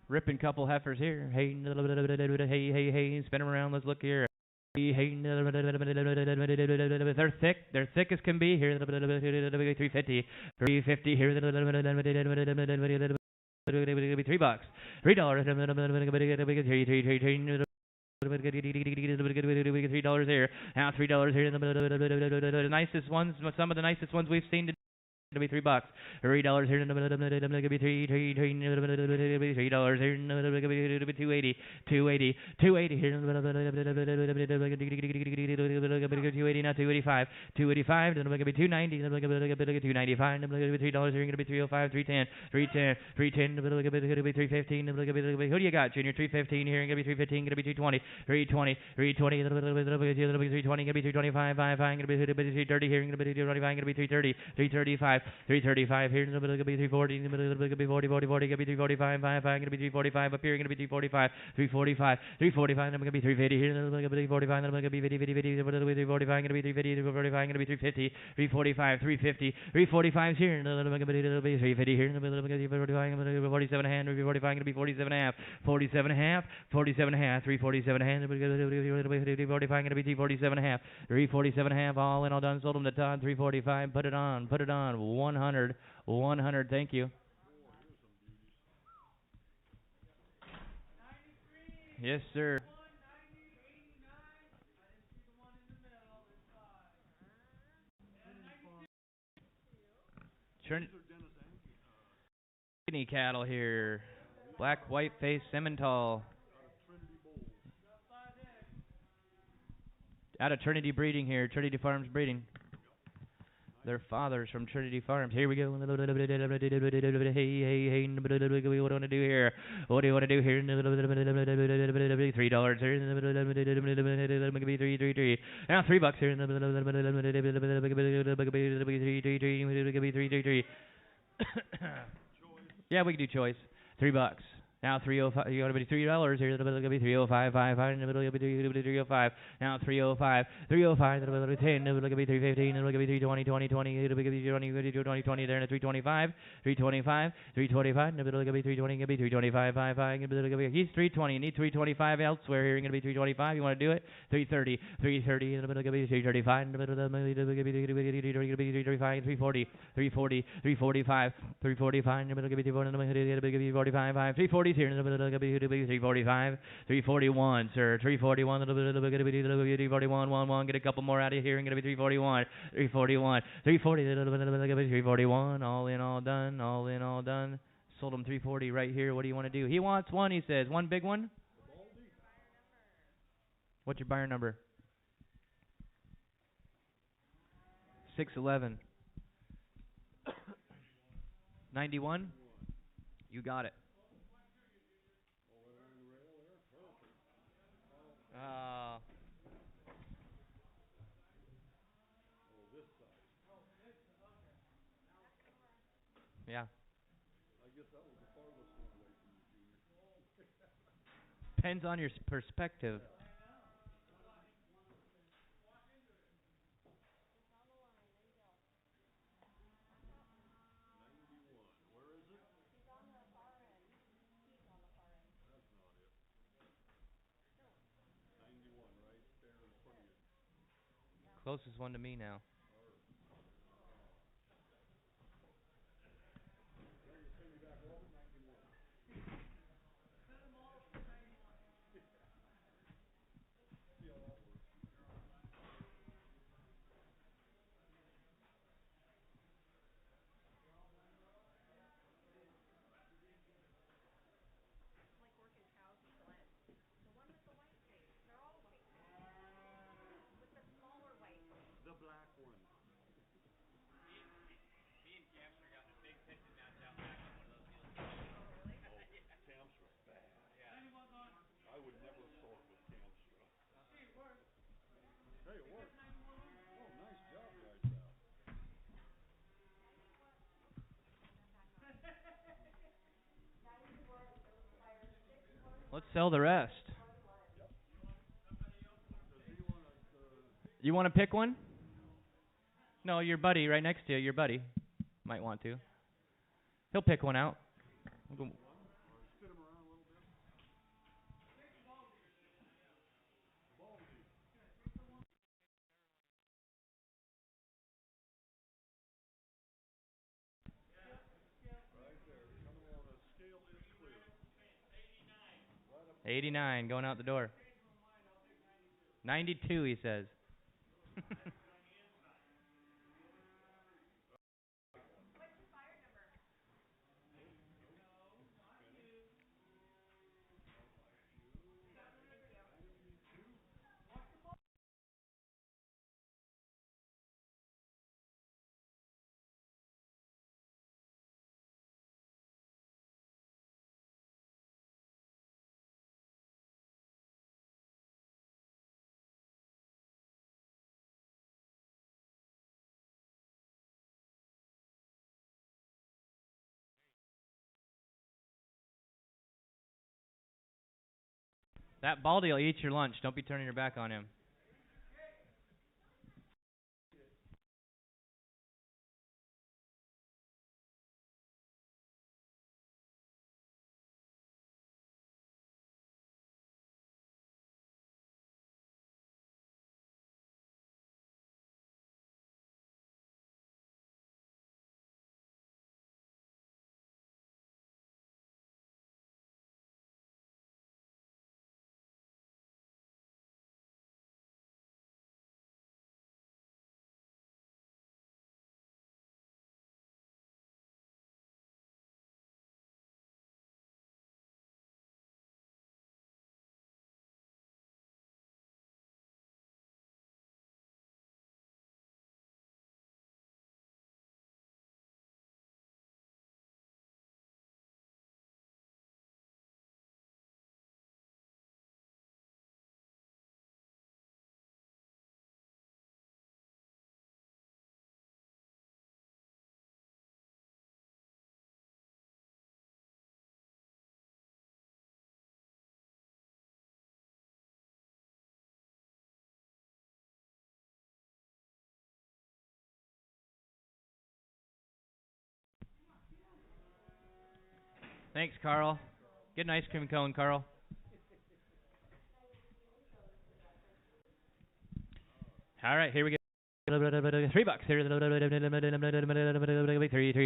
Ripping couple heifers here. Hey, hey, spin them around. Let's look here. Hey, they're thick. They're thick as can be here. 350, 350 here. $3. $3 here. Now $3 here. The nicest ones, some of the nicest ones we've seen today. It'll be $3. $3 here. It'll be $3 here. It'll be 280. 280. 280 here. 280 now. 285. 285. It'll be 290. It'll be 295. It'll be $3 here. It'll be 305. 310. 310. 310. It'll be 315. Who do you got, Junior? 315 here. It'll be 315. It'll be 220. 320. 320. It'll be 320. It'll be 325. 5. It'll be 330 here. It'll be 325. It'll be 330. 335. 335 here, gonna be 340, gonna be 40, 40, 40, gonna be 345, 5, gonna be 345 up here, gonna be 345, 345, 345, I'm gonna be 350 here, gonna be 45, I'm gonna be 50, 50, 50, 345, gonna be 350, 345, gonna be 350, 345, 350, 345 here, gonna be 350 here, gonna be 345, gonna be 47 hand, 345, gonna be 47 half, 47 half, 47 half, 347 hand, 345, gonna be 347 half, 347 half, all in, all done, sold them to Todd, 345, put it on, 100, 100, thank you. Yes, sir. Trinity cattle here. Black, white face, Simmental. Out of Trinity breeding here. Trinity Farms breeding. Their father's from Trinity Farms. Here we go. Hey, what do you want to do here? What do you want to do here? $3 here. $3. Now $3 here. Yeah, we can do choice. $3. Now $3.05. You want to be $3 here? It'll be $3.05. It'll be $3.05. Now $3.05. $3.05. It'll be $10. It'll be $3.15. It'll be $3.20. $20. It'll be $20. There and $3.25. $3.25. $3.25. It'll be $3.20. It'll be $3.25. He's $3.20. You need $3.25 elsewhere here. You're gonna be $3.25. You want to do it? $3.30. $3.30. It'll be $3.35. $3.35. $3.40. $3.40. $3.45. $3.45. It'll be $3.45. $3.40 here. $3.45. $3.41, sir. $3.41. $3.41. Get a couple more out of here. Gonna be $3.41. $3.41. $3.41. All in, all done. All in, all done. Sold him $3.40 right here. What do you want to do? He wants one. He says one big one. What's your buyer number? 611. 91. You got it. Yeah. Depends on your perspective. Closest one to me now. Let's sell the rest. You want to pick one? No, your buddy right next to you. Your buddy might want to. He'll pick one out. $89 going out the door. 92, he says. That Baldy will eat your lunch. Don't be turning your back on him. Thanks, Carl. Get an ice cream cone, Carl. All right, here we go. $3 here.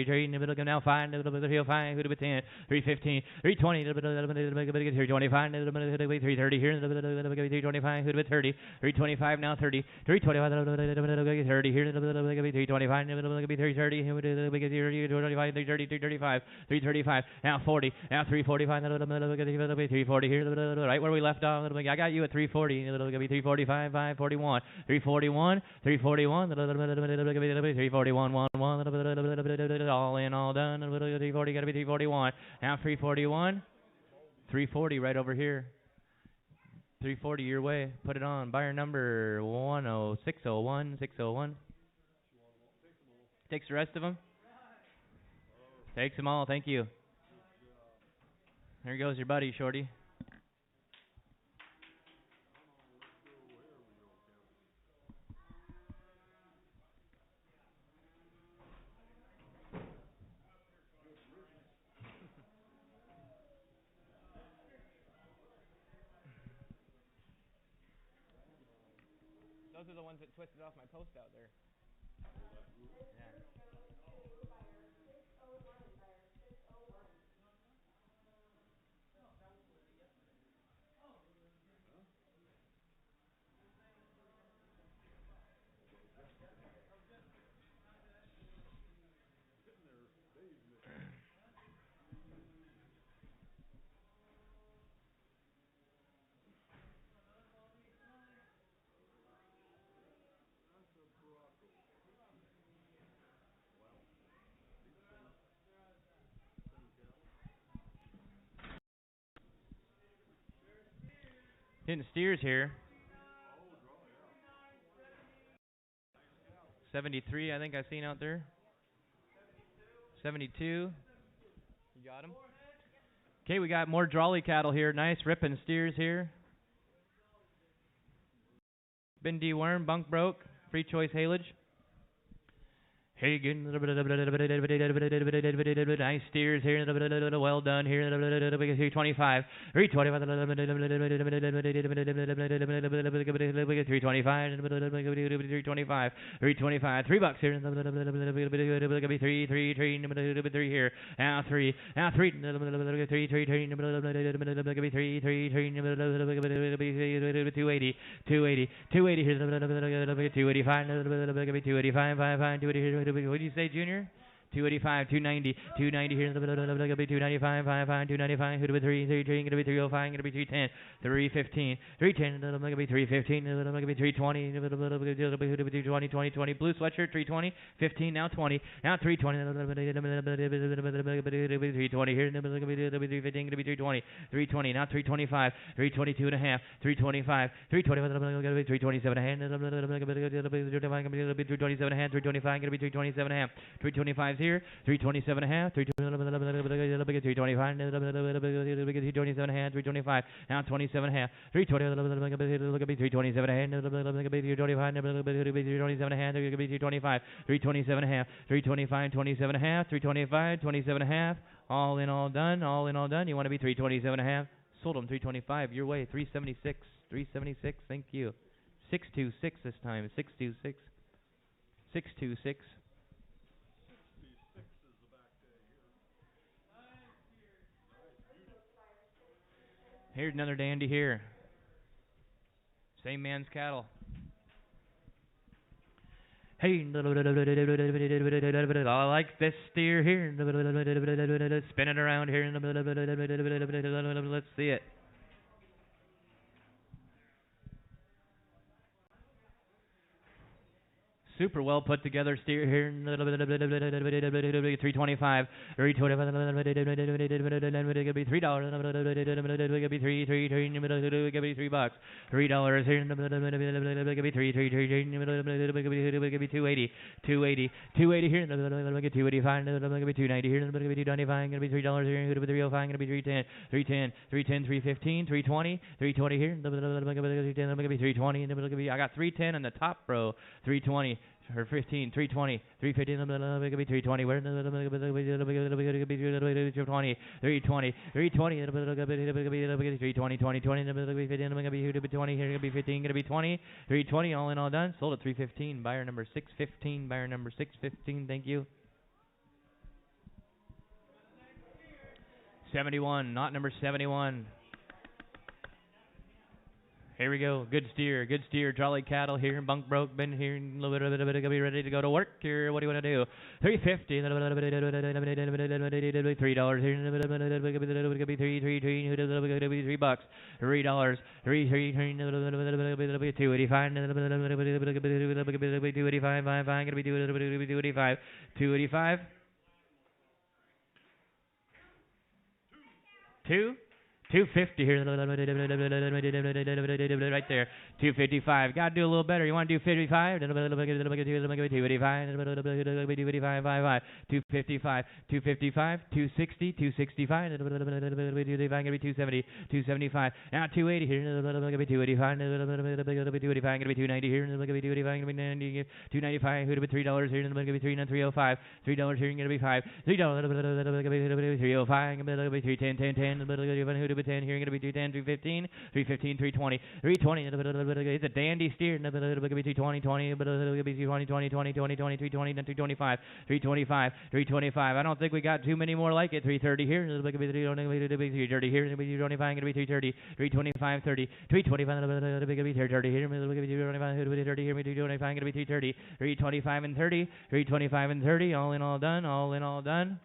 Three. Now fine. He'll fine. Who'd have 10? 315. 320. 325. 330 here. 325. Who'd have 30? 325 now 30. 325. 30 here. 325. 330. 325. 335. 335. Now 40. Now 345. 340 here. Right where we left off. I got you at 340. 345. 541. 341. 341. 341, all in, all done. 340, got to be 341. Now 341, 340 right over here. 340 your way. Put it on. Buyer number 10601, 601. Takes the rest of them. Takes them all. Thank you. There goes your buddy, Shorty. Those are the ones that twisted off my post out there. Yeah. Hitting steers here. 73, I think I've seen out there. 72. You got him? Okay, we got more drawley cattle here. Nice ripping steers here. Been dewormed, bunk broke, free choice haylage. Hagen, nice steers here, well done here, 325, 325, 325, 325, $3 here, 3 here, now 3, 280, 280 here, 285, 285, 280 here. What did you say, Junior? 285, 290, 290 here, 295, 295, who'd be 310, gonna be 305, gonna be 310, 315, 310, gonna be 315, gonna be 320, who'd be 320, 20, blue sweatshirt, 320, 15, now 20, now 320, 320 here, gonna be 315, gonna be 320, 320, now 325, 322 and a half, 325, 320, gonna be 327 a hand, gonna be 327 a hand, 325, gonna be 327 a half, 325 here, 327 and a half, 325, 327 and a half, 325, now 27 and a half, 320, 327 and a half, 327 and a half, 325, 327 and a half, 325, 27 and a half, 325, 27 and a half, all in, all done, all in, all done. You want to be 327 and a half? Sold them 325, your way, 376, 376, thank you. 626 this time, 626, 626. Here's another dandy here. Same man's cattle. Hey, I like this steer here. Spinning around here. Let's see it. Super well put together steer here. 325. 325. It'll be $3. It'll be $3 here. $3 here. It'll be 280. 280. 280 here. It'll be 285. It'll be 290 here. It'll be 295. It'll be $3 here. It'll be 305. It'll be 310. 310. 310. 315. 320. 320 here. It'll be 320. I got 310 on the top row. 320. Or 15, 320, 350, 320, where 320, 320, 320, 320, 320, 20, 20, gonna be 15, gonna be 20, here gonna be 15, gonna be 20, 320, all in all done, sold at 315, buyer number 615, buyer number 615, thank you. 71, not number 71. Here we go. Good steer. Jolly cattle here. Bunk broke. Been here. A little bit. Gonna be ready to go to work here. What do you want to do? $3.50. $3 here. Gonna be $3. $3. $3. $2.85. $2.85. Gonna be $2.85. $2.85. 250 here, right there. 255. Got to do a little better. You want to do 55? 285. 255. 255. 260. 265. Gonna be 270. 275. Now 280 here. Gonna be 285. 285. Gonna be 290 here. Gonna be 285. Gonna be 90. 295. Gonna be $3 here. Gonna be $305. $3 here. Gonna be $5. $3. Gonna be $305. Gonna be $310. 10 here, going to be 210, 215, 315, 320, 320. It's a dandy steer. Going to be 220, 20, but it'll be 220, 20, 20, 20, 20, 320, then 225, 325, 325. I don't think we got too many more like it. 330 here. It'll be 330 here. It'll be 225. Going to be 330, 325, 30, 325. It'll be 330 here. It'll be 225. It'll be 30 here. 225. Going to be 330, 325 and 30, 325 and 30. All in, all done. All in, all done.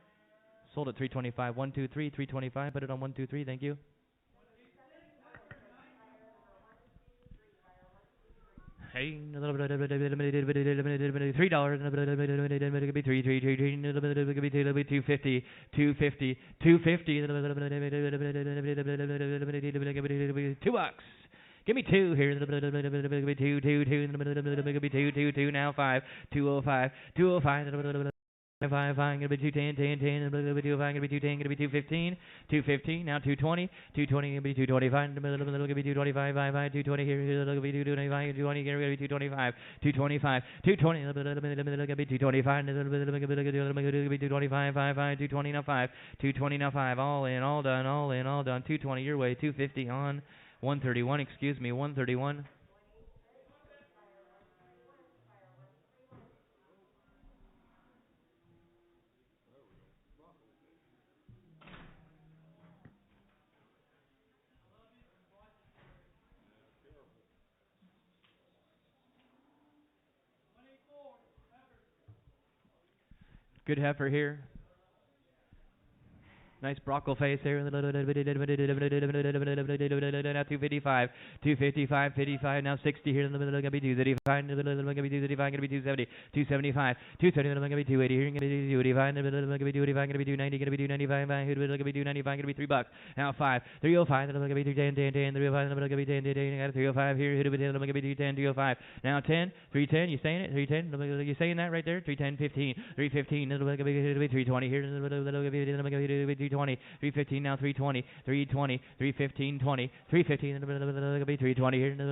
Sold at 325. 1, 2, 3, 325. Put it on 1, 2, 3. Thank you. Hey, $3. It'll be 3, 3, 3, 3. It'll be 250, 250, 250. $2. Give me 2 here. Give me 2, 2, 2. Give me 2, 2, 2. Now 5, 205, 205. 5, gonna be 210, 10, 10, gonna be 205, gonna be 210, gonna be 215, 215, now 220, 220, gonna be 225, gonna be 225, 5, 220 here, gonna be 225, 220 here, gonna be 225, 225, 220, gonna be 225, gonna be 225, 5, 220 now 5, 220 now 5, all in, all done, all in, all done, 220 your way, 250 on, 131, excuse me, 131. Good heifer here. Nice broccoli face here. Now 255, 255, 55. Now 60 here. Gonna be 235. Gonna be 235. Gonna be 270, 275, 270. Gonna be 280 here. Gonna be 285. Gonna be 285. Gonna be 290. Gonna be 295. Gonna be 295. Gonna be $3. Now 5, 305. Gonna be 210, 10, 305. Gonna be 10, 10. Got 305 here. Gonna be 210, 205. Now 10, 310. You saying it? 310. You saying that right there? 310, 15, 315. Gonna be 320 here. Gonna be 320, 315 now 320, 320, 315, 20, 315, it'll be 320 here, it'll be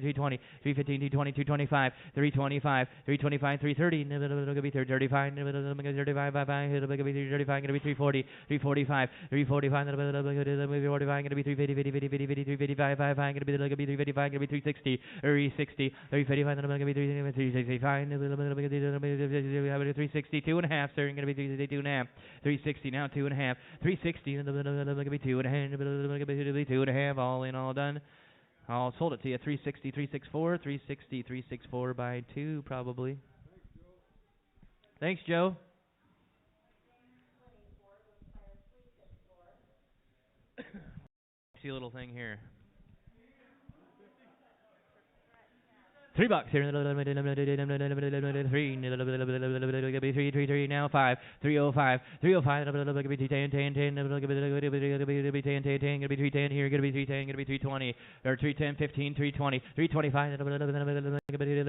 320, 315, 220, 225, 325, 325, 330, it'll be 335, it'll be 35, it'll be 335, it'll be 340, 345, 345, it'll be 45, it'll be 350, 50, 50, 50, 50, 355, it'll be 355, it'll be 360, 360, 355, it'll be 365, it'll be 362 and a half, sir, it'll be 362 and a half, 360 now 2 and a half, 360, it'll be 2 and a half, it'll be 2 and a half, all in, all done. I'll sold it to you, 360, 364, 360, 364 by 2 probably. Thanks, Joe. See a little thing here. $3 here. 3 now 5, 305, 305. Gonna be 10, 10, 10. Gonna be 10, 10, 10. Gonna be 310 here. Gonna be 310. Gonna be 320 or 310, 15, 320, 325. Gonna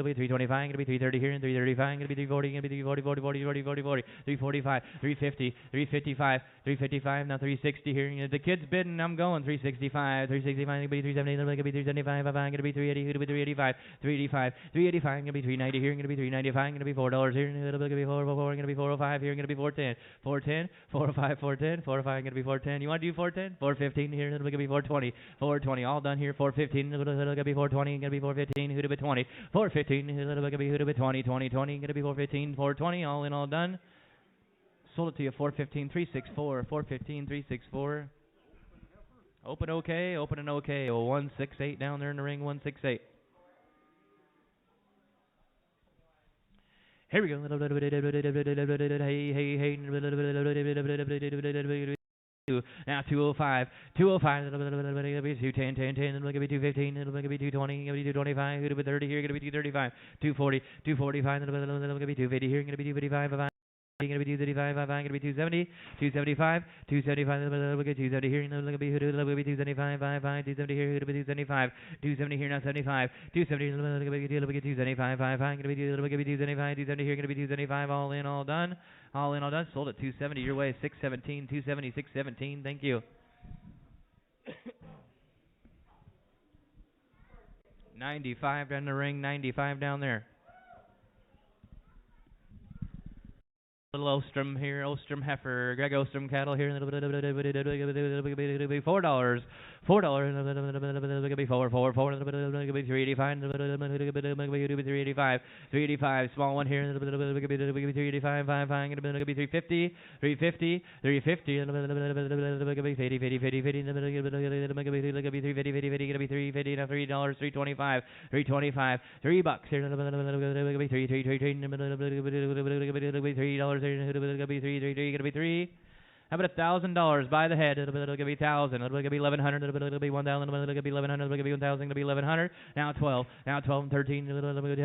be 325. Gonna be 330 here and 335. Gonna be 340. Gonna be 340, 40, 40, 40, 40, 40, 345, 350, 355, 355. Now 360 here. The kid's bidding. I'm going 365, 365. Gonna be 370. Gonna be 375. Gonna be 380. Gonna be 385, 385. 385, 385, gonna be 390 here, gonna be 395, gonna be $4 here, gonna be 404, gonna be 405 here, gonna be 410, 410, 405, 410, 405, gonna be 410. You want to do 410? 415 here, gonna be 420, 420. All done here. 415, gonna be 420, gonna be 415. Who'd have been 20? 415, gonna be who'd have been 20, 20, 20, gonna be 415, 420. All in, all done. Sold it to you 415, 364, 415, 364. Open okay, open and okay. 168 down there in the ring, 168. Here we go. Now 205, 205, 210, 10, 10, it'll be 215, it'll be 220, it'll be 225, it'll be 30 here, it'll be 235, 240, 245, it'll be 250 here, it'll be 255, going to be 235, going to be 270, 275, 275, it'll be 270 here, it'll be 275, 270 here, it'll be 275, 270 here, now 75, 270, it'll be 275, going to be 275, 270 here, going to be 275, all in, all done. All in, all done. Sold at 270 your way. 617, 270, 617. Thank you. 95 down the ring. 95 down there. Little Ostrom here, Ostrom heifer, Greg Ostrom cattle here. $4, $4, $385, 385, small one here, 385, 5, 350, 350, 350, 350, now $3, 325, 325, $3 here, $3 gonna be three, gonna be three. How about $1,000 by the head? It'll be 1,000. It'll be 1,100. It'll be 1,000. It'll be 1,100. It'll be 1,000. It'll be 1,100. Now 12. Now 12 and 13. It'll be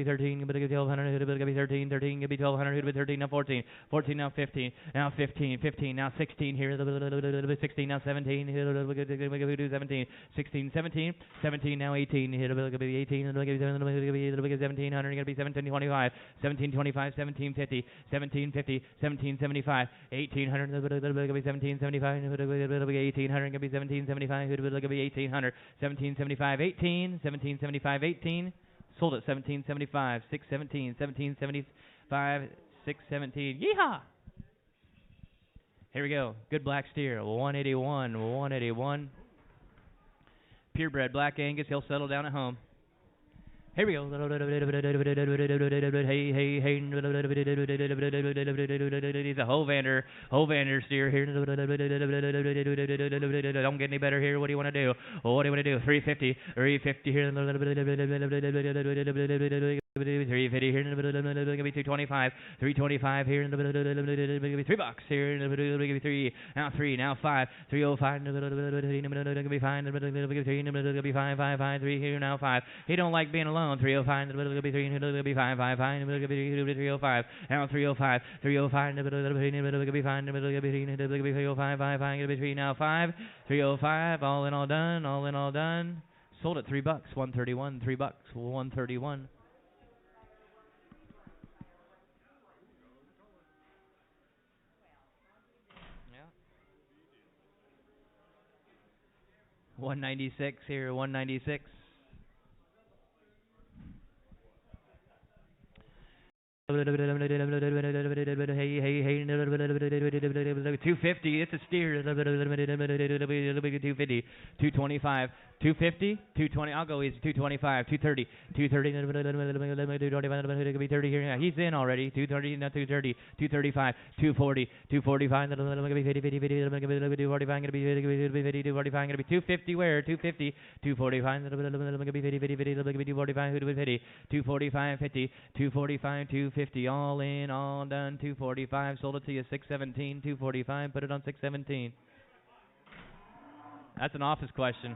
13. It'll be 1,200. It'll be 13. 13. It'll be 1,200. It'll be 13. Now 14. 14. Now 15. Now 15. 15. Now 16 here. It'll be 16. Now 17. It'll be 17. 16. 17. 17. Now 18. It'll be 18. It'll be 1,700. It'll be 1725. 1725. 1750. 1750. 1775. 1,800. It'll be 1775. It'll be 1,800. It'll be 1775. It'll be 1,800. 1775. 18. 1775. 18. Sold at 1775. 617. 1775. 617. Yeehaw! Here we go. Good black steer. 181. 181. Purebred black Angus. He'll settle down at home. Here we go. Hey, hey. He's a Hovander steer here. Don't get any better here. What do you want to do? 350. 350 here. 350 here, gonna be 225, 325 here, $3 here, 3, now 3, now 5, 305, gonna be fine, gonna be 5, 5, 5, 3 here, now 5. He don't like being alone. 305, gonna be 3, gonna be 5, 5, 5, gonna be 305, now 305, 305, gonna be fine, gonna be 305, 5, 5, gonna be 3, now 5, 305, all in, all done, all in, all done. Sold at $3, 131, $3, 131. Yeah. 196 here, 196. Hey, 250. It's a steer. 250, 225, 250, 220. I'll go easy. 225, 230, 230. Be 30 here. Yeah, he's in already. 230, not 230, 235, 240, 245. 245. Gonna be 245. Gonna be 250. Where? 250, 245. Gonna be 245. 245, 50, 245, 250. All in, all done. 245. Sold it to you. 617, 245. Put it on 617. That's an office question.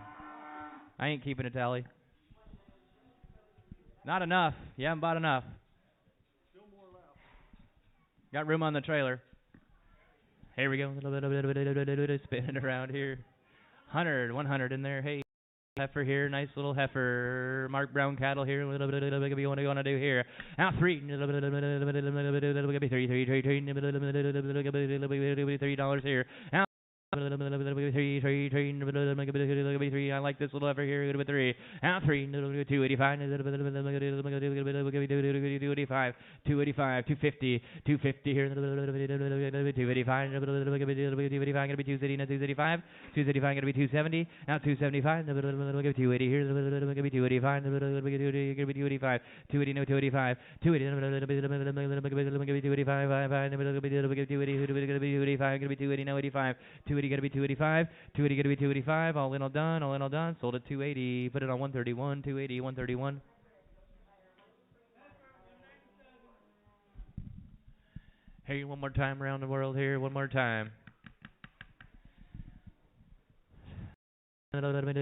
I ain't keeping a tally. Not enough. You haven't bought enough. Still more left. Got room on the trailer. Here we go. Spinning around here. 100 in there. Hey, heifer here. Nice little heifer. Mark Brown cattle here. A little bit of what do you want to do here? Now 3. $3 here. Now Three. I like this little effort here. With three. Out three. 285. 285. 285. 250. 250 here. 285. 285. Gonna be 285. 285. Gonna be 270. Now 275. 280 here. Gonna be 285. Gonna be 285. 280. No 285. 280. Gonna be 285. 280. Gonna be 280. No 85. 280 gotta be 285. 280 gotta be 285. All in, all done. All in, all done. Sold at 280. Put it on 131. 280. 131. Hey, one more time around the world here. One more time. Now 205.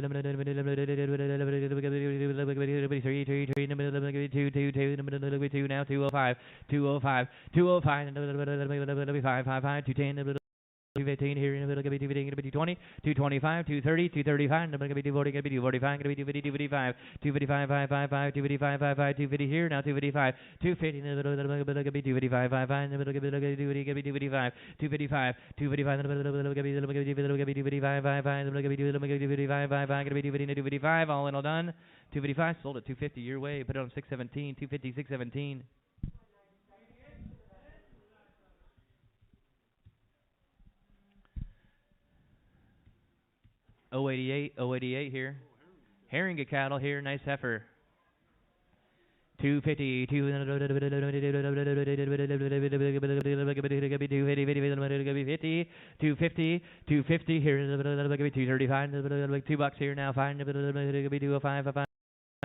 205. 205. 210. 215 here, going to be 215, going to be 220, 225, 230, 235, going to be 240, going to be 245, going to be 250, 255, 255, 555, 255, 55, 250 here, now 255, 250, going to be 255, 55, going to be 255, 255, 255, going to be 255, 55, going to be 255, 55, going to be 255, all in, all done, 255, sold at 250 your way, put it on 617, 250, 617. 088 here. Herringa cattle here, nice heifer. 250, 250, 250 here, 235, $2 here now, fine, 205,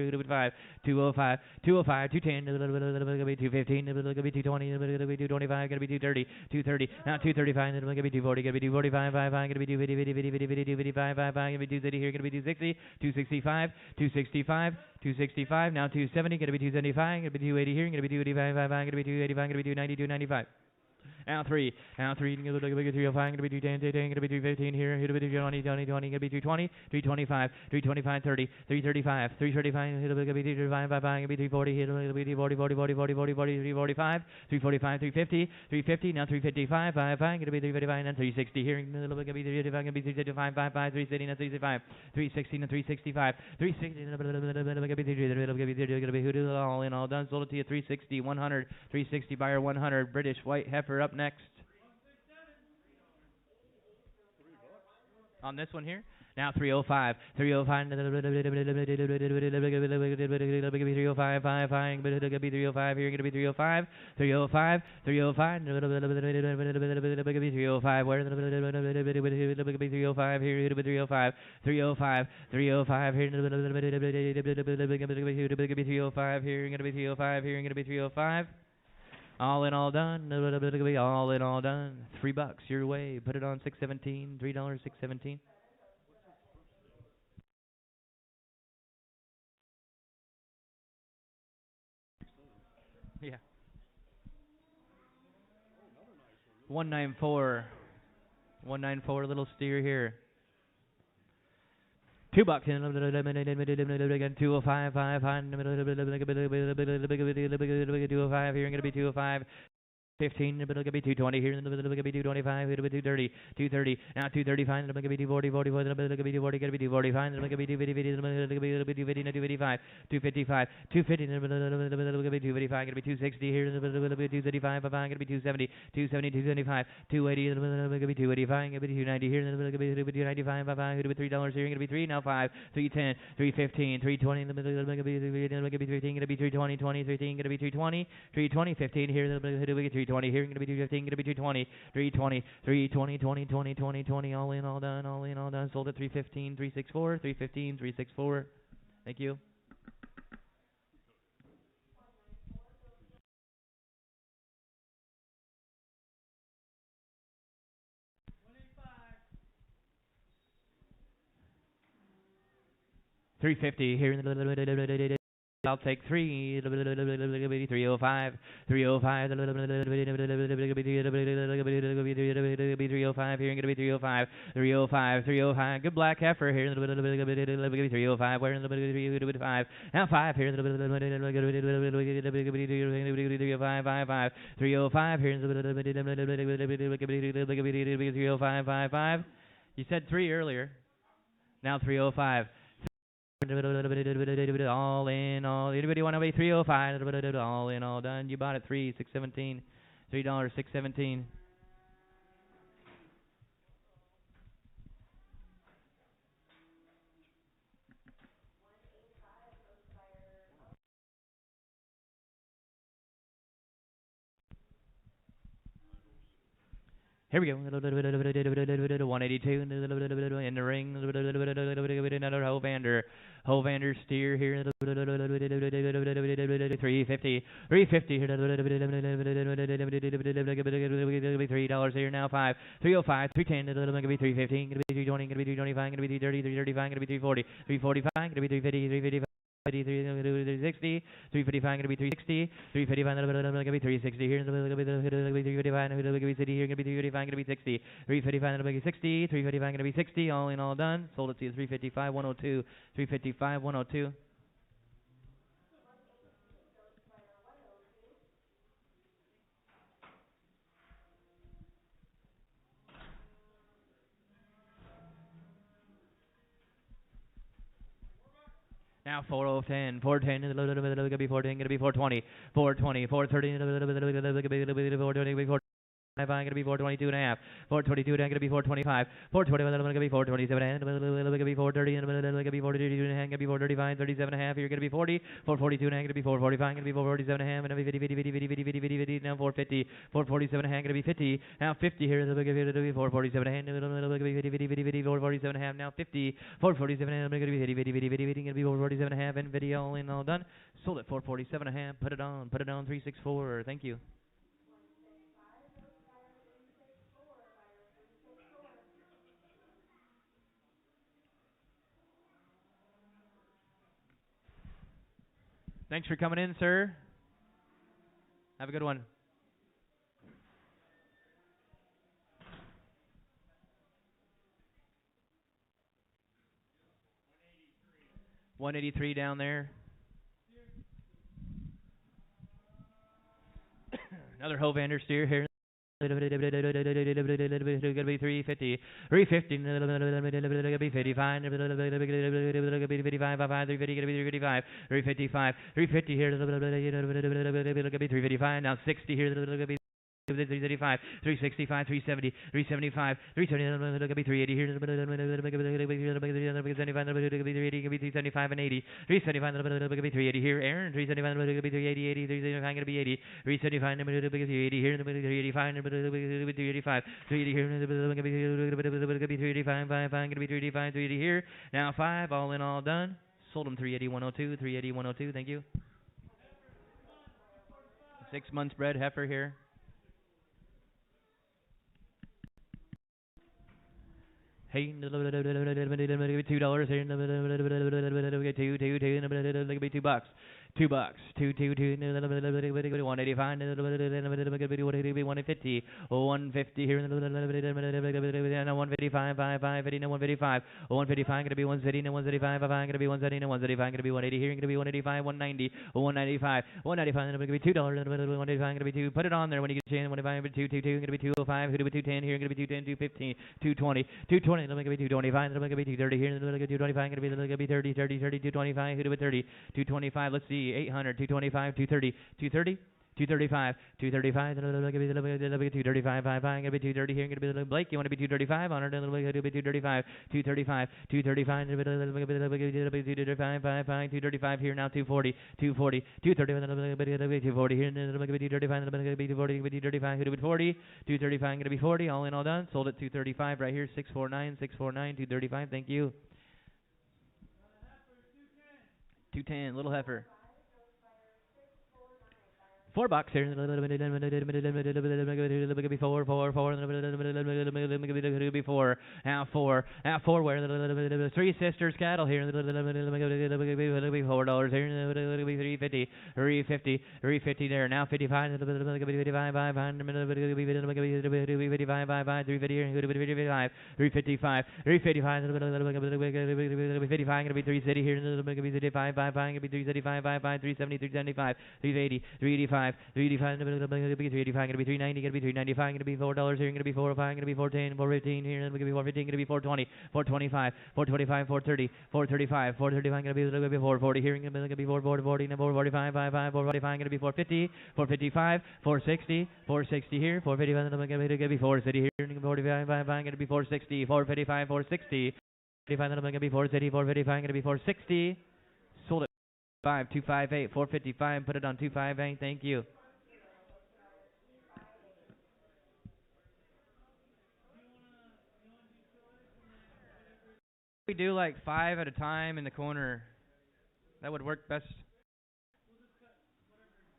205, 205, 205, 210, 215, 220, 225, gonna be 230, 230, now 235, gonna be 240, gonna be 245, 5, gonna be 250, 255, 5, gonna be 230 here, gonna be 260, 265, 265, 265, now 270, gonna be 275, gonna be 280 here, gonna be 285, 5, gonna be 285, gonna be 290, 295. Out three, gonna be 305, gonna be 210, gonna be 215 here, gonna be 220, 20, gonna be 220, 325, 325, 30, 335, 335, gonna be 335, gonna be 340, gonna be 40, 40, 40, 40, 40, 40, 345, 345, 350, 350, now 355, 5, gonna be 355, and 360 here, gonna be 355, gonna be 355, 5, 360, and 365, 360, and 365, 360, gonna be all in, all done, sold it to you 360, 100, 360 buyer 100, British white heifer up next. On this one here. Now 305, 305, 305, 5, gonna be 305 here, gonna be 305, 305, 305, 305, where gonna be 305 here, gonna be 305, 305, 305 here, gonna be 305 here, gonna be 305 here, gonna be 305. All in, all done. All in, all done. $3 your way. Put it on 617. $3, 617. Yeah. 194. 194. Little steer here. $2. 205, 5, 205 here, gonna be 205. 15, it'll be 220 here, it'll be 225, it'll be 230, 230, now 235, it'll be 240, 44, it'll be 240, it'll be 245, it'll be 250, it'll be 255, 255, 250, it'll be 255, it'll be 260 here, it'll be 235, it'll be 270, 270, 275, 280, it'll be 285, it'll be 290 here, it'll be 295, it'll be $3 here, it'll be 3, now 5, 310, 315, 320, it'll be 13, it'll be 320, 20, 13, it'll be 320, 320, 15 here, it'll be 320 here, gonna be 215, gonna be 220, 320, 320, 20, 20, 20, 20, all in, all done, all in, all done, sold at 315, 364, 315, 364. Thank you. $350 here. I'll take 3. 305. 305. 305 here. Gonna be 305. 305. 305. Good black heifer here. 305. Where in the 5? Now 5 here. 305. 5. 305 here. 305. 5. You said 3 earlier. Now 305. All in, all. Anybody want to pay 305? All in, all done. You bought it $3.617. $3.617. Here we go. 182 in the ring. Another Hovander steer here. 350. 350 here. $3 here now. 5. 305. 310. Gonna be 315. Gonna be 320. Gonna be 325. Gonna be 330. 335. Gonna be 340. 345. Gonna be 350. 355. 360, 355 gonna be 360, 355 gonna be 360 here, gonna be 355 gonna be city here, gonna be 355 gonna be 60, 355 gonna be 60, 355 gonna be 60, all in all done. Sold it to you 355 102, 355 102. Now 4010, 410, gonna be 410, gonna be 420, 420, 430, gonna be 420, 5 gonna be 422 and a half. 422 gonna be 425. 421 gonna be 427 and gonna be 430 and gonna be 432 and a half. Gonna be 435, 37 and a half. You're gonna be 40. 442 and a half. Gonna be 445. Gonna be 447 and a half. And 50, 50, 50, 50, 50, 50, 50. Now 450. 447 and a half. Gonna be 50. Now 50 here. Gonna be 447 and a half. Gonna be 50, 50, 50, 50. 447 and a half. Now 50. 447 and a half. Gonna be 50, 50, 50, 50, 50. Gonna be 447 and a half. And video all in, all done. Sold at 447 and a half. Put it on. Put it on 364. Thank you. Thanks for coming in, sir. Have a good one. $183 down there. Another Hovander steer here. Gonna be 350, 350, gonna be 55, gonna be 55, 350, gonna be 355, 355, 350 here, gonna be 355, now 60 here, gonna be 335, 365, 370, 375, 370, gonna be 380 here, gonna be 75, gonna be 380, gonna be 375 and 80, 375, gonna be 380 here, Aaron, 375, gonna be 380, 80, 375, gonna be 80, 375, gonna be 380 here, gonna be 385, gonna be 385, 380 here, gonna be 385, 5, gonna be 385, 380 here, now 5, all in, all done. Sold them 380, 102, 380, 102, thank you. 6 months bred heifer here. Hey, $2 here. $2, $2, $2, $2, 185, 150, 150 here, 155, 5, 155, 155, gonna be 170, 175, 5, gonna be 170, 175, gonna be 180 here, gonna be 185, 190, 195, 195, gonna be $2, 185, gonna be 2. Put it on there when you get a chance. 185, 222, gonna be 205, who do 210 here, gonna be 210, 215, 220, 220, gonna be 225, gonna be 230 here, gonna be 225, gonna be 30, 30, 30, 225, who do 30, 225, let's see. 800, 225, 230, 230, 235, 235, 235, 5, gonna be 230 here, gonna be Blake, you want to be 235, on it, gonna be 235, 235, 235, 235, 5, 235 here, now 240, 240, 230, 240 here, gonna be 235, gonna be 240, 235, gonna be 40, 235, gonna be 40, all in, all done, sold at 235 right here, 649, 649, 235, thank you. 210, little heifer. $4 here. Four. Now 4. Now 4 where? Three Sisters cattle here. $4 here. 350. 350. 350 there. Now 55. 55. 5. 55. 5. 350 here. 355. 355. 355. 55. Gonna be 3 city here. Gonna be 5. 5. Gonna be 375. 5. 370. 375. 380. 385. 385, 385, gonna be 385, gonna be 390, gonna be 395, gonna be $4 here, gonna be 405, gonna be 410, 415 here, gonna be 415, gonna be 420, 425, 425, 430, 435, 435, gonna be 440 here, gonna be 440, 445, 445, gonna be 450, 455, 460, 460 here, 455, gonna be 460 here, 45, gonna be 460, 455, 460, 45, gonna be 460, 455, gonna be 460. Sold it 258, 455. Put it on 258. Thank you. We do like 5 at a time in the corner. That would work best.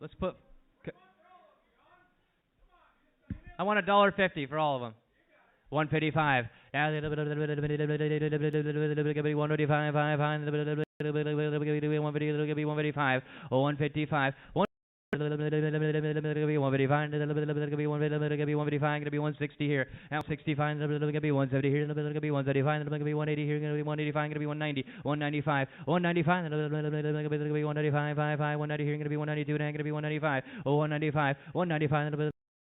Let's put. I want $1.50 for all of them. 155. 155. 155. 155. 155, gonna be 160 here. Now 65, gonna be 170 here. Gonna be 175, gonna be 180 here. Gonna be 185, gonna be 190, 195, 195, gonna be 195, 190 here. Gonna be 192, and gonna be 195, 195, 195.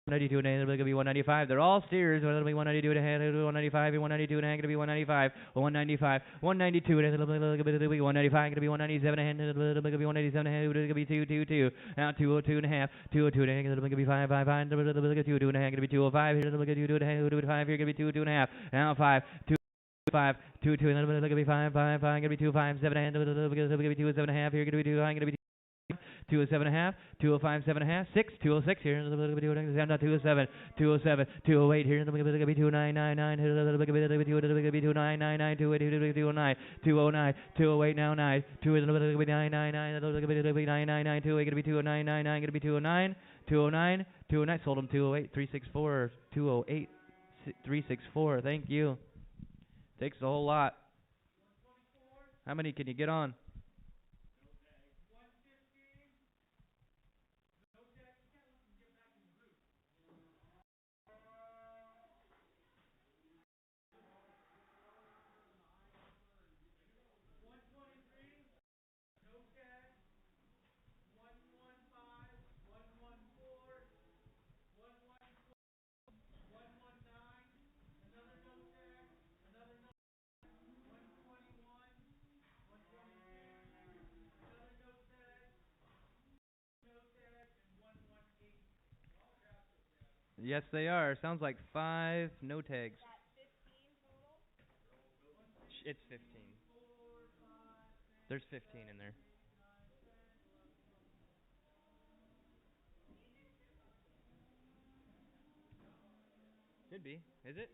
192 and a half, gonna be 195. They're all steers. It'll be 192 and a half, 195, 192 and a half, gonna be 195, 195, 192 and a half, gonna be 195, gonna be 197 and a half, gonna be 197 and a half, gonna be 222. Now 202 and a half, 202 and a half, gonna be 555, 202 and a half, gonna be 205 here, gonna be 202 and a half, 205 here, gonna be 202 and a half. Now 5, 2. 5, 2, 2, and then gonna be 5, 5, 5, gonna be 2, 5, 7 and a half, gonna be 2, 7 and a half here, gonna be 2, gonna be 207 and a half, 205, 7 and a half, 6, 206 here, 207, 207, 208 here, 2999, 2999, 209, 208 now 9, 299, 999, 208 gonna be 209, gonna be 209, 209, 209, sold them 208, 364, 208, 364. Thank you. Takes a whole lot. How many can you get on? Yes, they are. Sounds like 5 no tags. It's 15. There's 15 in there. Should be. Is it?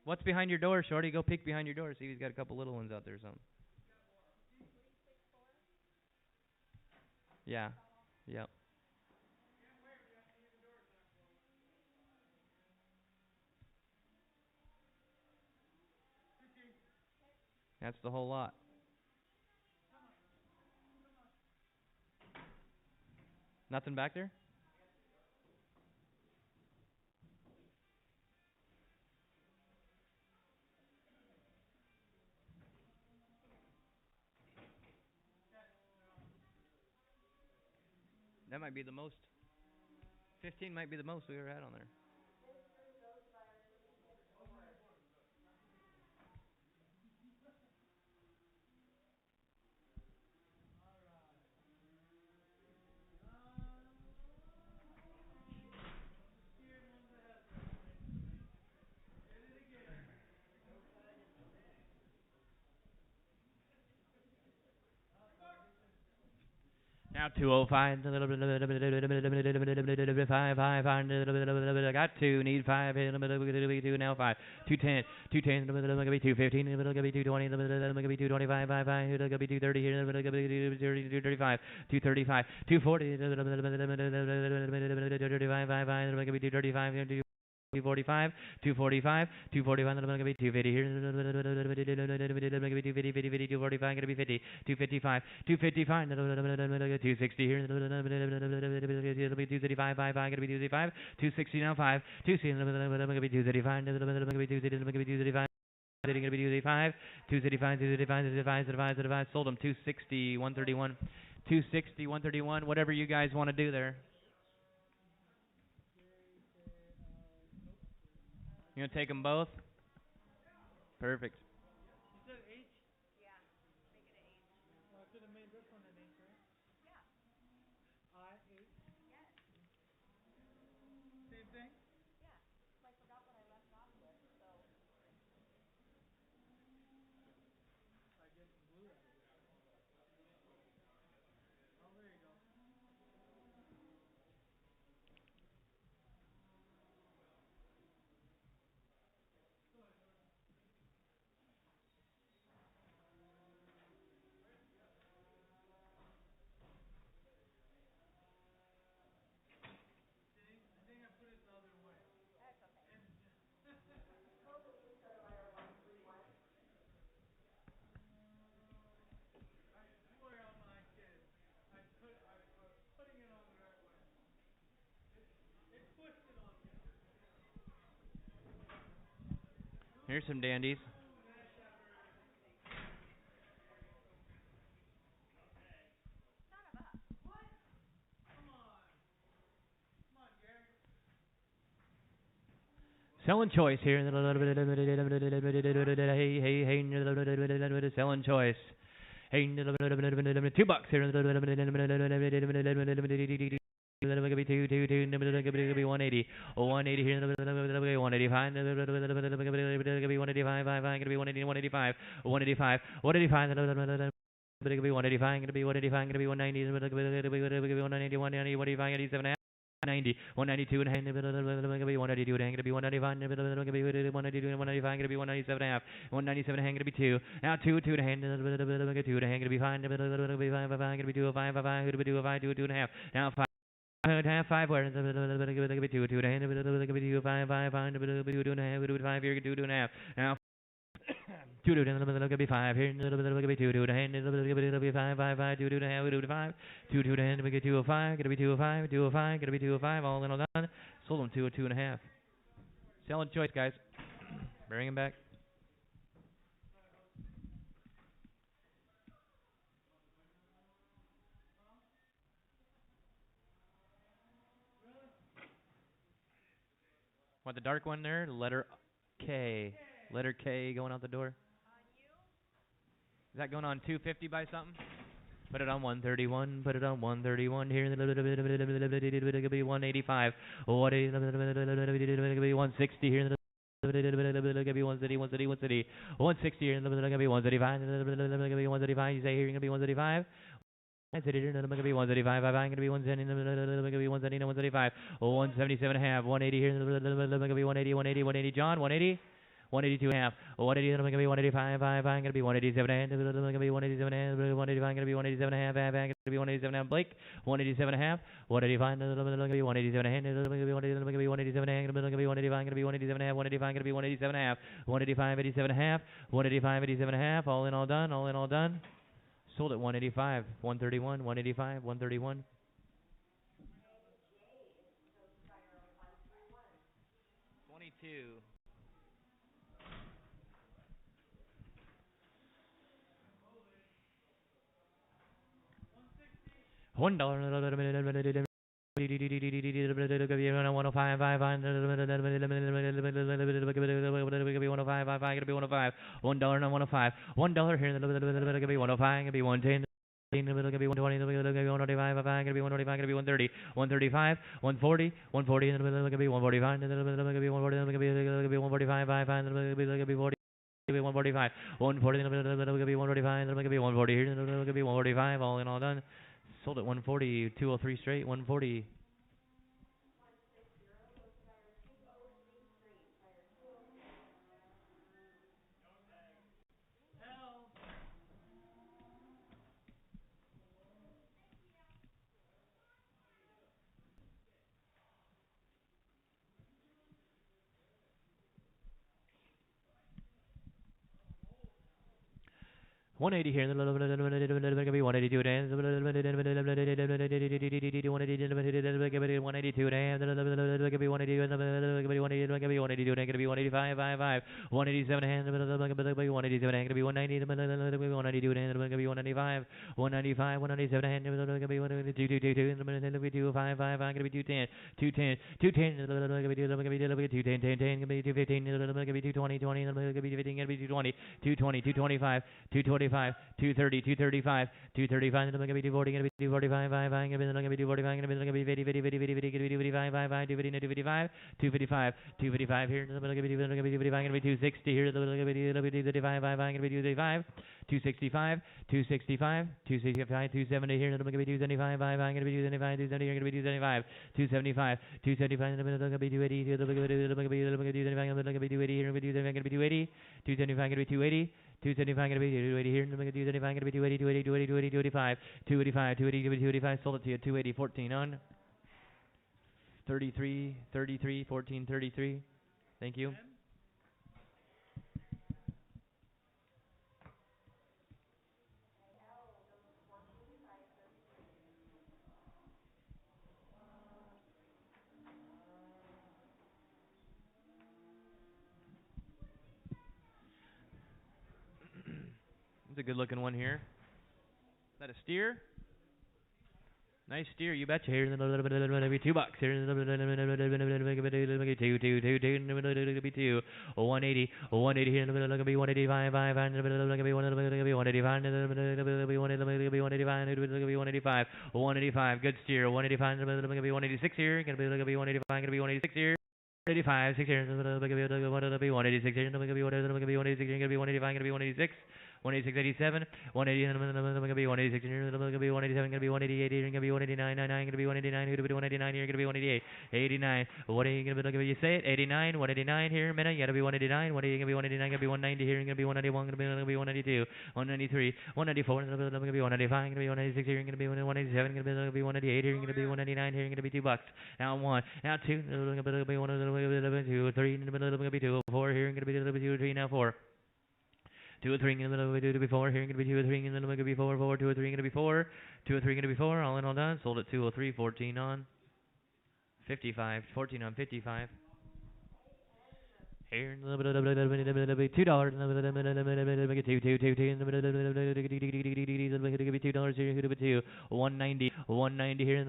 What's behind your door, Shorty? Go peek behind your door. See if he's got a couple little ones out there or something. Yeah. Yep. That's the whole lot. Nothing back there? That might be the most. 15 might be the most we ever had on there. Now 205, I got 2, need 5, 2 now 5, 210, 210, 215, 220, 225, 230 here, 235, 235, 240, 235, 245, 245, 245, gonna be 250 here, 250, 245, gonna be 50, 255, 255, 260 here, 265, 5, gonna be 265, 260 now 5, 260, gonna be 235, gonna be 235. Gonna be 285, 285, 285, 285, sold them 260, 131, 260, 131, whatever you guys want to do there. You gonna take them both? Perfect. Here's some dandies. Selling choice here. Hey, selling choice. Hey, $2 here. Be 180. 180 here. 185. 185. Gonna be 180. 185. 185. 185. Gonna be 185. Gonna be 185. Gonna be 190. Gonna be 190. 190. 185. 87. 90, 192 and a half, gonna be 182 and gonna be 195, gonna be 192 and 195, gonna be 197 and a half, 197 and gonna be 2, now 2, 2 and a half, 2 and a half, gonna be 5, gonna be 5, gonna be 2, 5, 5, gonna be 2, 5, 2, 2 and a half, now 5. Half 5 where gonna be 2, 2 and a half, gonna be 2, 5, 5, gonna be 2 and a half, gonna be 5 here, 2, 2 and a half, now 2, 2, gonna be 5 here, gonna be 2, 2 and a half, gonna be 5, 5, 5, 2, 2 and a half, gonna be 5, 2, 2 and a half, gonna be 205, gonna be 205, 205, gonna be 205, all in all done. Sold them 2 and a half. Selling choice, guys. Bring him back. Want the dark one there? Letter K. Letter K going out the door. Is that going on 250 by something? Put it on 131. Put it on 131 here. 185. 160 here. 160, 160. 160 here. 135. 135. You say here you're gonna be 135. I said here, gonna be 135. I'm gonna be 170. Gonna be 170. 135. 177 and a half. 180 here. Gonna be 180. 180. 180. John. 180. 182 and a half. 180, I'm gonna be 185, I'm gonna be 187 and I'm gonna be 187 and 185, I'm gonna be 187 and a half, I'm gonna be 187 and a half. Blake, 187 and a half, 185, I'm gonna be 187 and I'm gonna be 187 and I'm gonna be 185, I'm gonna be 187 and a half, 185, I'm gonna be 187 and a half, 185, 87 and a half, 185, 87 and a half, all in, all done, all in, all done. Sold at 185, 131, 185, 131. $1. 105, 5, 105, $1 and 105, $1 here, gonna be 105, gonna be 110. Gonna be 120, gonna be 125, gonna be 125, gonna be 130, 135, 140, 140, gonna be 145, gonna be 140, gonna be 145, 5, gonna be 40. 145, 140, gonna be 145, gonna be 140 here, gonna be 145, all in, all done. Sold at 140, 203 straight, 140. $180 here, gonna be 182 and 182 and 182 and gonna be 185, 55, 187 and 187 and gonna be 190, 192 and gonna be 195, 195, 197 and gonna be 222 and gonna be 255, gonna be 210, 210, 210 gonna be 210, 10, 10 gonna be 215, gonna be 220, 20 gonna be 15, gonna be 220, 220, 225, 225, 230, 235, 235 gonna be 240, gonna be 245, 5, gonna be 245, gonna be 50, 50, 50, 50, 50, 55, 5, 250, 255, 255, 255 here, gonna be 255, gonna be 260 here, gonna be 255, 5, gonna be 235, 265, 265, 265, 270 here, gonna be 275, 5, gonna be 275, 270 here, gonna be 275, 275, 275, gonna be 280, gonna be 275, gonna be 280 here, gonna be 280, 275, gonna be 280. 275 gonna be 280 here, 275 gonna be 280, 280, 280, 280, 285, 285, 280, 285, sold it to you, 280, 14 on, 33, 33, 14, 33, thank you. It's a good looking one here. Is that a steer? Nice steer, you betcha. Here's a little bit of $2. Here's a little bit of two. 180, 180 here. Look at be 185, 5. Look at be 185. Look at be 185. 185, good steer. 185. Look at be 186 here. Gonna be look at be 185. Gonna be 186 here. 185, 6 here. Look at be 186 here. Look at be 186 here. Gonna be 185. Gonna be 186. 186, 87, 180, gonna be 186, gonna be 187, gonna be 188, gonna be 189, 99, gonna be 189, gonna be 189 here, gonna be 188, 89, what are you gonna be, you say it, 89, 189 here, minute, you gotta be 189, what are you gonna be 189, gonna be 190 here, gonna be 191, gonna be 192, 193, 194, gonna be 195, gonna be 196 here, gonna be 187, gonna be 188 here, gonna be 199 here, gonna be $2. Now 1, now 2, gonna be 1, 2, 3, gonna be 2, 4 here, gonna be 2, 3, now 4. 2 or 3 in the middle, 2 to be 4, here gonna be 2 or 3 in the middle, gonna be 4, 4, 2 or 3 gonna be 4, 2 or 3 gonna be 4, all in all done, sold at 203, 14 on 55, 14 on 55. Here $2, $2 here, $2, 190, 190 here,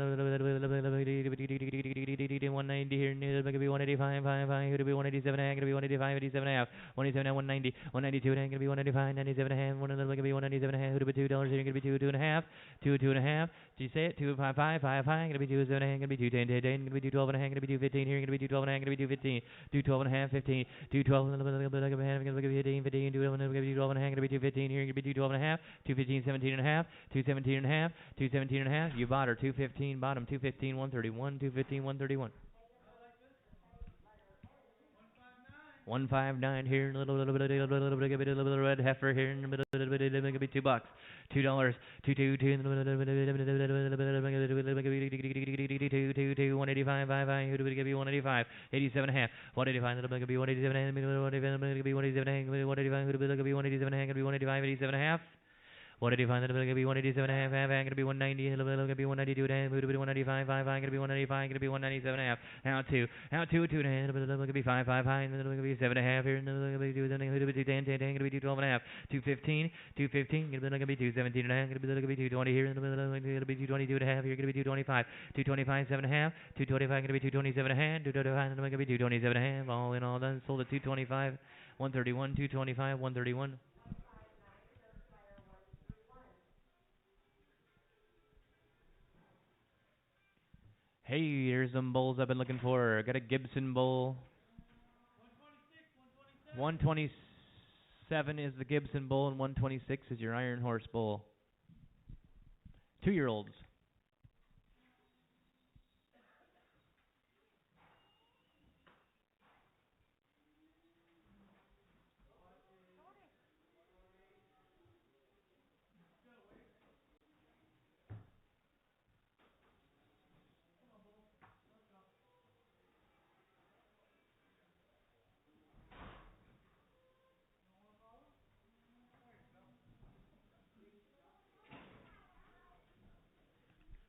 190 here, gonna be 185, 5, gonna be 187, gonna be 185, 87 half, 187, 190, 192, gonna be 195, 97 half, gonna be 197 half, $2 here, gonna be 2, 2.5, 2, 2.5. Do you say it? 255, 5, gonna be 2, 7, gonna be 2, 10, 10, gonna be 2, 12 and a half, gonna be 2, 15 here, gonna be 2, 12 and a half, gonna be 2, 15, 2, 12 and a half, 15, 2, 12 and a half, gonna be 15, 15, 2, 12 and a half, gonna be 12 and a half, gonna be 2, 15 here, gonna be 2, 12 and a half, 2, 15, 17 and a half, 2, 17 and a half, 2, 17 and a half. You bought her 215, bottom 215, 131, 215, 131. 159 here, a little bit of red heifer here, a little bit $2, $2, 2, 2, 2, 185, 5, 185, 87 half, 185, 187, 187, 185, 87 half. 185, gonna be 187 half, gonna be 190, gonna be 192, gonna be 195, 5, gonna be 195, gonna be 197 half. Now 2, 2, gonna be 5, gonna be 7 half here, gonna be 2, 10, 10, gonna be 212 and a half, 215, 215, gonna be 217 and a half, gonna be 220 here, gonna be 222 and a half here, gonna be 225, 225, 7 and a half, 225, gonna be 227 and a half, 225, gonna be 227 and a half, all in all done, sold at 225, 131, 225, 131. Hey, here's some bulls I've been looking for. I got a Gibson bull. 127 is the Gibson bull, and 126 is your Iron Horse bull. 2-year-olds.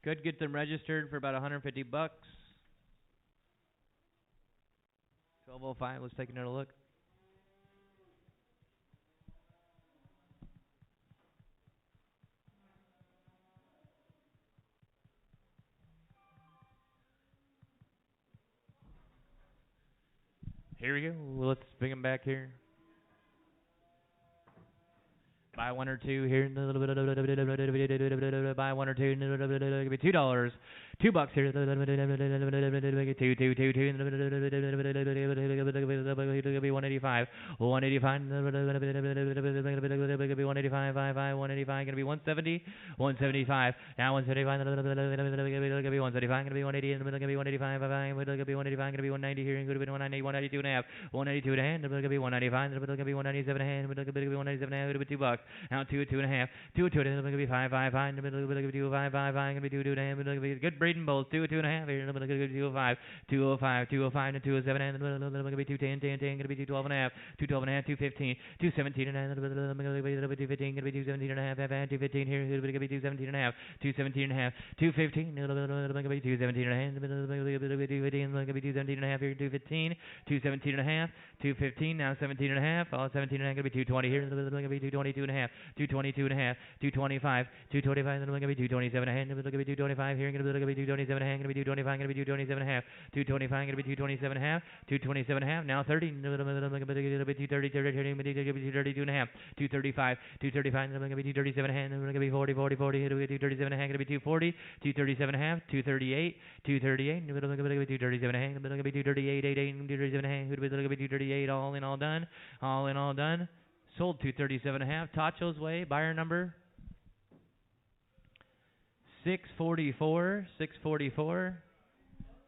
Could get them registered for about $150. 12:05. Let's take another look. Here we go. Let's bring him back here. Buy one or two here. Buy one or two. Give me $2. $2 here. Two. Give me 185. 185. Give me 185. 185. Gonna be 170. 175. Now 175. Give me 175. Gonna be 180. Gonna be 185. Gonna be 185. Gonna be 190 here. Gonna be 190. 192 and a half. 192 and a hand. Gonna be 195. Gonna be 197 and a hand. Gonna be 197 and a half. Gonna be $2. Now two and a half. Two and a half. Gonna be 5. Gonna be 2 5. Gonna be 2 and a half. Gonna be good breeding bulls. 2 and a half. Gonna be 205. 205. 205 and 207 and gonna be 210. 10. Gonna be 212 and a half. 212 and a half. 215. 217 and a half. Gonna be 215. Gonna be 217 and a half. 215 here. Gonna be 217 and a half. 217 and a half. 215. Gonna be 217 and a half. Gonna be 215. Gonna be 217 and a half here. 215. 217 and a half. 215. Now 17 and a half. All 17 and a half. Gonna be 220 here. Gonna be 222 and a half. 222 and a half. 225. 225. Then gonna be 227 and a half. Gonna be 225 here. Gonna be 227 and a half. Gonna be 225. Gonna be 227 and a half. 225. Gonna be 227 and a half. 227 and a half. Now 30. Gonna be 230. 232 and a half. 235. 235. Gonna be 237 and a half. Gonna be 40. 40. 40. Gonna be 237 and a half. Gonna be 240. 237 and a half. 238. 238. Gonna be 237 and a half. Gonna be 238. 237 and a half. Gonna be 238. All in, all done. All in, all done. Sold 237 and a half. Tacho's way. Buyer number 644. 644.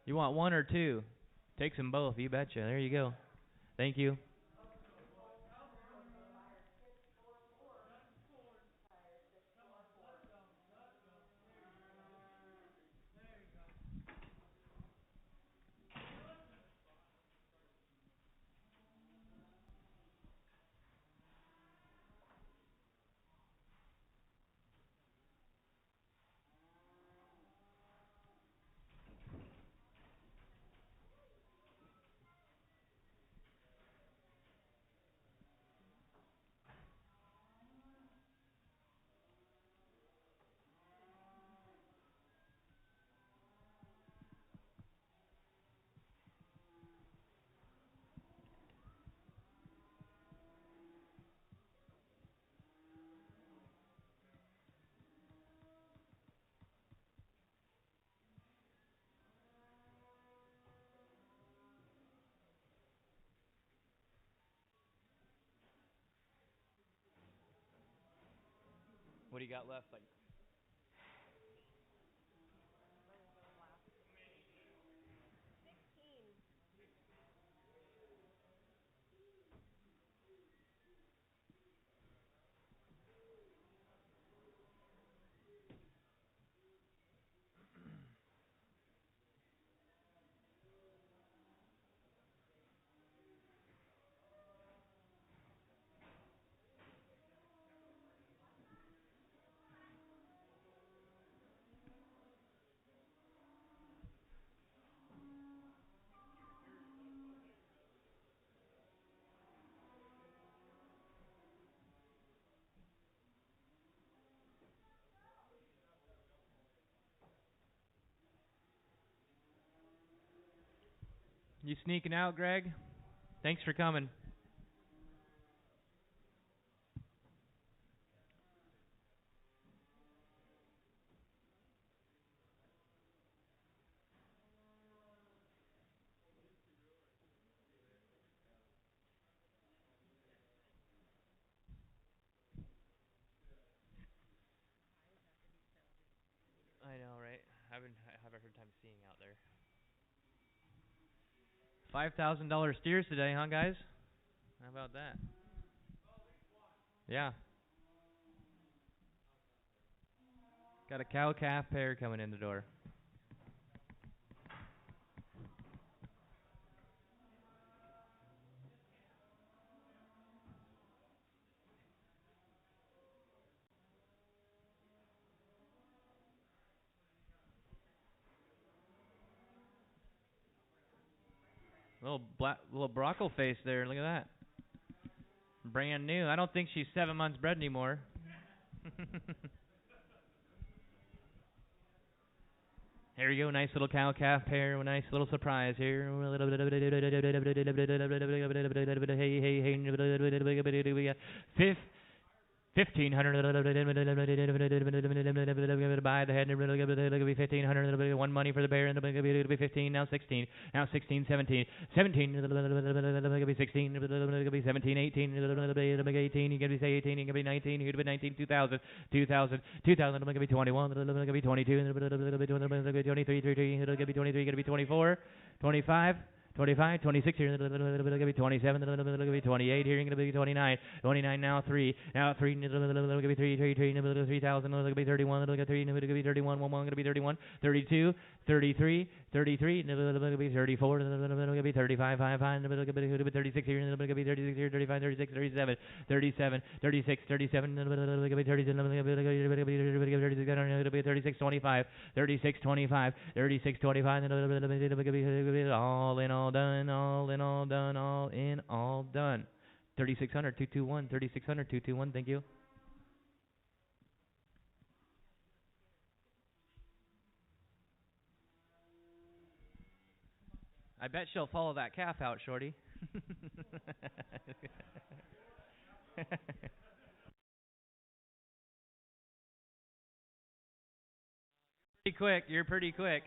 You want one or two? Takes them both. You betcha. There you go. Thank you. What do you got left? Like you sneaking out, Greg? Thanks for coming. I know, right? I haven't had a hard time seeing out there. $5,000 steers today, huh, guys? How about that? Yeah. Got a cow calf pair coming in the door. Little brockle face there. Look at that. Brand new. I don't think she's 7 months bred anymore. Here you go, nice little cow calf pair, nice little surprise here. Fifth. 1,500 by the head, 1,500, one money for the bear, and it'll be 15, now 16, 17, 17, it'll be 16, it'll be 17, 18, it'll be 18, you can be say 18, you can be 19, you can be 19, 2,000, 2,000, 2,000, it'll be 21, it'll be 22, it'll be 23, it'll be 23, it'll be 24, 25. 25, 26 here, it'll be 27, it'll be 28 here, it'll be 29, 29 now 3, it'll be 3,000, it'll be 31, it'll be 31, 1, it'll be 31, 32, 33, 33, it'll be 34, it'll be 35, 5, it'll be 36 here, it'll be 36 here, 35, 36, 37, 37, 36, 37, it'll be 37, it'll be 36, 25, 36, 25, 36, 25, it'll be all in all done, all in all done, all in all done. 3,600, 221, 3,600, 221, thank you. I bet she'll follow that calf out, Shorty. Pretty quick, you're pretty quick.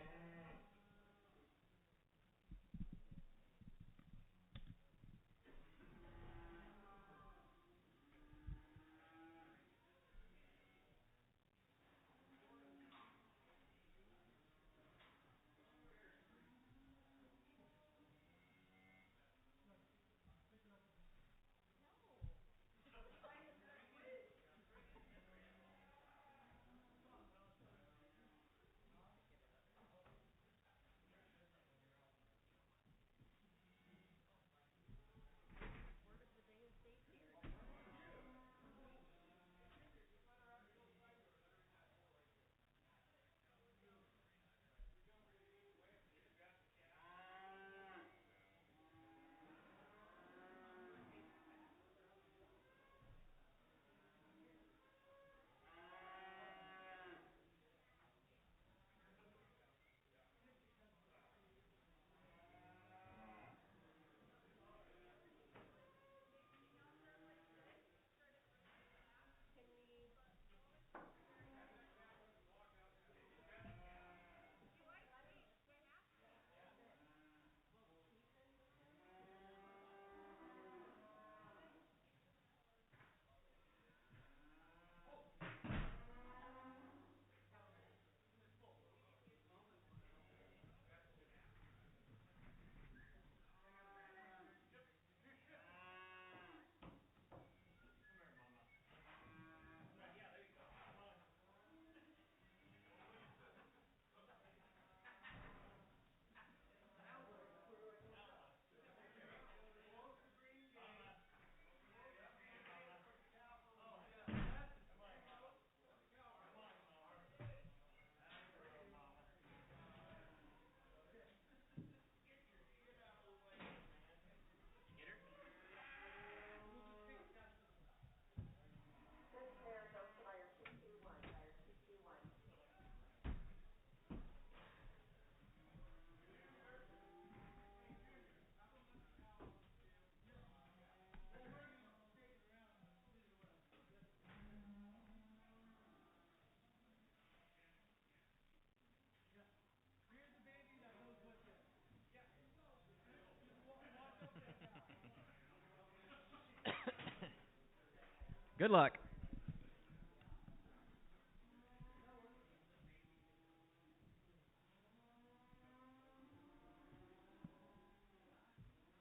Good luck.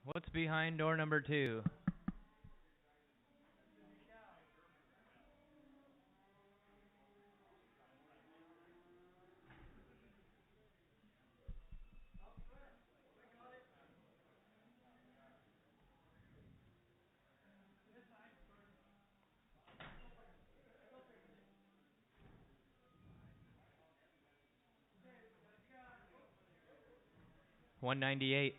What's behind door number 2? $198.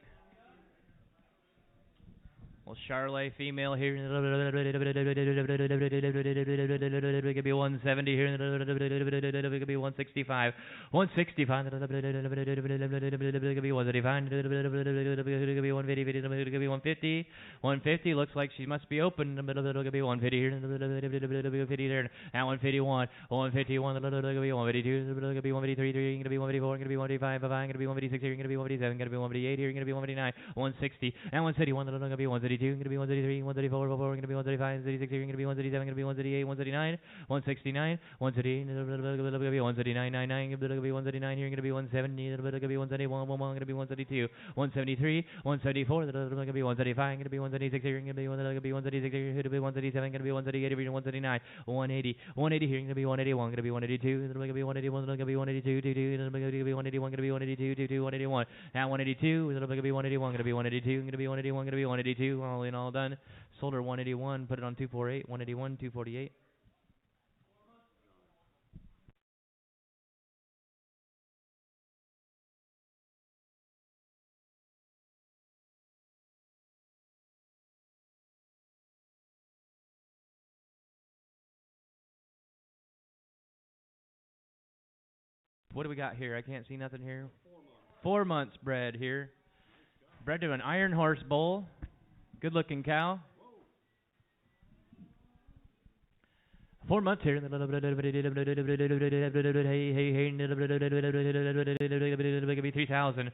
Well, Charlotte female here. Could be 170 here. Could be 165. 165. Could be 135. Could be 150. Could be 150. 150 looks like she must be open. Could be 150 here. 150 there. Now 151. 151. Could be 152. Could be 153. Could be 154. Could be 155. Could be 156 here. Could be 157. Could be 158 here. Could be 159. 160. And 131. Could be 132. Could be 133. 134. Could be 135. 136 here. Could be 137. Could be 138. 139. 169. 138. Could be 139. Could be 139 here. Could be 170. Could be 171. Could be 172. 173. 174. Could be 175. Could be 176 here. Could be 176 here. Could be 177. Could be 178 here. 179. 180. 180 here. Could be 181. Could be 182. Could be 181. Could be 182. Could be 181. Could be 182. 181. Now 182. Could be 181. Could be 182. Could be 181. Could be 182. All in, all done. Sold her 181. Put it on 248. 181. 248. What do we got here? I can't see nothing here. 4 months bred here. Bred to an Iron Horse bull. Good looking cow. 4 months here. Hey, 3,000.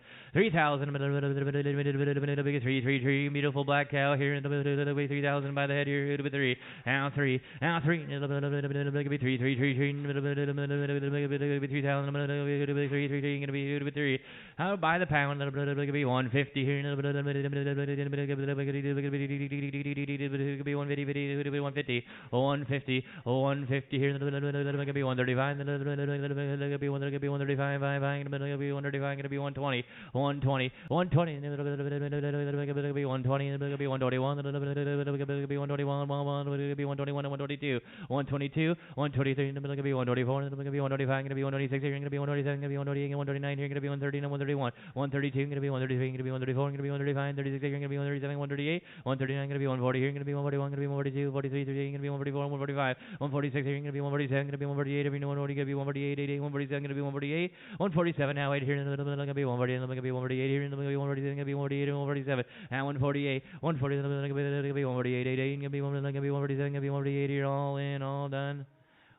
Beautiful black cow here. 3,000 by the head here. Three. Now three. Now three. 3,000. 3. How by the pound? 150 here. 150. 150. 150 here. Gonna be 135. Gonna be 135. Gonna be 135. Gonna be 120. 120. 120. Gonna be 120. Gonna be 121. Gonna be 121. Gonna be 121 and 122. 122. 123. Gonna be 124. Gonna be 125. Gonna be 126 here. Gonna be 127. Gonna be 128. 129 here. Gonna be 130 and 131. 132. Gonna be 133. Gonna be 134. Gonna be 135. 36 here. Gonna be 137. 138. 139. Gonna be 140 here. Gonna be 141. Gonna be 142. 43. 38. Gonna be 144. 145. 146 here, gonna be 147, gonna be 148, every 140, gonna be 148, 88, 147, gonna be 148, 147 now, right here, gonna be 140, gonna be 148 here, gonna be 147, gonna be 148, 147, now 148, 140, gonna be 148, 88, gonna be 147, gonna be 148 here, all in, all done,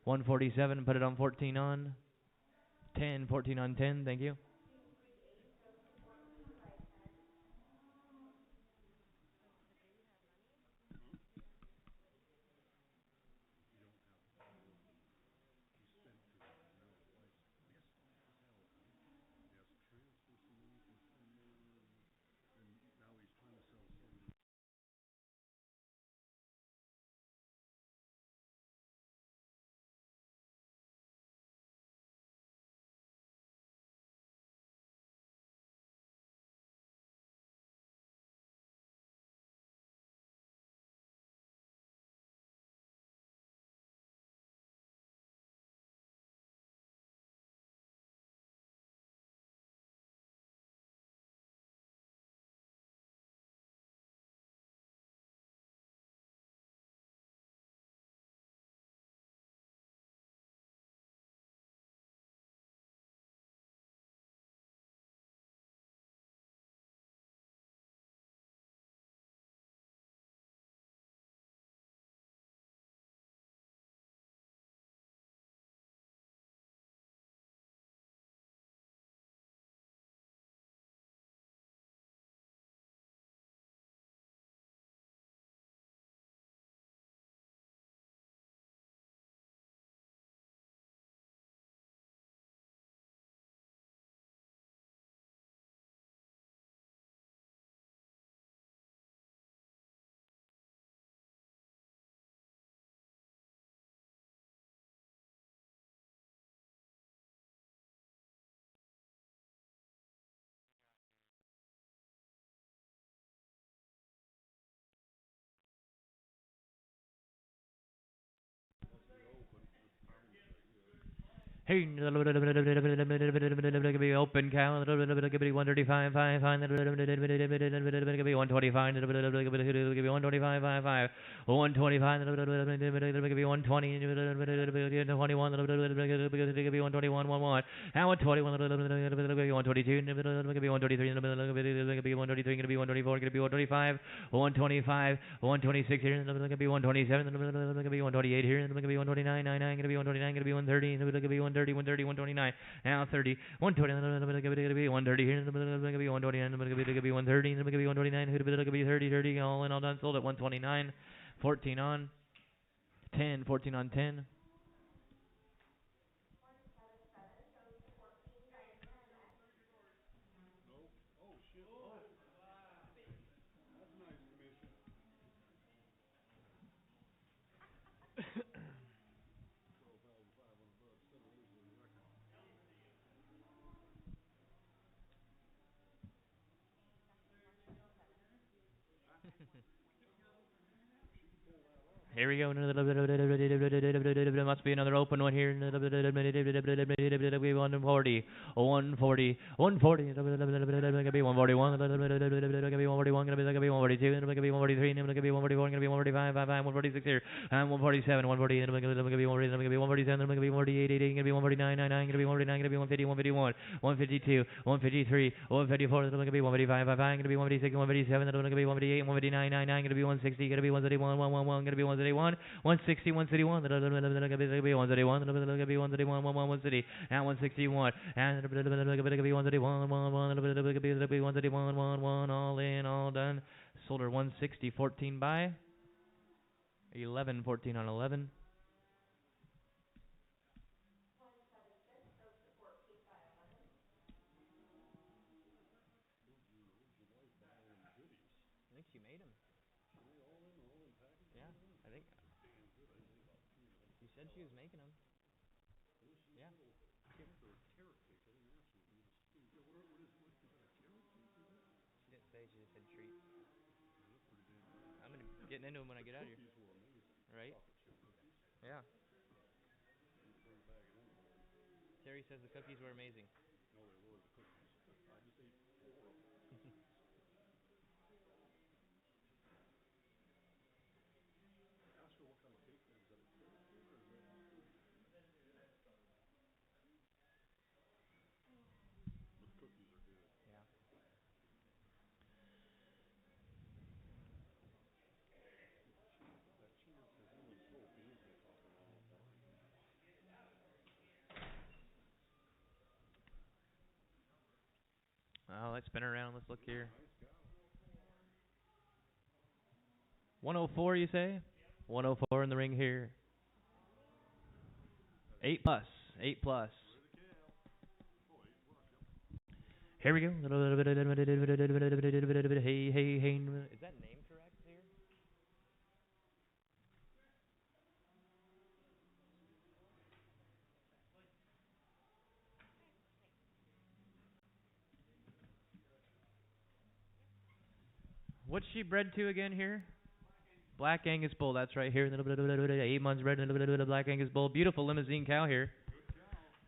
147, put it on 14 on 10, 14 on 10, thank you. Hey, open cow, 135, 5, 125, 126, 125, 125, 120, 21, 121, 11, and 121, 122, 123, 123, 124, 125, 125, 126 here, going to be 127, going to be 128 here, going to be 129, 99, going to be 129, going to be 130, going to be 130, 130, 129, now 30, 120, going to be 130 here, going to be 129, going to be 130, going to be 129, going to be 30, 30, all in, all done, sold at 129, 14 on, 10, 14 on 10. Here we go. Must be another open one here. 140. 140. 140. 141. Gonna be 141. Gonna be 142. Gonna be 143. Gonna be 144. Gonna be 145. 146 here. And 147. 148. Gonna be 147. Gonna be 147. Gonna be 148. Gonna be 149. 99. Gonna be 149. Gonna be 150. 151. 152. 153. 154. Gonna be 155. Gonna be 156. 157. Gonna be 158. 159. 99. Gonna be 160. Gonna be 131. 111. Gonna be 131, 160, 161, gonna be 131, gonna be 131, 160, and 161, and gonna be 131, 131, 1 all in, all done. Sold her 160, 14 by 11, 14 on 11. I think she made them. Yeah, I think she said she was making them. Yeah. She didn't say, she just said treats. I'm gonna getting into them when I get out of here. Right? Yeah. Terry says the cookies were amazing. Yeah. Oh, let's spin around. Let's look here. 104, you say? 104 in the ring here. 8 plus. 8 plus. Here we go. Hey, hey, hey. Is that name correct here? What's she bred to again here? Black Angus Bull. That's right here. 8 months bred. Black Angus Bull. Beautiful limousine cow here.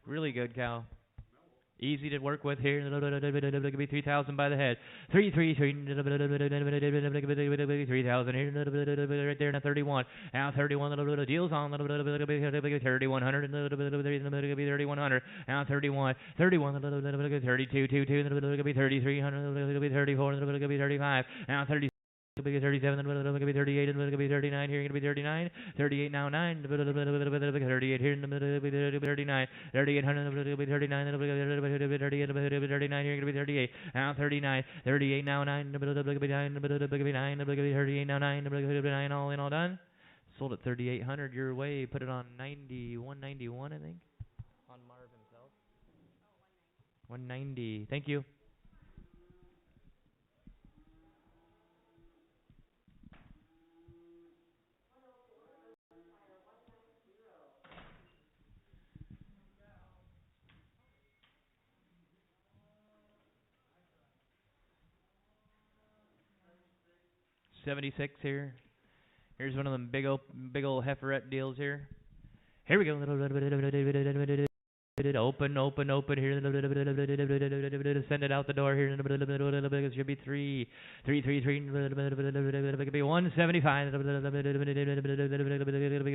Really good cow. Easy to work with here. 3,000 by the head. 3,000 here. Right there. Now 31. Now 31. Deals on. 3,100. 3,100. Now 31. 31. 32. 3,300. 34. 35. Now 30. Gonna be 37, then gonna be 38, and gonna be 39 here, gonna be 39, 38 now 9, 38 here, 39, 3800, gonna be 39, then gonna be 38, 39 here, gonna be 38, now 39, 38 now 9, gonna be 9, gonna be 9, gonna be 38 now 9, gonna be 9, all in, all done. Sold at 3,800 your way, put it on 91, I think, on Marv himself. 190, thank you. $76 here. Here's one of them big old heiferette deals here. Here we go. Open, open, open here. Send it out the door here. It should be three. It could be 175. It could be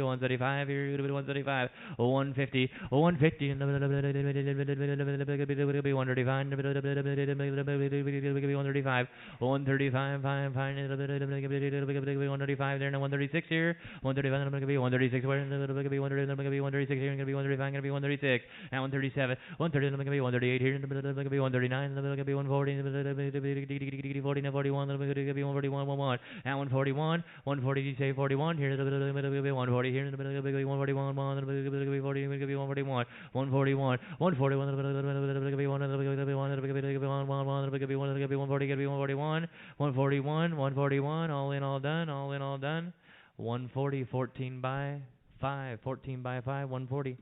135 here. It could be 135. 150. 150. It could be 135. It could be 135. 135. Fine, fine. It could be 135 there. Now 136 here. 135. It could be 136. Where? It could be 136 here. It could be 135. It could be 136. Now 137, 130, I'm gonna be 138 here, I'm gonna be 139, I'm gonna be 140, 40, 41, I'm gonna be 141, 11. Now 141, 140, you say 41 here, I'm gonna be 140 here, I'm gonna be 141, I'm gonna be 40, I'm gonna be 141, 141, 141, I'm gonna be 1, I'm gonna be 1, I'm gonna be 1, 1, I'm gonna be 1, I'm gonna be 140, gonna be 141, 141, 141, all in, all done, all in, all done. 140, 14 by 5, 14 by 5, 140.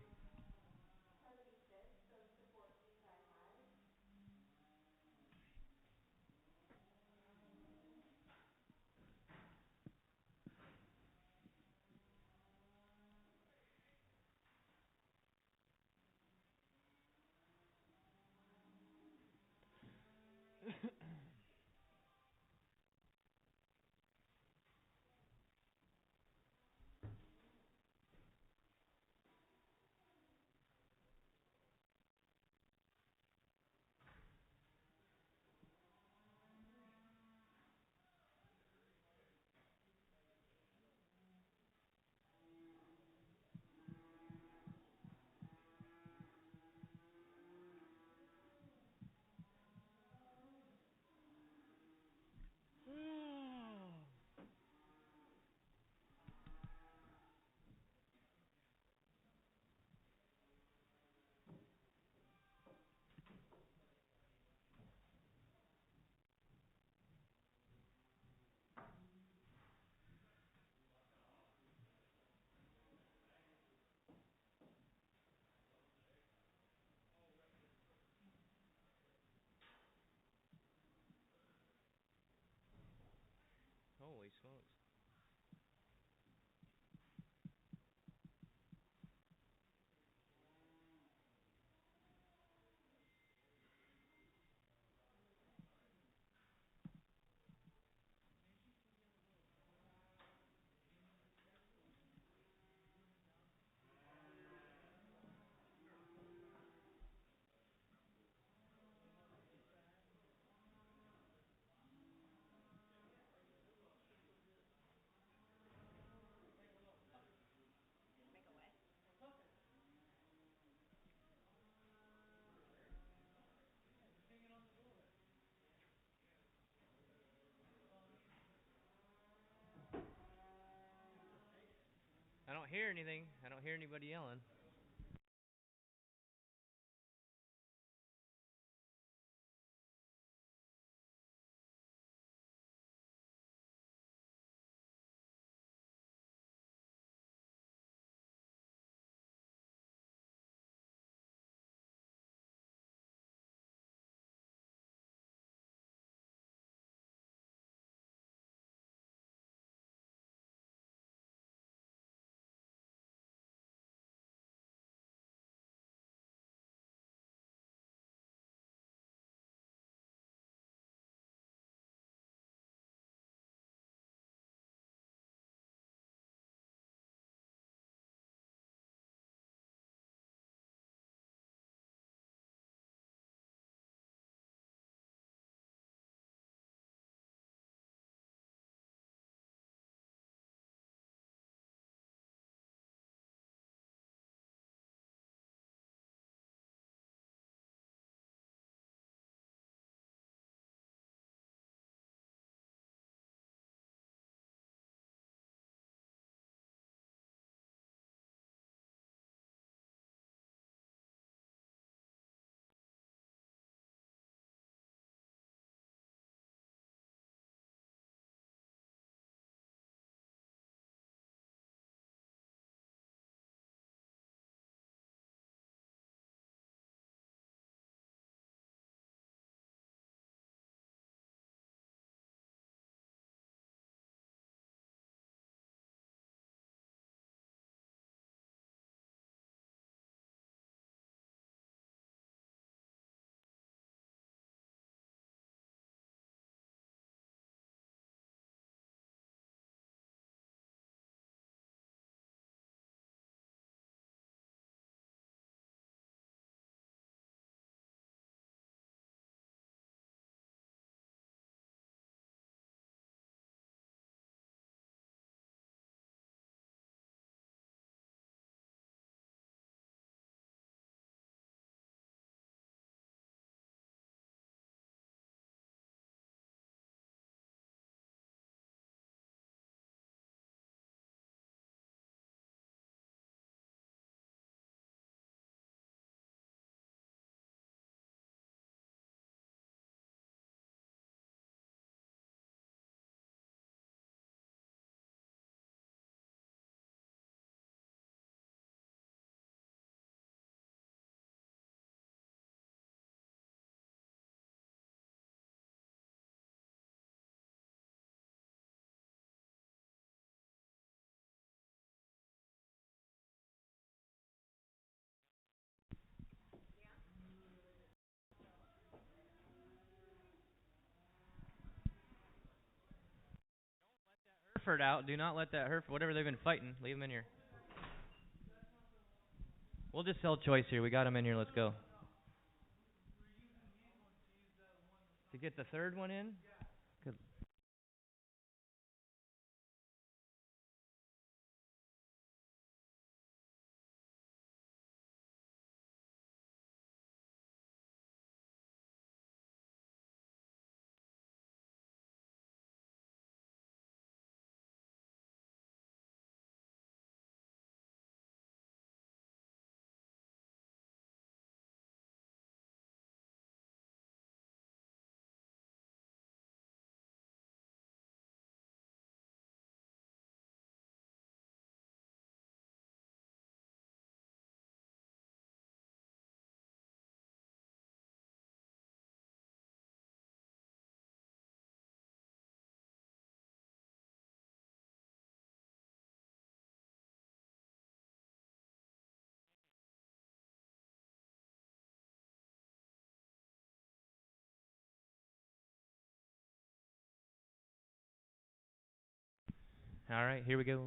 Holy smokes. I don't hear anything. I don't hear anybody yelling. Hereford out. Do not let that Hereford, whatever they've been fighting, leave them in here. We'll just sell choice here. We got them in here. Let's go. To get the third one in? Good. All right, here we go.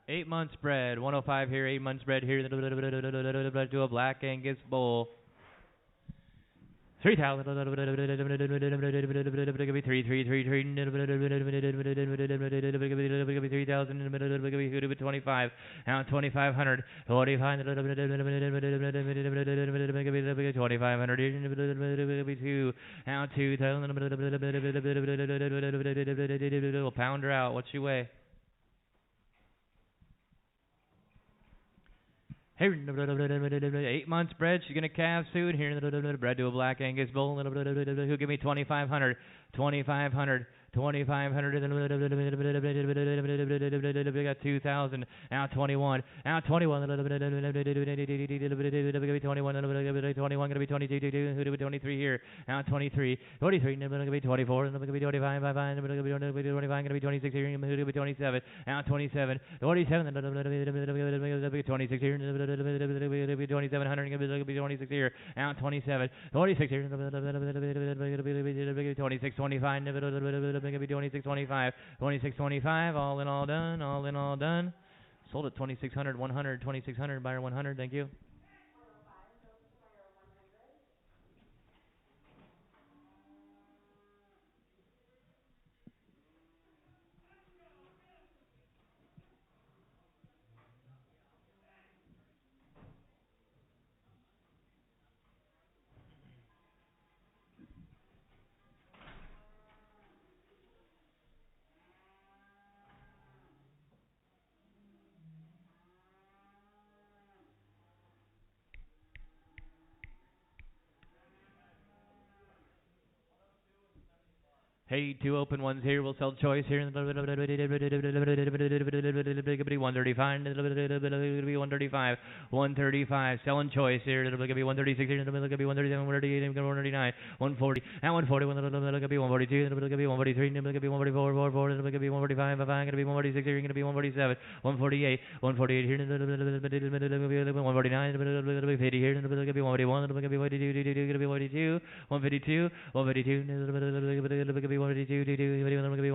8 months bred, 105 here, 8 months bred here, to a black Angus bull. 3,000, 3,025, now 2,500, 2,500, now 2,000, pounder out, what's your way? Hey, 8 months bred. She's gonna calve soon. Here, bred to a black Angus bull. Who give me 2,500, 2,500, 2,500. We got 2,000. Now 21. Now 21. 21. 21. Gonna be 22. Who do we 23 here? Now 23. 23. Gonna be 24. Gonna be 25. 25. Gonna be 25. Gonna be 26 here. Who do we 27? Now 27. 27. 26 here. 2,700. Gonna be 26 here. Now 27. 26 here. 26. 25. Gonna be 26.25, 26.25, all in, all done, all in, all done. Sold at 2,600, 100, 2,600, buyer 100, thank you. Hey, 2 open ones here. We'll sell choice here. 135. 135. 135. Selling choice here. It'll be 136 here. It'll be 137. 138. 139. 140. And 140. It'll be 142. It'll be 143. It'll be 144. 144. It'll be 145. It'll be 146 here. It'll be 147. 148. 148 here. 149. It'll be 50 here. It'll be 141. It'll be 152. It'll be 152. 152. 152. 152, gonna be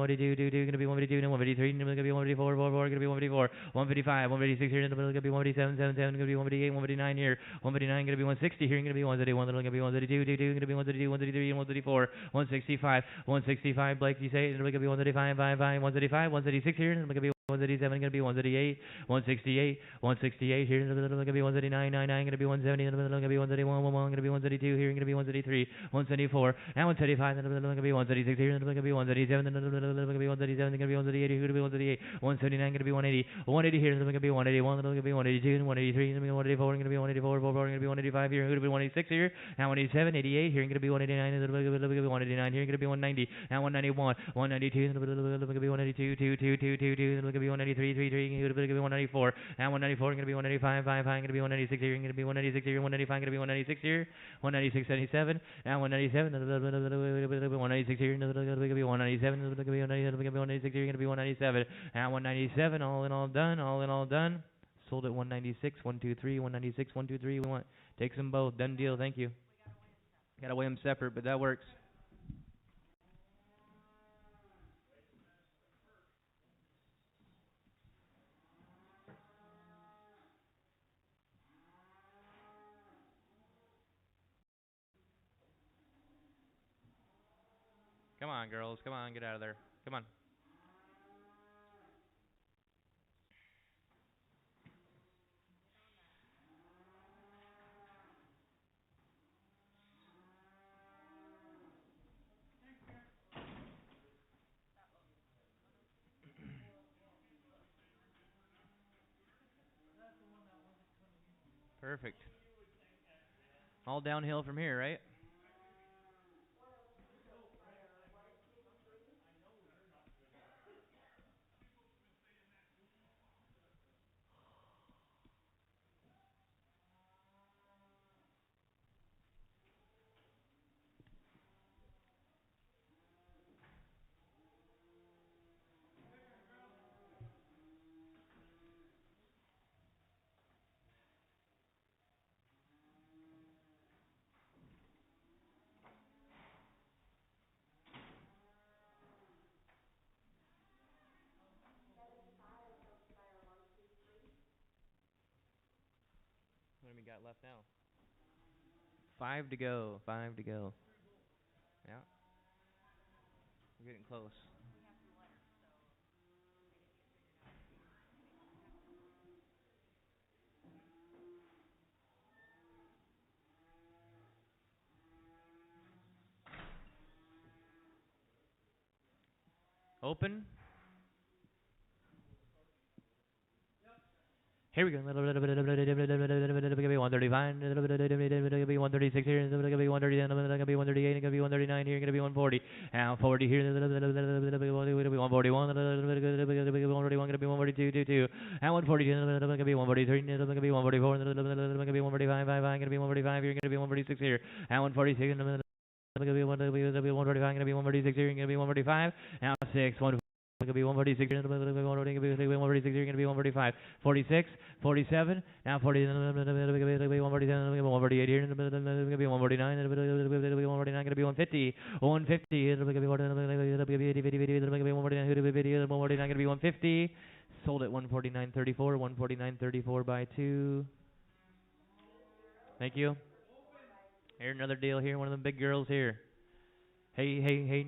152, gonna be 152, and 153, gonna be 154, 154, gonna be 154, 155, 156 here, gonna be 157, 77, gonna be 158, 159 here, 159, gonna be 160 here, gonna be 131, gonna be 132, gonna be 132, 133, and 134, 165, 165, Blake, you say, gonna be 135, 135, 136 here, gonna be 137, gonna be 138, 168, 168 here, gonna be 139, 99, gonna be 170, gonna be 131, gonna be 132 here, gonna be 133, 174, and 135, gonna be 136 here, gonna be 137, gonna be 137, gonna be 138 here, gonna be 138, 179, gonna be 180, 180 here, gonna be 181, gonna be 182, 183, gonna be 184, gonna be 184, gonna be 185 here, gonna be 186 here, now 187, 88 here, gonna be 189, gonna be 189 here, gonna be 190, now 191, 192, gonna be 192, 2, 2, 2, 2, 2, gonna be 193, 3, 3, gonna be 194, now 194, gonna be 195, 5, 5, gonna be 196 here, gonna be 196 here, 195, gonna be 196 here, 196, 77, now 197, 196 here, gonna be 197, gonna be 196 here, gonna be 197, now 197, all in, all done, all in, all done. Sold at 196, 123, 196, 123. We want take them both. Done deal. Thank you. Gotta weigh them separate, but that works. Come on, girls. Come on, get out of there. Come on. Perfect. All downhill from here, right? What do we got left now? 5 to go. 5 to go. Yeah. We're getting close. Open. Here we go. 135, 136 here, 130, 138, 139 here, 140. Now 40 here, 141, 142, 22. Now 142, 143, 144, 145, 145 here, 146 here. Now 146, gonna be 145, gonna be 146 here, gonna be 145. Now 6, 1. Gonna be 146, gonna be 146, gonna be 145, 46, 47, now 40, gonna be 147, 148 here, gonna be 149, gonna be 149, gonna be 150, 150, gonna be 149, gonna be 150, sold at 149.34, 149.34 by 2. Thank you. Here's another deal here, one of the big girls here. Hey, 180 here,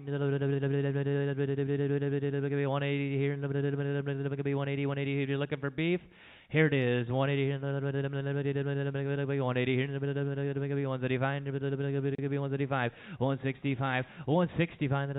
180, 180 here. You're looking for beef. Here it is, 180 here, 180 here, 135, 135, 165, 165.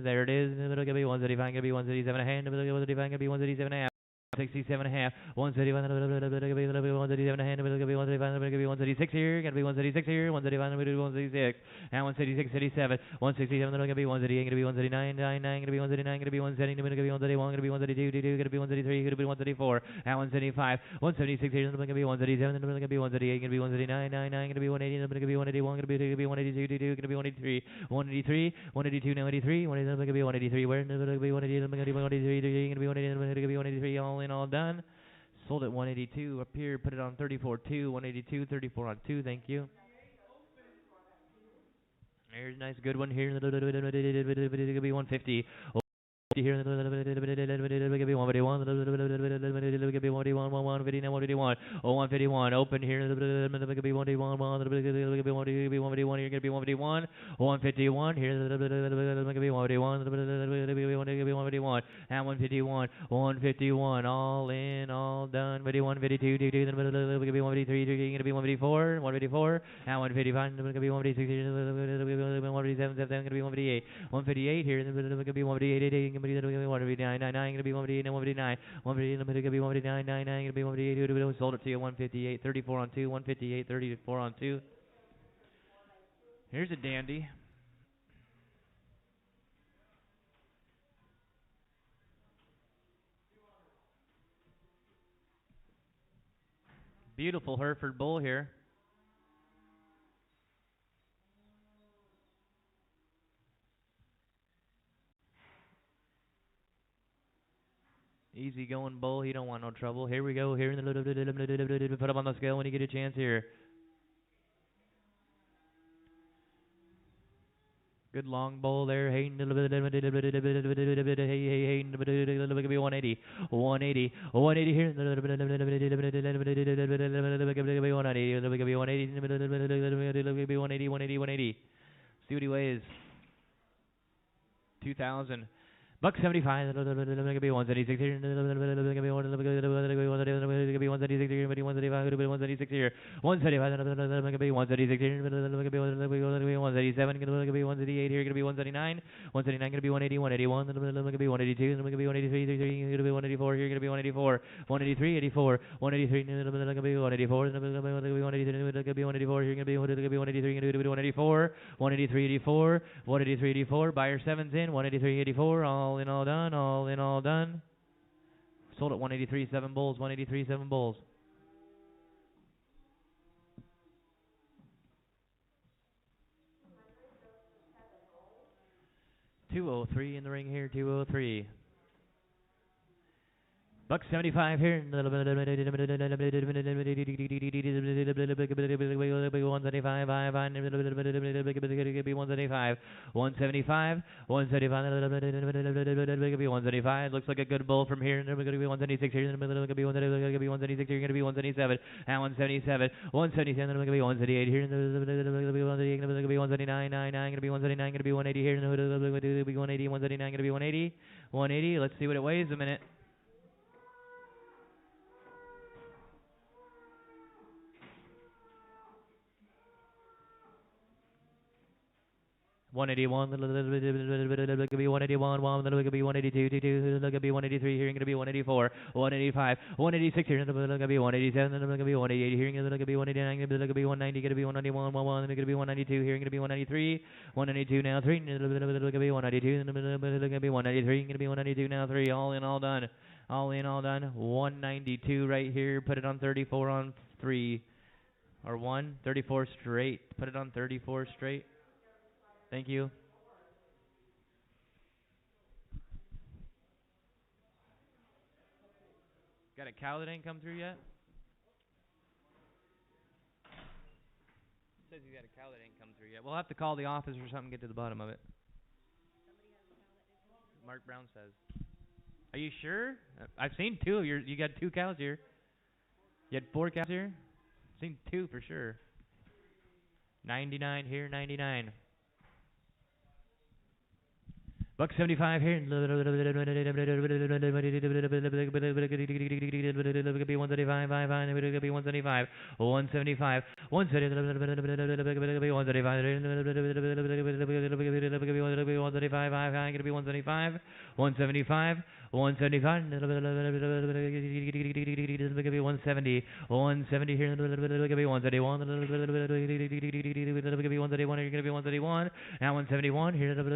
There it is, 135, 137 a hand, 135, 137 a half. 67 and a half, 131, 137 a hand, 136 here, gonna be 136 here, 135, 136, and 136, 37, 167, gonna be 138, gonna be 139, 99, gonna be 139, gonna be 170, gonna be 131, gonna be 132, gonna be 133, gonna be 134, and 175, 176 here, gonna be 137, gonna be 138, gonna be 139, 99, gonna be 180, gonna be 181, gonna be 182, gonna be 183, 183, 182, 183, 183, gonna be 183, where gonna be 180, gonna be 183, gonna be 180, gonna be 183, all in, all done. Sold at 182 up here, put it on 34.2, 182, 34 on 2, thank you. There's a nice good one here, gonna be 150. Here, 151, 151, 151, open here, 151, here, 151, 151, here, 151, and 151, 151, all in, all done, 152, 153, gonna be 154, 154, and 155, gonna be 156, 157, gonna be 158, 158 here, gonna be 158, gonna be 159, 99, gonna be 158, 159, 158, gonna be 159, 99, gonna be 158, sold it to you, 158, 34 on 2, 158, 34 on 2. Here's a dandy. Beautiful Hereford bull here. Easy going bull, he don't want no trouble. Here we go, here in the put up on the scale when you get a chance here. Good long bowl there. Hey, hey, hey, 180, 180, 180 here. 180, 180. See what he weighs. 2,000. Buck 75. Gonna be 176 here. Gonna be 176 here. 176 here. 175. Gonna be 176 here. Gonna be 177. Gonna be 178 here. Gonna be 179. 179. Gonna be 180. 181. Gonna be 182. Gonna be 183. Gonna be 184 here. Gonna be 184. 183. 84. 183. Gonna be 184. Gonna be 182. Gonna be 184 here. Gonna be 183. Gonna be 184. 183. 84. 183. 84. Buyer 7's in. 183. 84. All in, all done. All in, all done. Sold at 183. 7 bulls. 183. 7 bulls. $203 in the ring here. $203. Buck 75 here. 175. 175. 175. 175. Looks like a good bull from here. Going to be 176 here. Going to be 176 here. Going to be 177. And 177. 177. Going to be 178 here. Going to be 178. Going to be 179. 99. Going to be 179. Going to be 180 here. Going to be 180. 179. Going to be 180. 180. Let's see what it weighs a minute. 181, look at be 181, look at be 182, look at be 183, here going to be 184, 185, 186 here, look at be 187, look at be 188 here, look at be 189, look at be 190, going to be 191, 11, look at be 192 here, going to be 193, 192 now 3, look at be 192, look at be 193, going to be 192 now 3, all in, all done, all in, all done, 192 right here, put it on 34 on 3, or 1, 34 straight, put it on 34 straight. Thank you. Got a cow that ain't come through yet? Says you got a cow that ain't come through yet. We'll have to call the office or something and get to the bottom of it. Mark Brown says. Are you sure? I've seen 2. You got 2 cows here. You had 4 cows here? I've seen 2 for sure. 99 here, 99. Buck 75 here. Look at be 135, 175, 175, 175, 175, 170, 170 here, look at be 171, look at be 171, here, gonna be 171, now 171 here, look at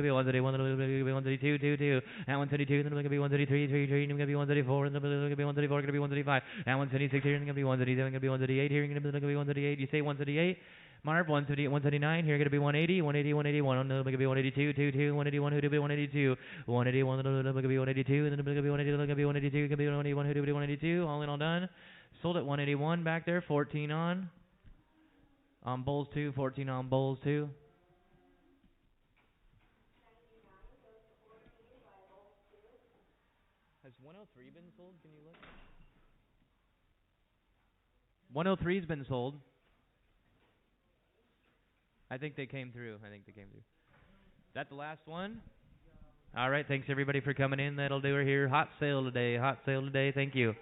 be 131, look at be 132, 2, now 132, then look at be 133, 3, gonna be 134, and look at be 134, gonna be 135, now 176 here, gonna be 137, gonna be 138 here, gonna be 138, you say 138? Marv, 178, 179, here going to be 180, 180, 181, going to be 182, 2, 181, who to be 182, 181, going to be 182, and then going to be 182, going to be 182, going to be 181, who to be 182, all in, all done. Sold at 181 back there, 14 on bulls 2, 14 on bulls 2. Has 103 been sold? Can you look? 103's been sold. I think they came through. That the last one? All right. Thanks, everybody, for coming in. That'll do her here. Hot sale today. Thank you.